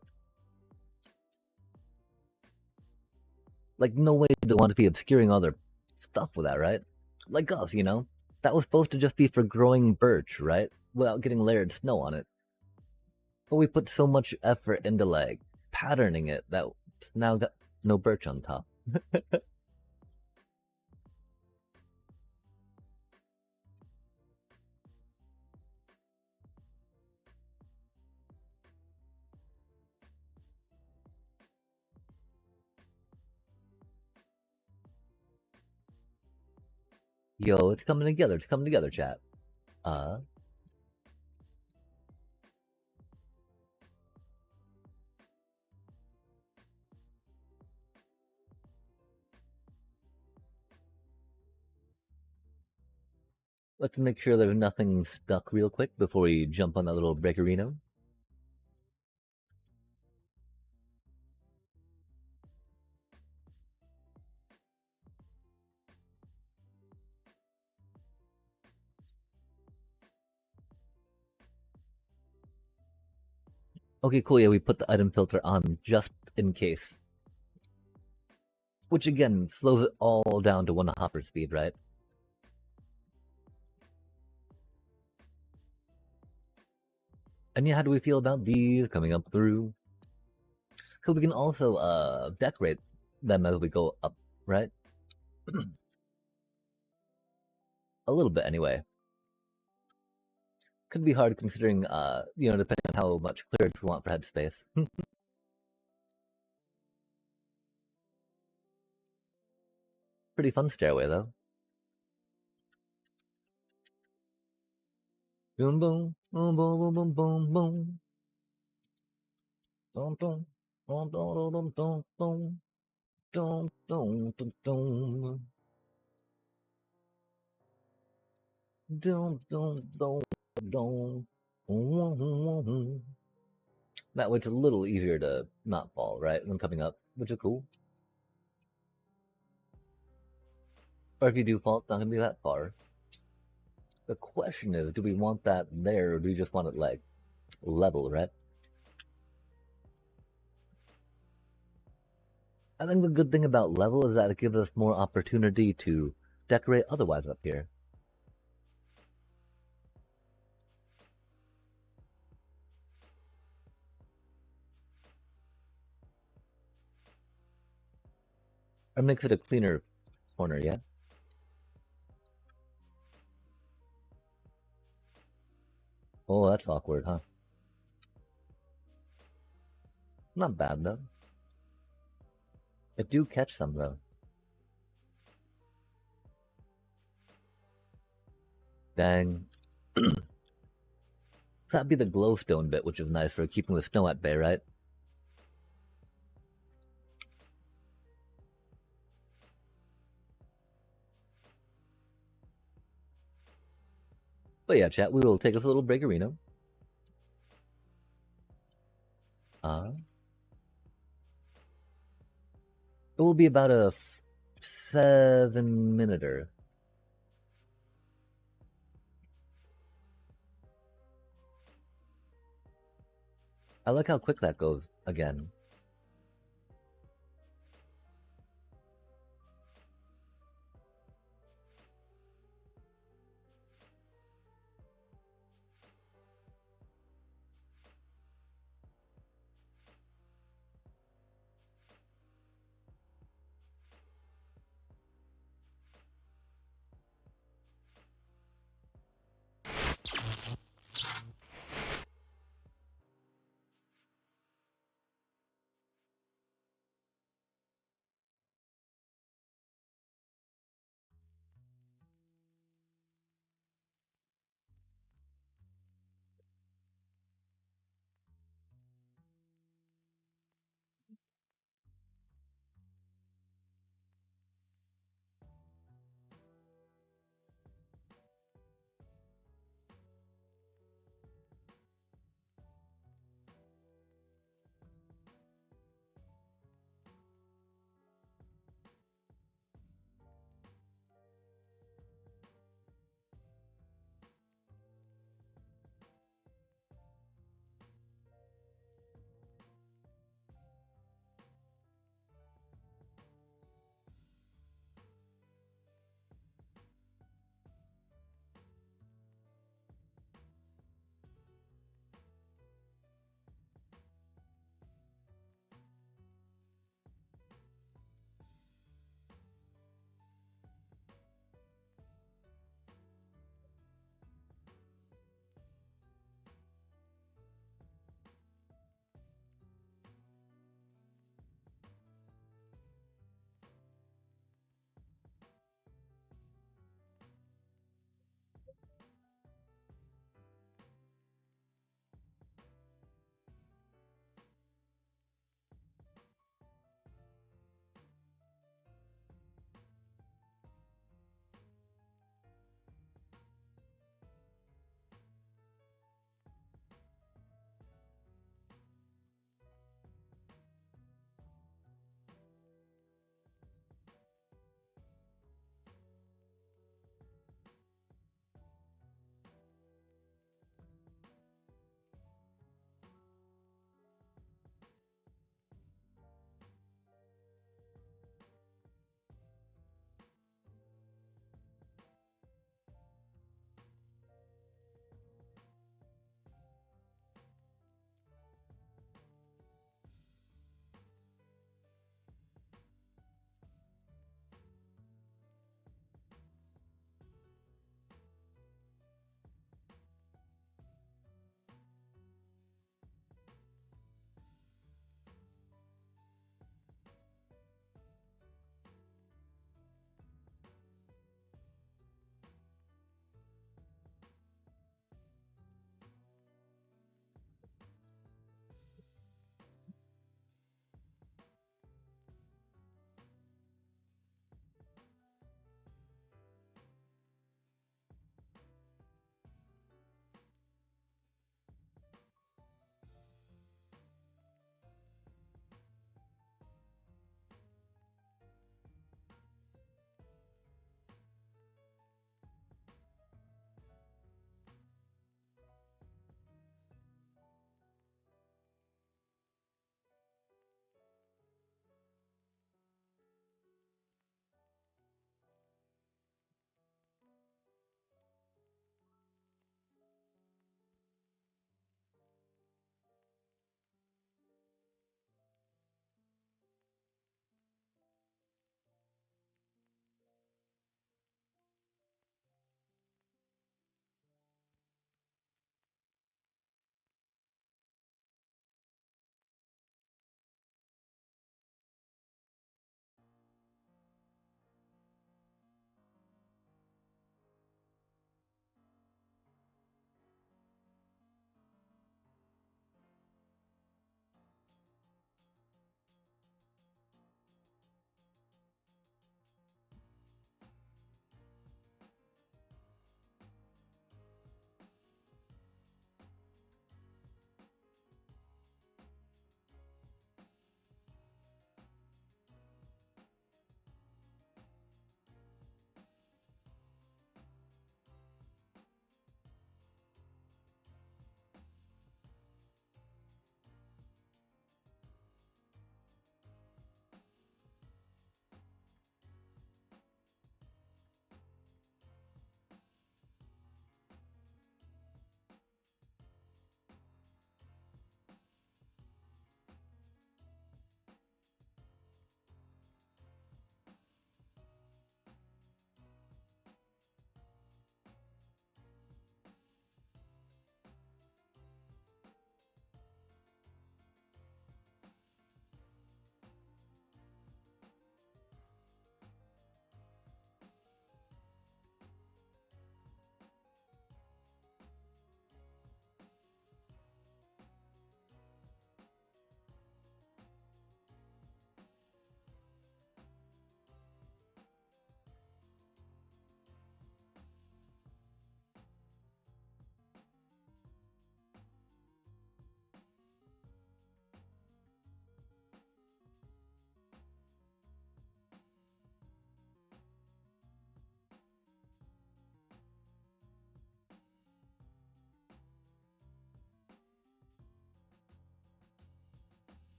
Like no way to want to be obscuring other stuff with that, right? Like us, you know? That was supposed to just be for growing birch, right? Without getting layered snow on it. But we put so much effort into like patterning it that it's now got no birch on top. Yo, it's coming together. It's coming together, chat. Uh, let's make sure there's nothing stuck real quick before we jump on that little breakerino. Okay, cool. Yeah, we put the item filter on just in case. Which again slows it all down to one hopper speed, right? And yeah, how do we feel about these coming up through? So we can also decorate them as we go up, right? A little bit anyway. Could be hard considering you know, depending on how much clearance we want for headspace. Pretty fun stairway though. Boom boom boom boom boom boom boom boom. Boom boom. Dum, dum, dum, dum, dum, dum, dum, dum, dum. Dum, dum, dum, dum. That way it's a little easier to not fall, right, when coming up, which is cool. Or if you do fall, it's not gonna be that far. The question is, do we want that there, or do we just want it, like, level, right? I think the good thing about level is that it gives us more opportunity to decorate otherwise up here. Or makes it a cleaner corner, yeah? Oh, that's awkward, huh? Not bad, though. It do catch some, though. Dang. That'd be the glowstone bit, which is nice for keeping the snow at bay, right? But yeah, chat, we will take us a little breakerino. It will be about a 7-minute. I like how quick that goes again.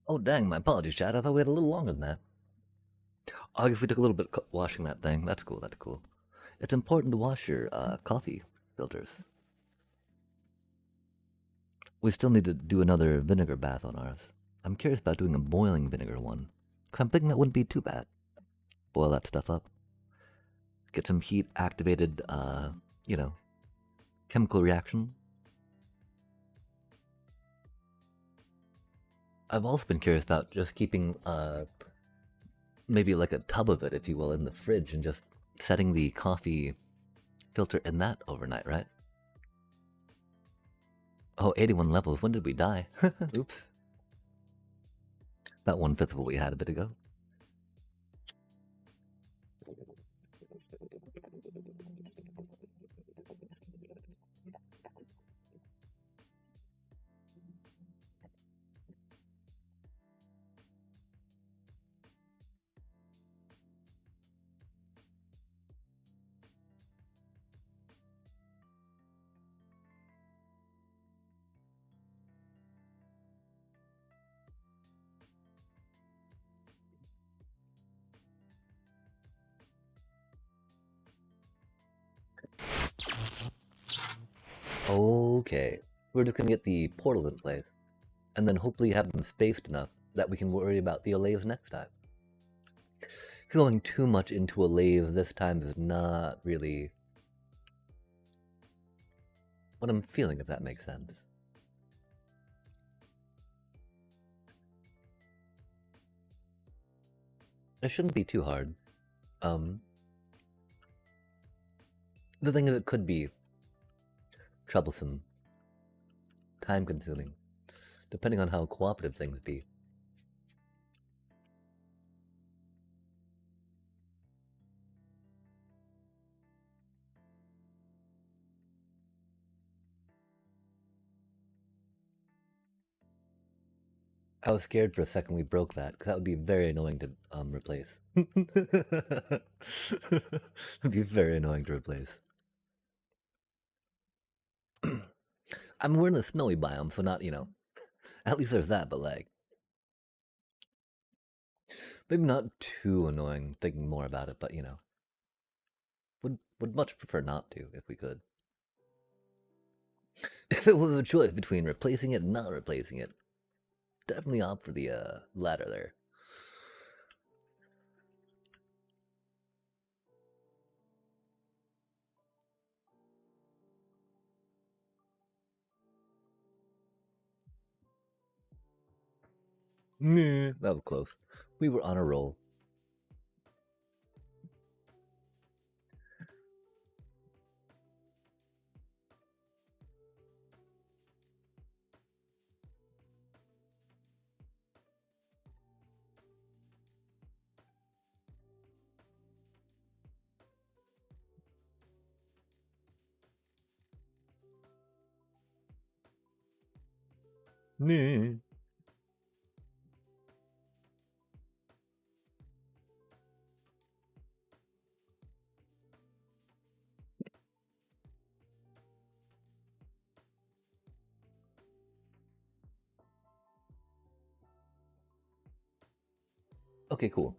Oh dang, my apologies, Chad. I thought we had a little longer than that. I guess we took a little bit washing that thing. That's cool, that's cool. It's important to wash your coffee filters. We still need to do another vinegar bath on ours. I'm curious about doing a boiling vinegar one. I'm thinking that wouldn't be too bad. Boil that stuff up. Get some heat activated, you know, chemical reaction. I've also been curious about just keeping, maybe like a tub of it, if you will, in the fridge and just setting the coffee filter in that overnight, right? Oh, 81 levels. When did we die? Oops. About 1/5 of what we had a bit ago. Okay. We're just gonna get the portal in place. And then hopefully have them spaced enough that we can worry about the Allays next time. Going too much into Allays this time is not really what I'm feeling, if that makes sense. It shouldn't be too hard. The thing is, it could be troublesome, time-consuming, depending on how cooperative things be. I was scared for a second we broke that, because that would be very annoying to replace. It'd be very annoying to replace. I mean, we're in a snowy biome, so not, you know, at least there's that, but like, maybe not too annoying thinking more about it, but you know, would much prefer not to if we could. If it was a choice between replacing it and not replacing it, definitely opt for the latter there. Nah, that was close. We were on a roll. Nah. Okay, cool.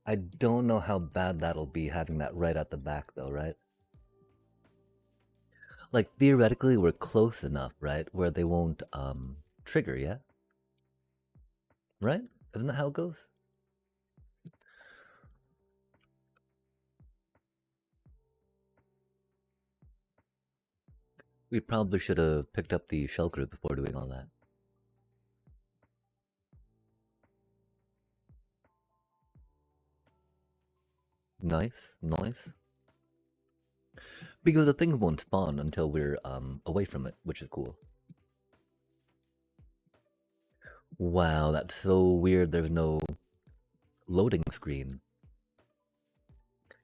I don't know how bad that'll be having that right at the back though, right? Like theoretically we're close enough, right? Where they won't trigger, yeah? Right? Isn't that how it goes? We probably should have picked up the shell group before doing all that. Nice, nice. Because the thing won't spawn until we're away from it, which is cool. Wow, that's so weird. There's no loading screen.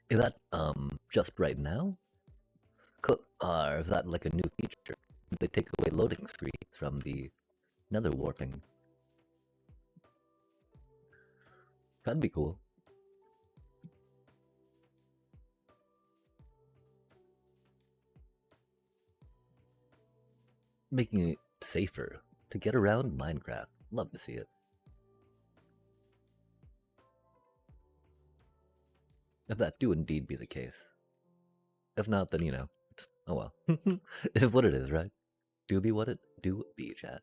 Is that just right now? Or is that like a new feature? They take away loading screens from the nether warping. That'd be cool. making it safer to get around Minecraft. Love to see it. If that do indeed be the case. If not, then you know, oh well. It's what it is, right? Do be what it do be, chat.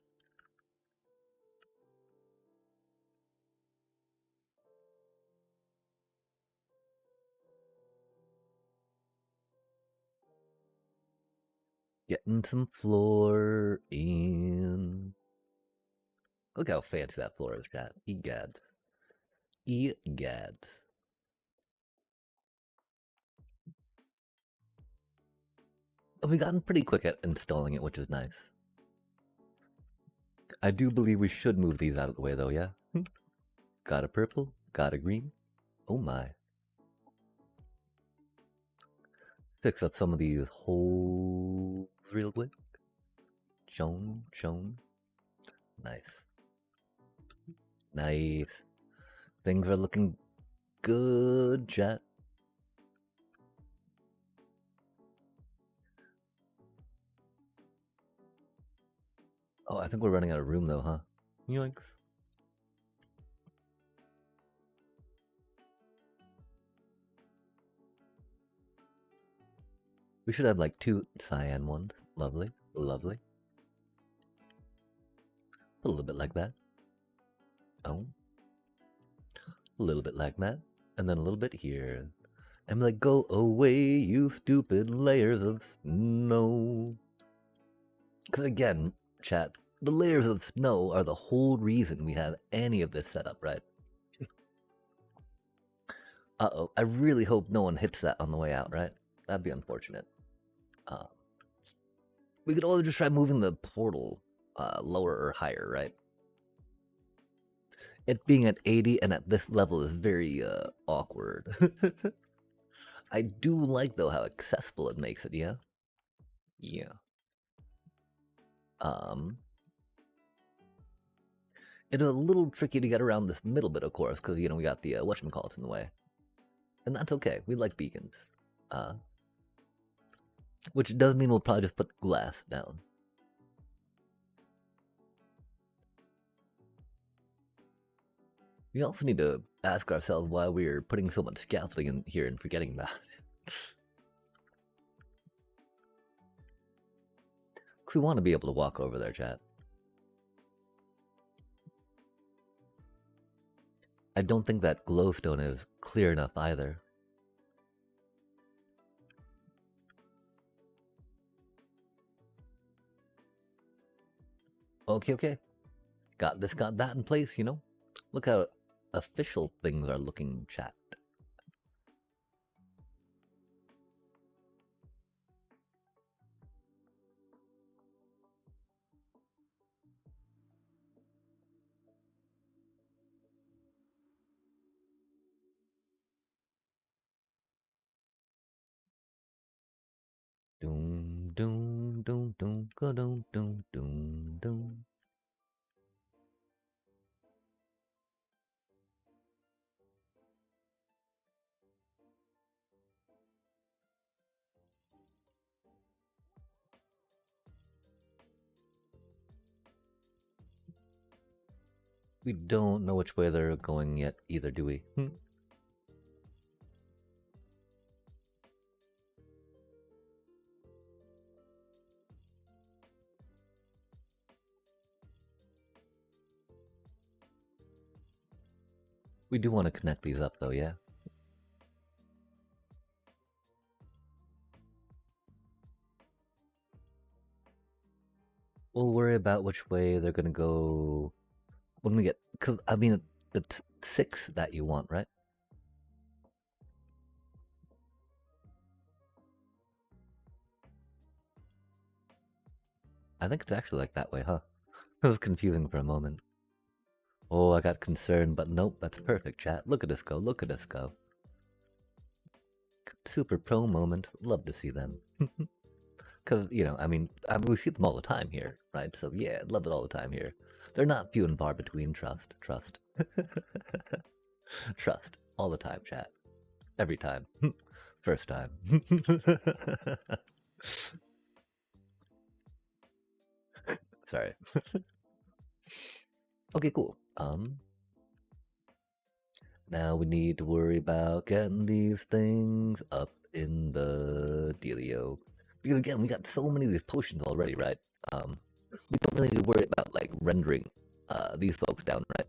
Getting some floor in. Look how fancy that floor is, chat. Egad. Egad. We've gotten pretty quick at installing it, which is nice. I do believe we should move these out of the way, though, yeah? Got a purple, got a green. Oh my. Fix up some of these holes real quick. Shown. Nice. Nice. Things are looking good, chat. Oh, I think we're running out of room though, huh? Yoinks. We should have like 2 cyan ones. Lovely, lovely. Put a little bit like that. Oh. A little bit like that. And then a little bit here. I'm like, go away, you stupid layers of snow. Because again, chat, the layers of snow are the whole reason we have any of this setup, right? Uh-oh, I really hope no one hits that on the way out, right? That'd be unfortunate. We could always just try moving the portal lower or higher, right? It being at 80 and at this level is very awkward. I do like, though, how accessible it makes it, yeah? Yeah. It's a little tricky to get around this middle bit, of course, because, you know, we got the whatchamacallits in the way. And that's okay. We like beacons. Which does mean we'll probably just put glass down. We also need to ask ourselves why we're putting so much scaffolding in here and forgetting about it. Because we want to be able to walk over there, chat. I don't think that glowstone is clear enough either. Okay. Got this, got that in place, you know? Look how official things are looking, chat. Doom, doom, doom, doom, go doom, doom, doom, doom. We don't know which way they're going yet either, do we? We do want to connect these up though, yeah? We'll worry about which way they're gonna go when we get, cause I mean, it's 6 that you want, right? I think it's actually like that way, huh? It was confusing for a moment. Oh, I got concerned, but nope, that's perfect, chat. Look at us go, look at us go. Super pro moment, love to see them. Because, you know, I mean, we see them all the time here, right? So yeah, love it all the time here. They're not few and far between, trust. Trust, all the time, chat. Every time. First time. Sorry. Okay, cool. Now we need to worry about getting these things up in the dealio. Because again, we got so many of these potions already, right? We don't really need to worry about like rendering these folks down, right?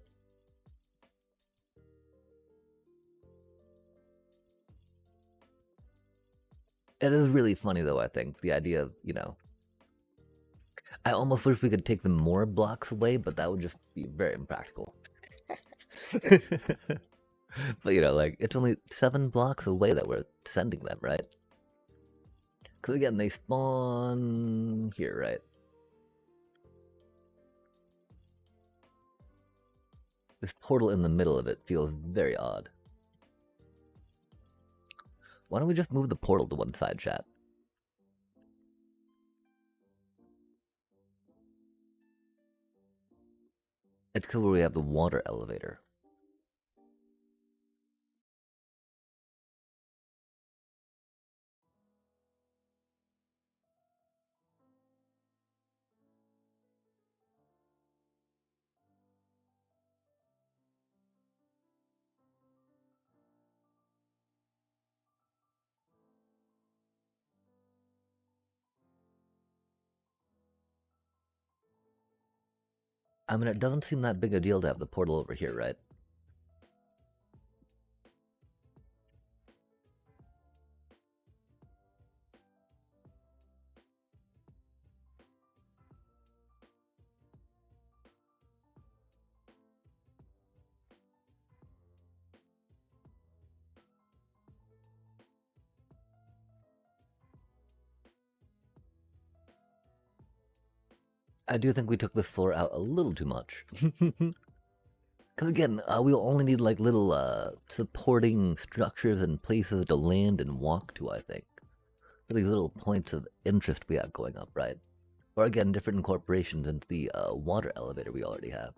It is really funny though, I think. The idea of, I almost wish we could take them more blocks away, but that would just be very impractical. But like, it's only 7 blocks away that we're sending them, right? Because again, they spawn here, right? This portal in the middle of it feels very odd. Why don't we just move the portal to one side, chat? It's because we have the water elevator. I mean, it doesn't seem that big a deal to have the portal over here, right? I do think we took this floor out a little too much. Because again, we'll only need like little supporting structures and places to land and walk to, I think. For these little points of interest we have going up, right? Or again, different incorporations into the water elevator we already have.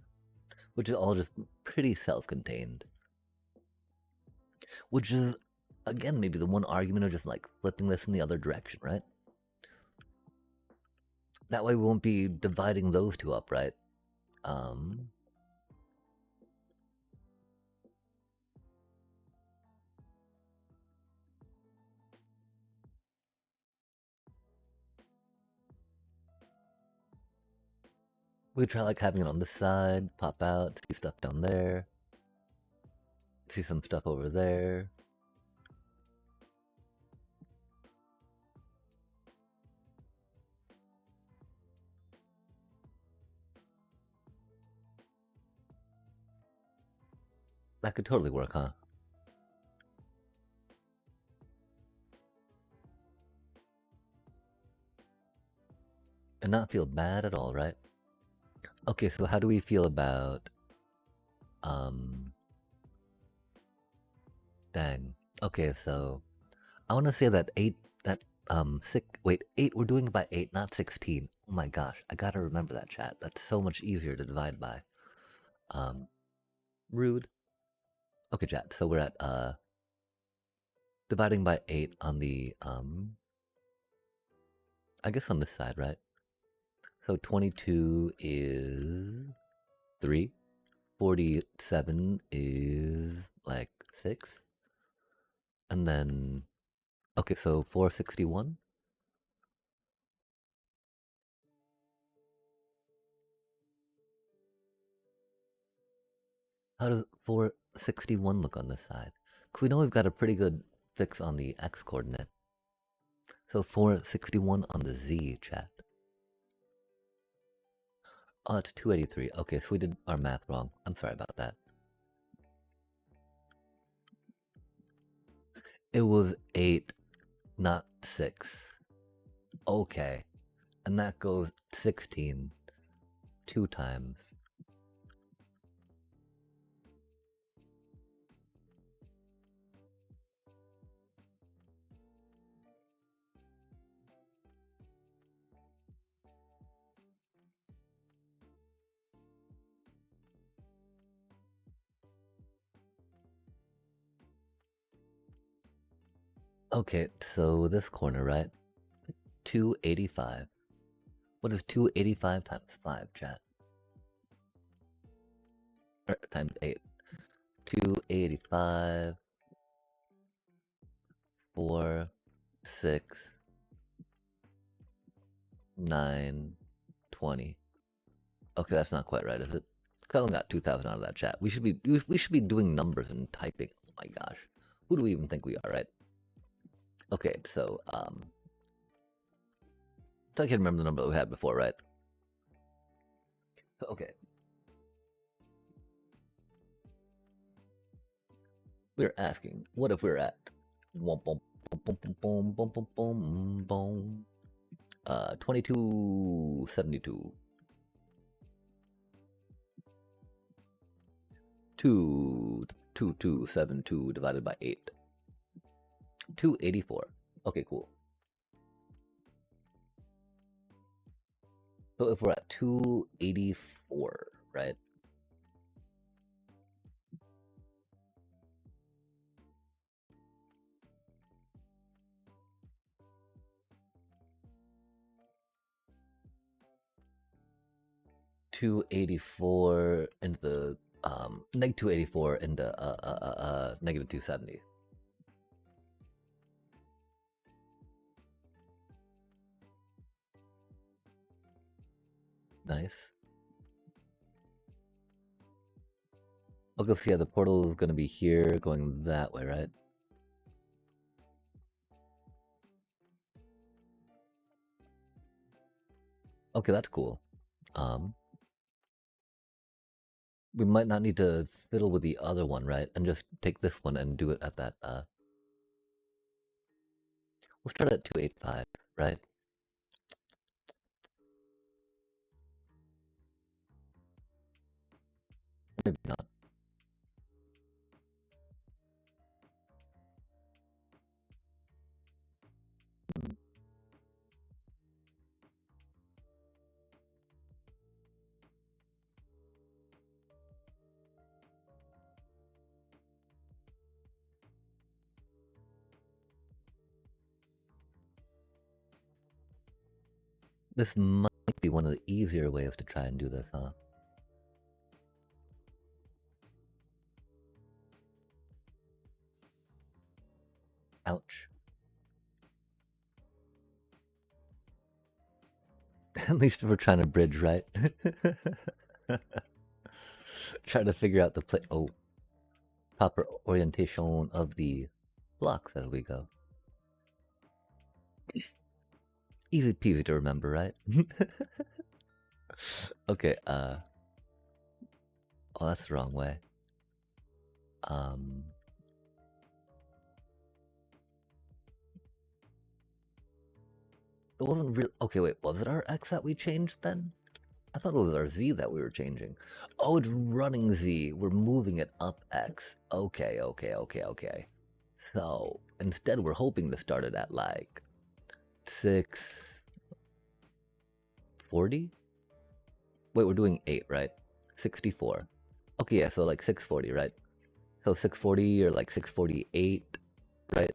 Which is all just pretty self-contained. Which is, again, maybe the one argument of just like flipping this in the other direction, right? That way we won't be dividing those two up, right? We try like having it on this side, pop out, see stuff down there, see some stuff over there. That could totally work, huh? And not feel bad at all, right? Okay, so how do we feel about dang. Okay, so I want to say that 8 that 8, we're doing it by 8, not 16. Oh my gosh, I got to remember that, chat. That's so much easier to divide by. Rude. Okay, chat. So we're at dividing by 8 on the I guess on this side, right? So 22 is 3. 47 is like 6. And then, okay, so 461. How does 461 look on this side? Because we know we've got a pretty good fix on the x coordinate. So 461 on the z, chat. Oh, it's 283. Okay, so we did our math wrong. I'm sorry about that. It was 8, not 6. Okay. And that goes 16 2 times. Okay, so this corner, right? 285. What is 285 times 5, chat? Or times 8. 285, 4, 6, 9, 20. Okay, that's not quite right, is it? I only got 2,000 out of that chat. We should be doing numbers and typing. Oh my gosh. Who do we even think we are, right? Okay, so I can remember the number that we had before, right? So, okay. We're asking, what if we're at 2272. 2272 divided by 8. 284. Okay, cool. So if we're at 284, right? $284 into the negative 284 into negative 270. Nice. Okay, so yeah, the portal is gonna be here, going that way, right? Okay, that's cool. We might not need to fiddle with the other one, right? And just take this one and do it at that, we'll start at 285, right? Maybe not. This might be one of the easier ways to try and do this, huh? Ouch. At least we're trying to bridge, right? Try to figure out the proper orientation of the blocks as we go. Easy peasy to remember, right? Okay, oh, that's the wrong way. It wasn't real. Okay, wait, was it our X that we changed then? I thought it was our Z that we were changing. Oh, it's running Z. We're moving it up X. Okay. So, instead we're hoping to start it at like 640? Wait, we're doing 8, right? 64. Okay, yeah, so like 640, right? So 640 or like 648, right?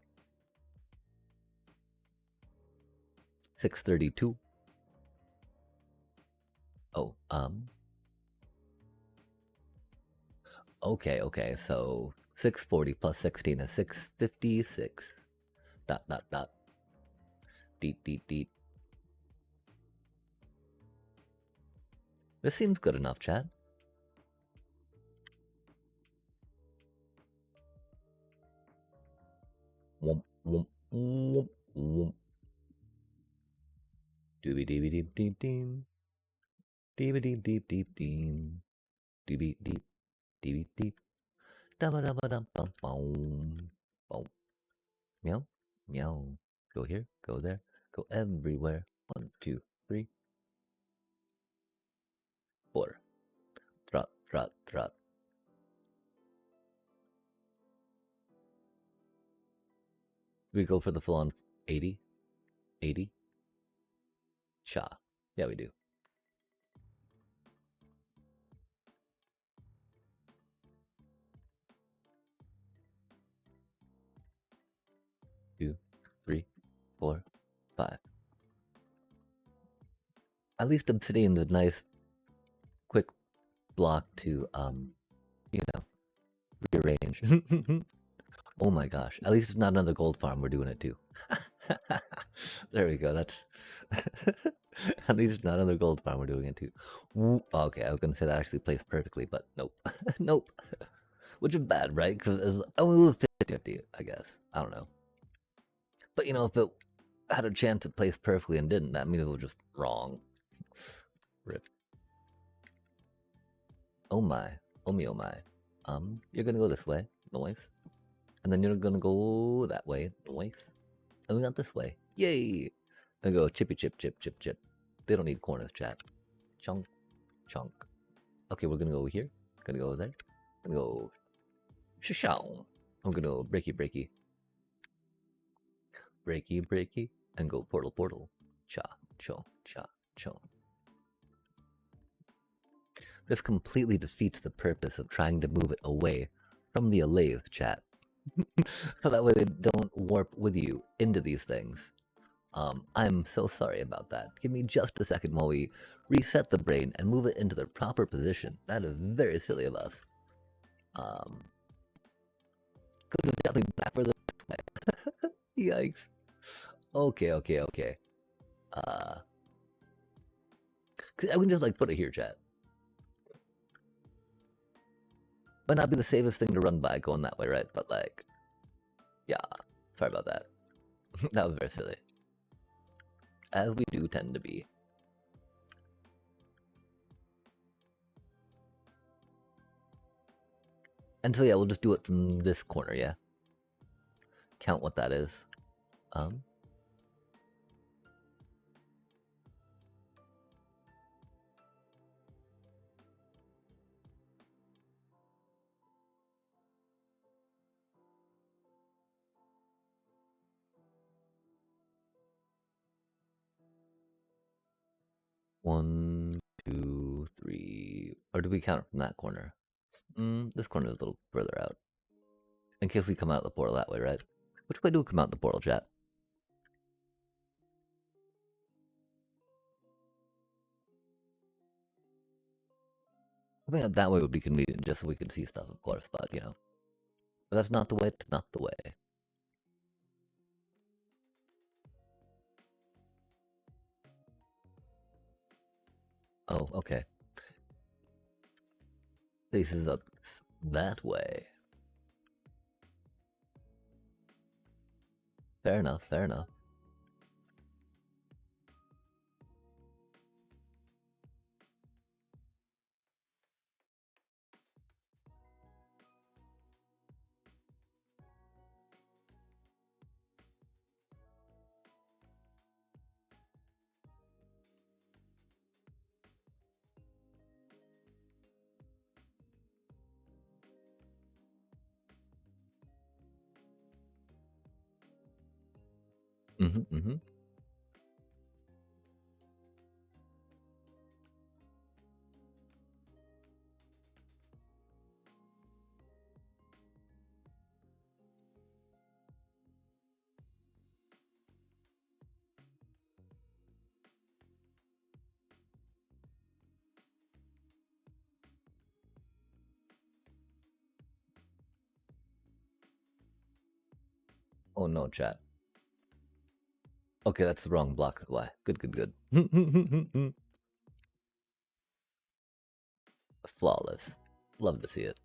632. Oh, okay, so 640 plus 16 is 656. Dot. Deet. This seems good enough, chat. Womp. Dooby deep deem. Deeby deep deem. Deeby deep. Dabba dum bum boom. Boom. Meow. Go here, go there, go everywhere. 1, 2, 3, 4. Trot. We go for the full on 80? 80? Cha. Yeah, we do. Two, 3, 4, 5. At least obsidian's a nice, quick block to, you know, rearrange. Oh my gosh. At least it's not another gold farm. We're doing it too. There we go. That's. At least it's not another gold farm. We're doing it too. Okay, I was going to say that actually plays perfectly, but nope. Nope. Which is bad, right? Because it was 50-50, I guess. I don't know. But you know, if it had a chance to place perfectly and didn't, that means it was just wrong. Rip. Oh my. Oh me, oh my. You're gonna go this way. Noise. And then you're gonna go that way. Noise. And we got this way. Yay! And go chippy chip, chip, chip, chip. They don't need corners, chat. Chunk, chunk. Okay, we're gonna go over here. Gonna go over there. Gonna go. Shashow. I'm gonna go breaky, breaky. Breaky, breaky. And go portal, portal. Cha, cho, cha, cho. This completely defeats the purpose of trying to move it away from the Allays, chat. So that way they don't warp with you into these things. I'm so sorry about that. Give me just a second while we reset the brain and move it into the proper position. That is very silly of us. Could have definitely back for this way. Yikes. Okay, okay, okay. I can just like put it here, chat. Might not be the safest thing to run by going that way, right? But like, yeah. Sorry about that. That was very silly. As we do tend to be. And so yeah, we'll just do it from this corner, yeah? Count what that is. 1, 2, 3. Or do we count from that corner? This corner is a little further out. In case we come out of the portal that way, right? Which way do we come out the portal, chat? Coming out that way would be convenient, just so we can see stuff, of course, but, you know. But that's not the way, it's not the way. Oh, okay. Faces up that way. Fair enough, fair enough. Mm-hmm. 'Oh no, chat. Okay, that's the wrong block. Why? Good, good, good. Flawless. Love to see it.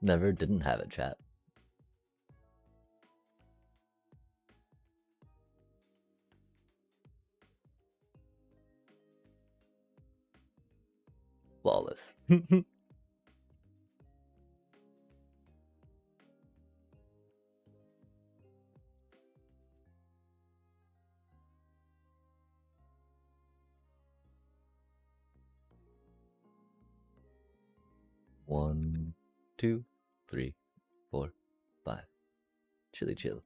Never didn't have it, chat. Flawless. 1, 2, 3, 4, 5. Chilly chill.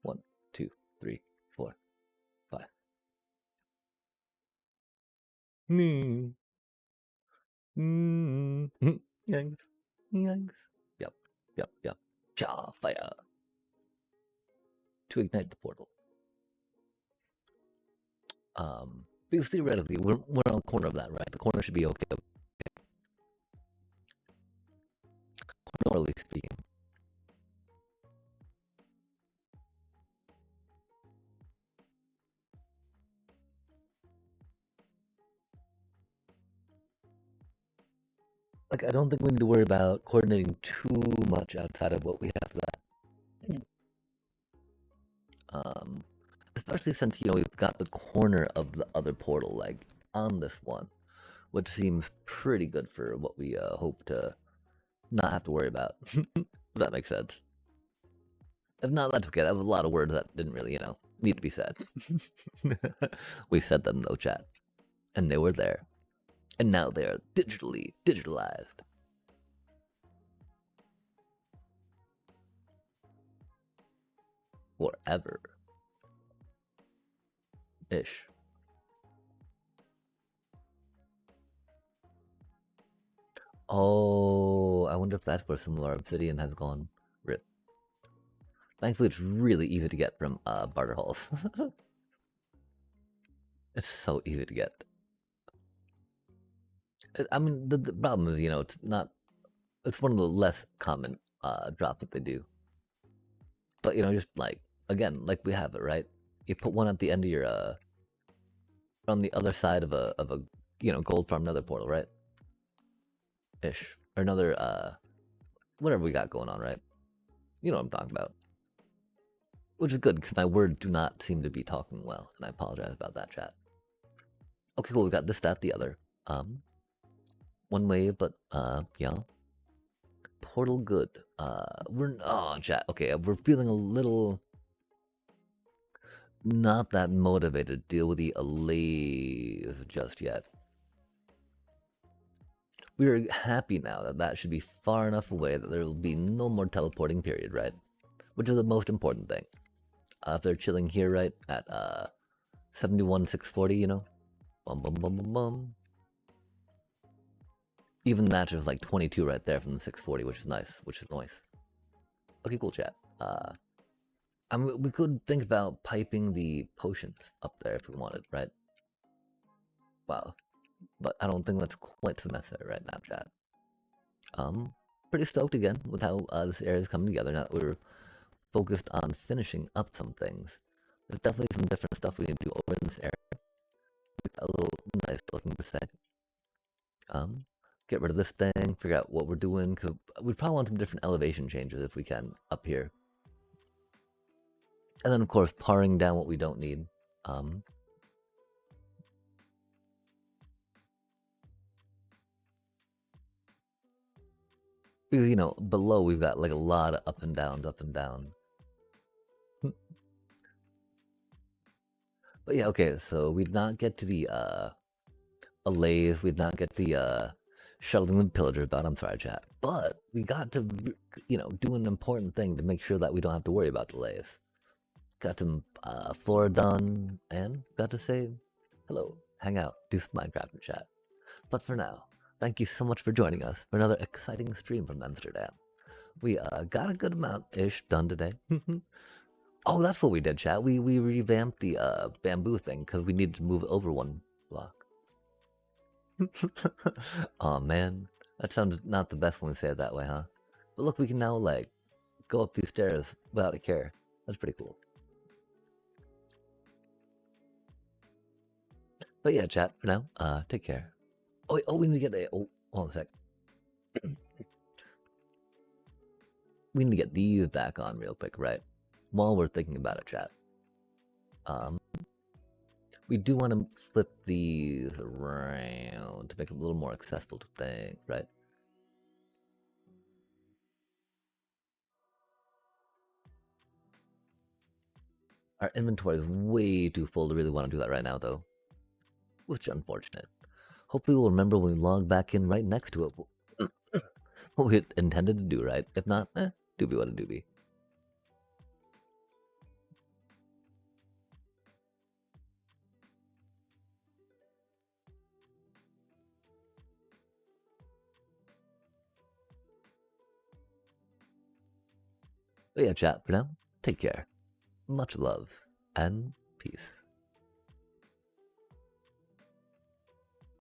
1, 2, 3, 4, 5. Yanks. Yanks. Yep. Yep. Yep. Cha fire. To ignite the portal. Because theoretically, we're on the corner of that, right? The corner should be okay. Normally speaking. Like, I don't think we need to worry about coordinating too much outside of what we have for that. Especially since, we've got the corner of the other portal, like, on this one, which seems pretty good for what we hope to not have to worry about. If that makes sense. If not, that's okay. That was a lot of words that didn't really, need to be said. We said them, though, chat. And they were there. And now they are digitalized. Forever. Ish. Oh, I wonder if that's where some of our obsidian has gone. Rip. Thankfully, it's really easy to get from barter halls. It's so easy to get. I mean, the problem is, it's not. It's one of the less common drops that they do. But just like again, like we have it right. You put one at the end of your on the other side of a gold farm, another portal, right? Ish, or another whatever we got going on, right? You know what I'm talking about. Which is good because my words do not seem to be talking well, and I apologize about that, chat. Okay, cool. We got this, that, the other. One way, but yeah. Portal good. Chat. Okay, we're feeling a little not that motivated to deal with the Allays just yet. We are happy now that that should be far enough away that there will be no more teleporting period, right? Which is the most important thing. If they're chilling here, right, at 71,640, bum bum bum bum bum. Even that was like 22 right there from the 640, which is nice, Okay, cool, chat. I mean, we could think about piping the potions up there if we wanted, right? Wow. But I don't think that's quite so necessary right now, chat. Pretty stoked again with how this area is coming together now that we're focused on finishing up some things. There's definitely some different stuff we need to do over in this area. A little nice looking per se. Get rid of this thing, figure out what we're doing, because we probably want some different elevation changes if we can up here. And then, of course, paring down what we don't need. Because, below we've got like a lot of up and down. But yeah, okay, so we'd not get to the Allays, we'd not get the shuttling the pillagers about, I'm sorry, chat. But we got to, do an important thing to make sure that we don't have to worry about delays. Got some flora done, and got to say hello, hang out, do some Minecraft and chat. But for now, thank you so much for joining us for another exciting stream from Amsterdam. We got a good amount-ish done today. Oh, that's what we did, chat. We revamped the bamboo thing because we needed to move it over one block. Oh man, that sounds not the best when we say it that way, huh? But look, we can now like go up these stairs without a care. That's pretty cool. But yeah, chat, for now, take care. Oh, wait, we need to get a, hold on a sec. We need to get these back on real quick, right? While we're thinking about it, chat. We do want to flip these around to make it a little more accessible to things, right? Our inventory is way too full to really want to do that right now, though. Which is unfortunate. Hopefully we'll remember when we log back in right next to it what we intended to do, right? If not, doobie what a doobie. But yeah, chat, for now, take care. Much love and peace.